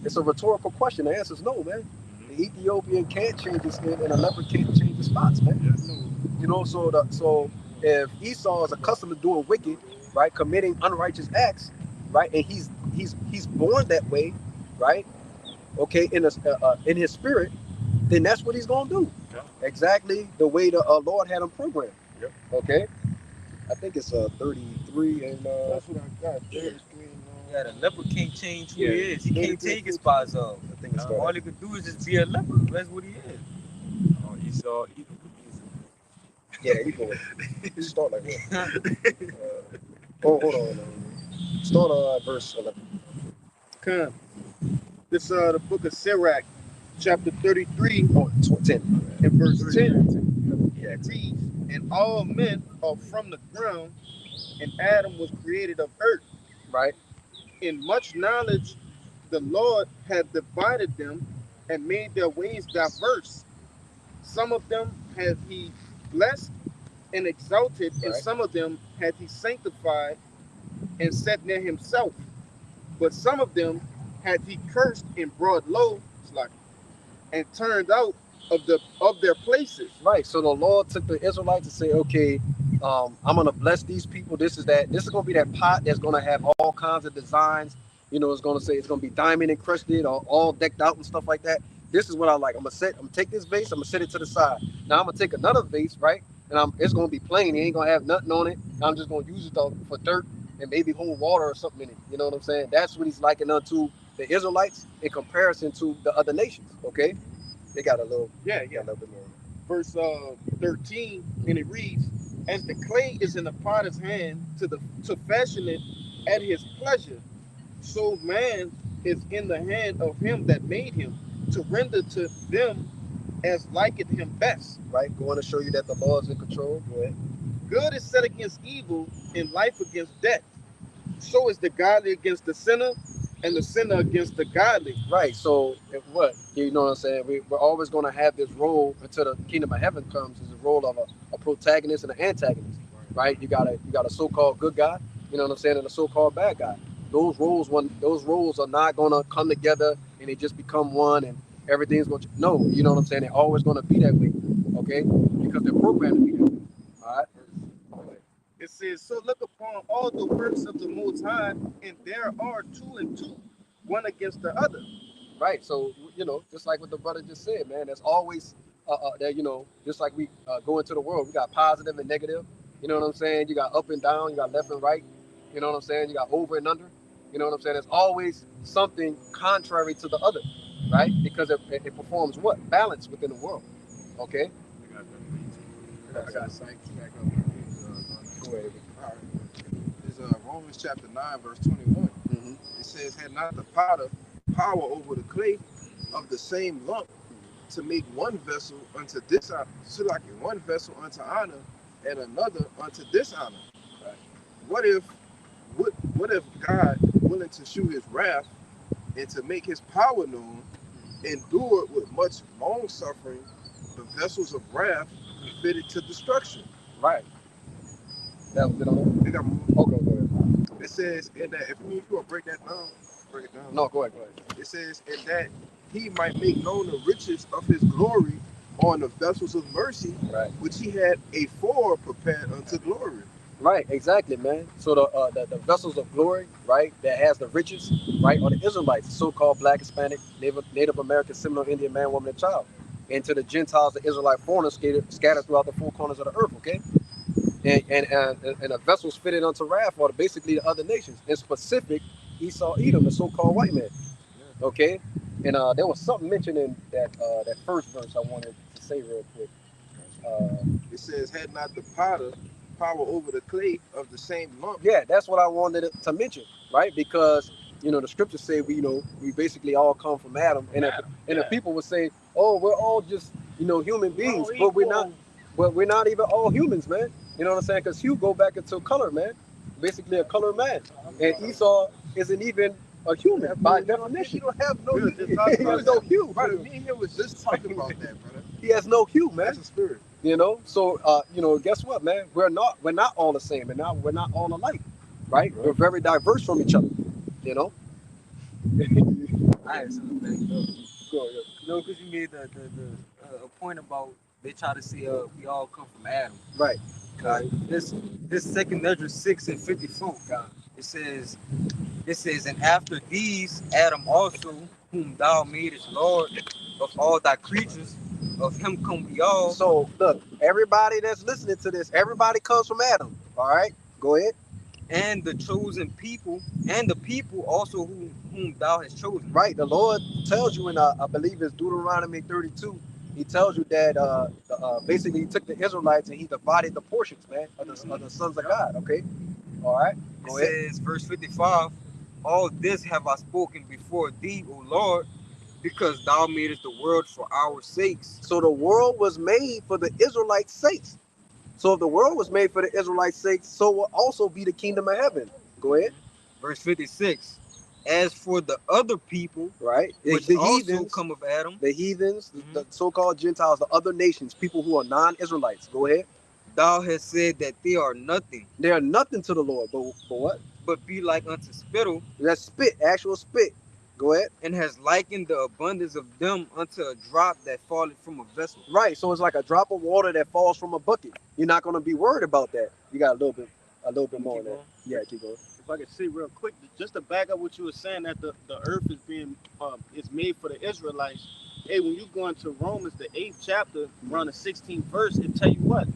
it's a rhetorical question. The answer is no, man. The Ethiopian can't change his skin, and a leopard can't change his spots, man. Yes. You know, so if Esau is accustomed to doing wicked, right, committing unrighteous acts, right, and he's born that way, right, okay, in his spirit, then that's what he's gonna do. Yeah. Exactly the way the Lord had him programmed. Yep. Okay. I think it's 33 and That's what I got. Yeah. 33 Yeah, the leopard can't change who Yeah. he is. He can't take his spots off. I think it's All he could do is just be a leopard. That's what he is. Oh, Esau, Yeah, he can start like that. Hold on. Start verse 11. Come. This the book of Sirach, chapter 33 Oh, 10. and verse 10. Yeah, it reads, and all men are from the ground, and Adam was created of earth. Right? In much knowledge, the Lord hath divided them and made their ways diverse. Some of them hath he blessed and exalted, and Right. some of them hath he sanctified and set near himself. But some of them hath he cursed and brought low, and turned out of their places. Right. So the Lord took the Israelites to say, okay, I'm gonna bless these people. This is gonna be that pot that's gonna have all kinds of designs. You know, it's gonna say it's gonna be diamond encrusted or all decked out and stuff like that. This is what I like. I'm gonna take this vase, I'm gonna set it to the side. Now I'm gonna take another vase, right? And it's gonna be plain, it ain't gonna have nothing on it. I'm just gonna use it for dirt and maybe hold water or something in it. You know what I'm saying? That's what he's liking unto the Israelites in comparison to the other nations. Okay. They got a little Yeah. a little bit more. Verse 13, and it reads, as the clay is in the potter's hand to fashion it at his pleasure, so man is in the hand of him that made him, to render to them as liketh him best. Right? Going to show you that the Lord's in control. Go ahead. Good is set against evil, and life against death. So is the godly against the sinner, and the sinner against the godly. Right. So what? You know what I'm saying? We're always going to have this role until the kingdom of heaven comes. Is the role of a protagonist and an antagonist. Right? You got a so-called good guy. You know what I'm saying? And a so-called bad guy. Those roles are not going to come together and they just become one and everything's going to. No. You know what I'm saying? They're always going to be that way. Okay? Because they're programmed to be that way. All right. It says, so look upon all the works of the Most High, and there are two and two, one against the other. Right. So, you know, just like what the brother just said, man, there's always that, you know, just like we go into the world, we got positive and negative. You know what I'm saying? You got up and down, you got left and right. You know what I'm saying? You got over and under. You know what I'm saying? There's always something contrary to the other, right? Because it performs what? Balance within the world. Okay? I got it. Go ahead. All right. It's Romans chapter 9, verse 21. Mm-hmm. It says, had not the potter power over the clay of the same lump to make one vessel unto dishonor, so like one vessel unto honor and another unto dishonor. Right. What if God, willing to shew his wrath and to make his power known, endured with much long suffering the vessels of wrath fitted to destruction? Right. That was it on They got there? Okay, go ahead. It says, and that if you want to break that down, break it down. No, go ahead. It says, and that he might make known the riches of his glory on the vessels of mercy, Right. which he had afore prepared unto glory. Right, exactly, man. So the vessels of glory, right, that has the riches, right, are the Israelites, the so-called Black, Hispanic, Native American, Seminole, Indian man, woman, and child. And to the Gentiles, the Israelite foreigners scattered throughout the four corners of the earth, okay? And the vessels fitted unto wrath are basically the other nations. In specific, Esau, Edom, the so-called white man, okay? And there was something mentioned in that first verse I wanted to say real quick. It says, had not the potter power over the clay of the same lump. Yeah, that's what I wanted to mention, right? Because you know the scriptures say we basically all come from Adam, and the people would say, oh, we're all just human beings, but we're not even all humans, man. You know what I'm saying? Because Hugh go back into color, man, basically a colored man, and Esau isn't even a human by definition. You don't have no. He has no hue. Brother, me and him was just talking about that, brother. He has no hue, man. That's a spirit. So guess what, man? We're not all the same, and we're not all alike, right? We're very diverse from each other, I had something. Because you made the a point about they try to say we all come from Adam. right? This second Ezra 6:54, it says, and after these Adam also, whom thou madest Lord of all thy creatures, of him come we all. So look, everybody that's listening to this, everybody comes from Adam. All right, go ahead. And the chosen people, and the people also whom thou hast chosen. Right, the Lord tells you in I believe it's Deuteronomy 32. He tells you that basically he took the Israelites and he divided the portions, man, of the sons of God. Okay, all right, It go ahead. says, verse 55, All this have I spoken before thee, O Lord, because thou madest the world for our sakes. So the world was made for the Israelites' sakes. So if the world was made for the Israelites' sakes, so will also be the kingdom of heaven. Go ahead. Verse 56. As for the other people, Right? which The also heathens, come of Adam, the heathens, the so-called Gentiles, the other nations, people who are non-Israelites. Go ahead. thou hast said that they are nothing, They are nothing to the Lord. But what? but be like unto spittle, That's spit, actual spit. Go ahead. and has likened the abundance of them unto a drop that falleth from a vessel. Right. So it's like a drop of water that falls from a bucket. You're not going to be worried about that. You got a little bit more on that. Yeah, keep going. If I could say real quick, just to back up what you were saying, that the earth is being is made for the Israelites. Hey, when you go into Romans, the 8th chapter, around the 16th verse, it tell you what?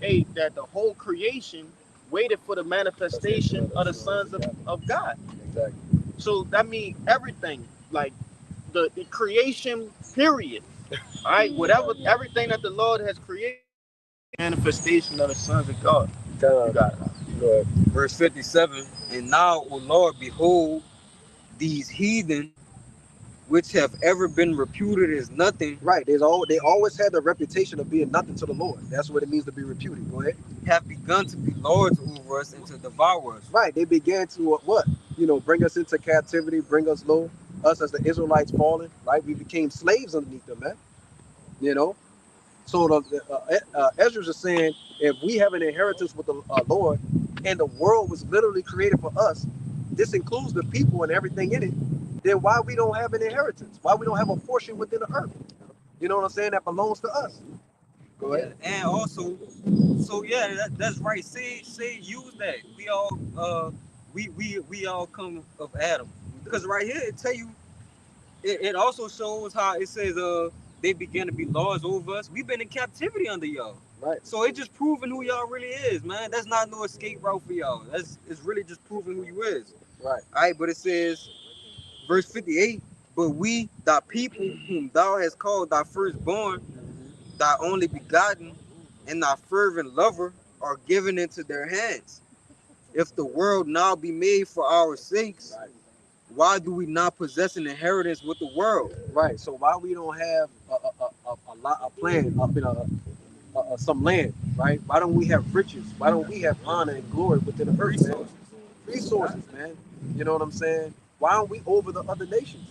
Hey, that the whole creation waited for the manifestation of the sons of God. Exactly. So that means everything, like the creation, period. All right, whatever, everything that the Lord has created, manifestation of the sons of God. You got it. Go ahead. Verse 57. And now, O Lord, behold, these heathen, which have ever been reputed as nothing, Right. They always had the reputation of being nothing to the Lord. That's what it means to be reputed. Go ahead. have begun to be lords over us and to devour us. Right. They began to what? Bring us into captivity, bring us low. Us as the Israelites fallen. Right. We became slaves underneath them, man. So Ezra is saying, if we have an inheritance with the Lord, and the world was literally created for us, this includes the people and everything in it, then why we don't have an inheritance? Why we don't have a portion within the earth? You know what I'm saying? That belongs to us. Go ahead. And also, so yeah, that's right. Say use that. We all we all come of Adam. Because right here it tell you, it also shows how it says they began to be lords over us. We've been in captivity under y'all. Right. So it's just proving who y'all really is, man. That's not no escape route for y'all. It's really just proving who you is. Right. All right, but it says, verse 58, but we, thy people, whom thou hast called thy firstborn, thy only begotten, and thy fervent lover, are given into their hands. If the world now be made for our sakes, why do we not possess an inheritance with the world? Right. So why we don't have a plan up in some land, right? Why don't we have riches? Why don't we have honor and glory within the earth, man? Resources, man. You know what I'm saying? Why aren't we over the other nations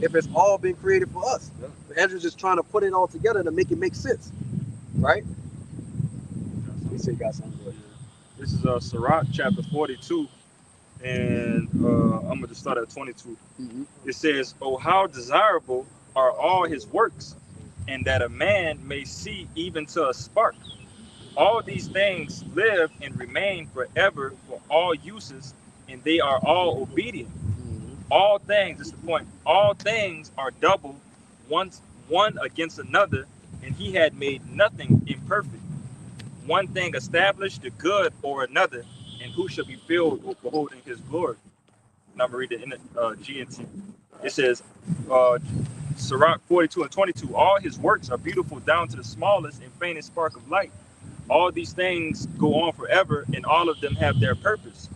if it's all been created for us? Andrew's just trying to put it all together to make it make sense, right? Let me see, you got something good. This is Sirach chapter 42, and I'm gonna just start at 22. It says, "Oh, how desirable are all his works, and that a man may see even to a spark. All these things live and remain forever for all uses, and they are all obedient. All things," this is the point, "all things are double, one against another, and he had made nothing imperfect. One thing established the good or another, and who shall be filled with beholding his glory." Now I'm gonna read it in the GNT. It says, Sirach 42 and 22, "All his works are beautiful down to the smallest and faintest spark of light. All these things go on forever, and all of them have their purpose.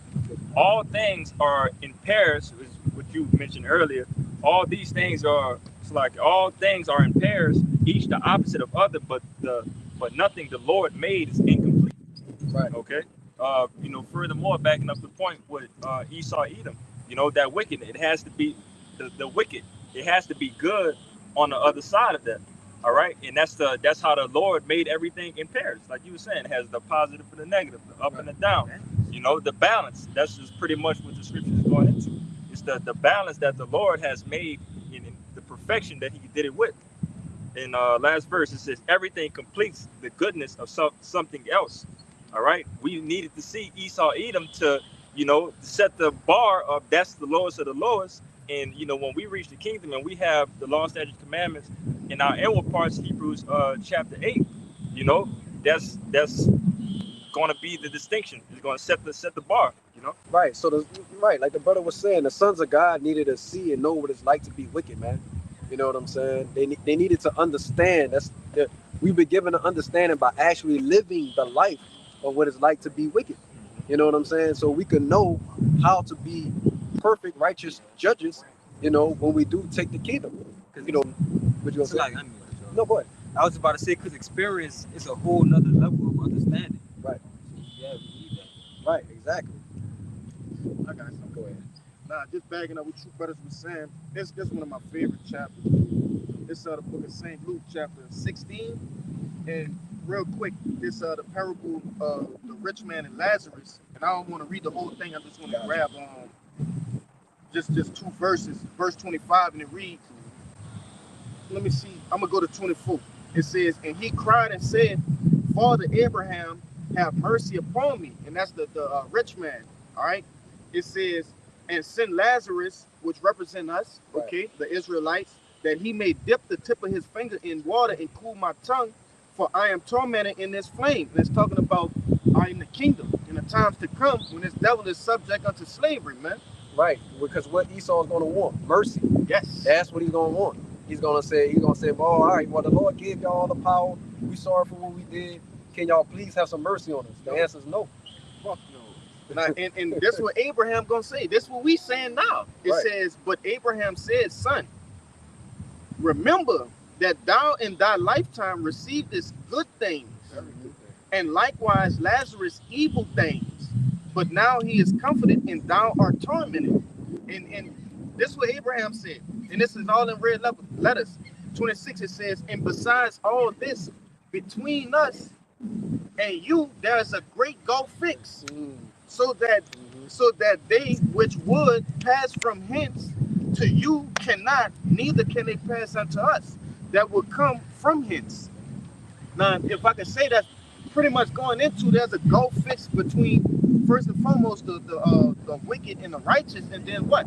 All things are in pairs," is what you mentioned earlier. All these things are, it's like all things are in pairs, each the opposite of other, but nothing the Lord made is incomplete. Right. Okay. Furthermore, backing up the point with Esau Edom, that wicked, it has to be the wicked. It has to be good on the other side of that. All right, and that's how the Lord made everything in pairs, like you were saying. It has the positive and the negative, the up and the down. The balance. That's just pretty much what the scripture is going into. It's the balance that the Lord has made in the perfection that He did it with. In last verse, it says, "Everything completes the goodness of something else." All right, we needed to see Esau Edom to set the bar of that's the lowest of the lowest. And when we reach the kingdom and we have the law, statutes, commandments in our inward parts, Hebrews chapter 8, that's going to be the distinction. It's going to set the bar. Right. So like the brother was saying, the sons of God needed to see and know what it's like to be wicked, man. You know what I'm saying? They needed to understand. We've been given an understanding by actually living the life of what it's like to be wicked. You know what I'm saying? So we can know how to be, perfect, righteous judges, you know, when we do take the kingdom. You know, what you gonna It's say? like, I mean, No, go ahead. I was about to say, because experience is a whole nother level of understanding. Right. So, yeah, we need that. Right, exactly. I got you. Go ahead. Nah, just bagging up what you brothers were saying. This one of my favorite chapters. It's the book of St. Luke, chapter 16. And real quick, this the parable of the rich man and Lazarus. And I don't want to read the whole thing. I just want to grab just 2 verses. Verse 25, and it reads, let me see, I'm gonna go to 24. It says, and he cried and said, Father Abraham, have mercy upon me. And that's the rich man. All right. It says, and send Lazarus, which represent us, okay, the Israelites, that he may dip the tip of his finger in water and cool my tongue, for I am tormented in this flame. And it's talking about in the kingdom, in the times to come, when this devil is subject unto slavery, man. Right, because what Esau's going to want, mercy. Yes. That's what he's going to want. He's going to say, well, all right, well, the Lord gave y'all all the power. We sorry for what we did. Can y'all please have some mercy on us? The answer is no. Fuck no. And this is what Abraham gonna say. This is what we saying now. It says, but Abraham said, son, remember that thou in thy lifetime receivest good things, and likewise Lazarus evil things. But now he is comforted, and thou art tormented. And this is what Abraham said. And this is all in red letters. 26, it says, and besides all this, between us and you, there is a great gulf fixed. So that they which would pass from hence to you cannot, neither can they pass unto us that will come from hence. Now, if I can say that, pretty much going into, there's a gulf fixed between, first and foremost, the wicked and the righteous, and then what?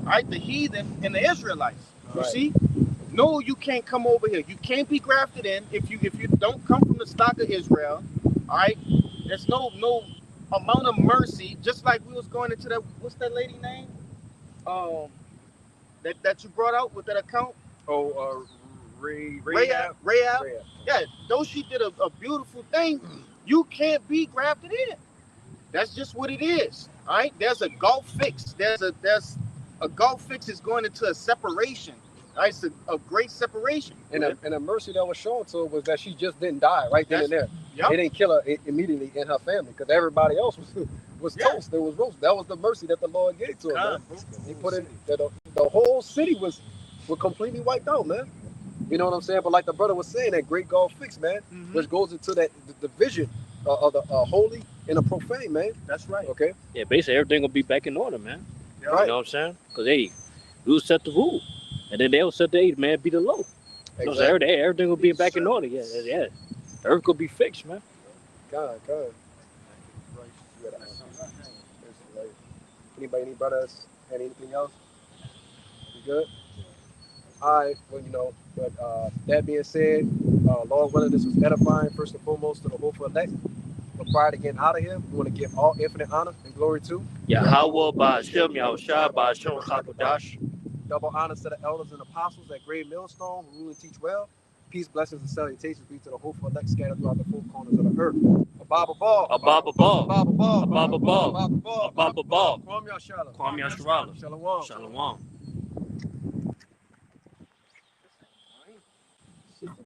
Right, the heathen and the Israelites. You see? No, you can't come over here. You can't be grafted in if you don't come from the stock of Israel. All right, there's no amount of mercy. Just like we was going into that, what's that lady name? That you brought out with that account. Rahab. Yeah, though she did a beautiful thing, you can't be grafted in. That's just what it is. All right, there's a gulf fix. There's a gulf fix is going into a separation. Right? It's a great separation. And the mercy that was shown to her was that she just didn't die right then and there. Yep. They didn't kill her immediately in her family because everybody else was toast. There was roast. That was the mercy that the Lord gave to her. Man. He put in the whole city was completely wiped out, man. You know what I'm saying? But like the brother was saying, that great gulf fix, man, which goes into that the vision of the holy and the profane, man. That's right. Okay. Yeah, basically everything will be back in order, man. Yeah. You know what I'm saying? Because we will set the rule, and then they'll set the 8, man, be the low. Exactly. So everything will be back in order. Yeah. Earth could be fixed, man. God. Anybody, any brothers, had anything else? You good? All right, well, you know, but that being said, Lord willing, this was edifying, first and foremost, to the hopeful elect. But prior to getting out of here, we want to give all infinite honor and glory to Yahweh Ba'ashem Yahushua Ba'ashem Chakodash. double honors to the elders and apostles at Great Millstone who rule and teach well. Peace, blessings, and salutations be to the hopeful elect scattered throughout the four corners of the earth. Ababa Ball. Ababa Ball. Ababa Ball. Ababa Ball. Ababa Ball. Ababa Ball. Kwam Yashala. Kwam Yashala. Shalom. Shalom.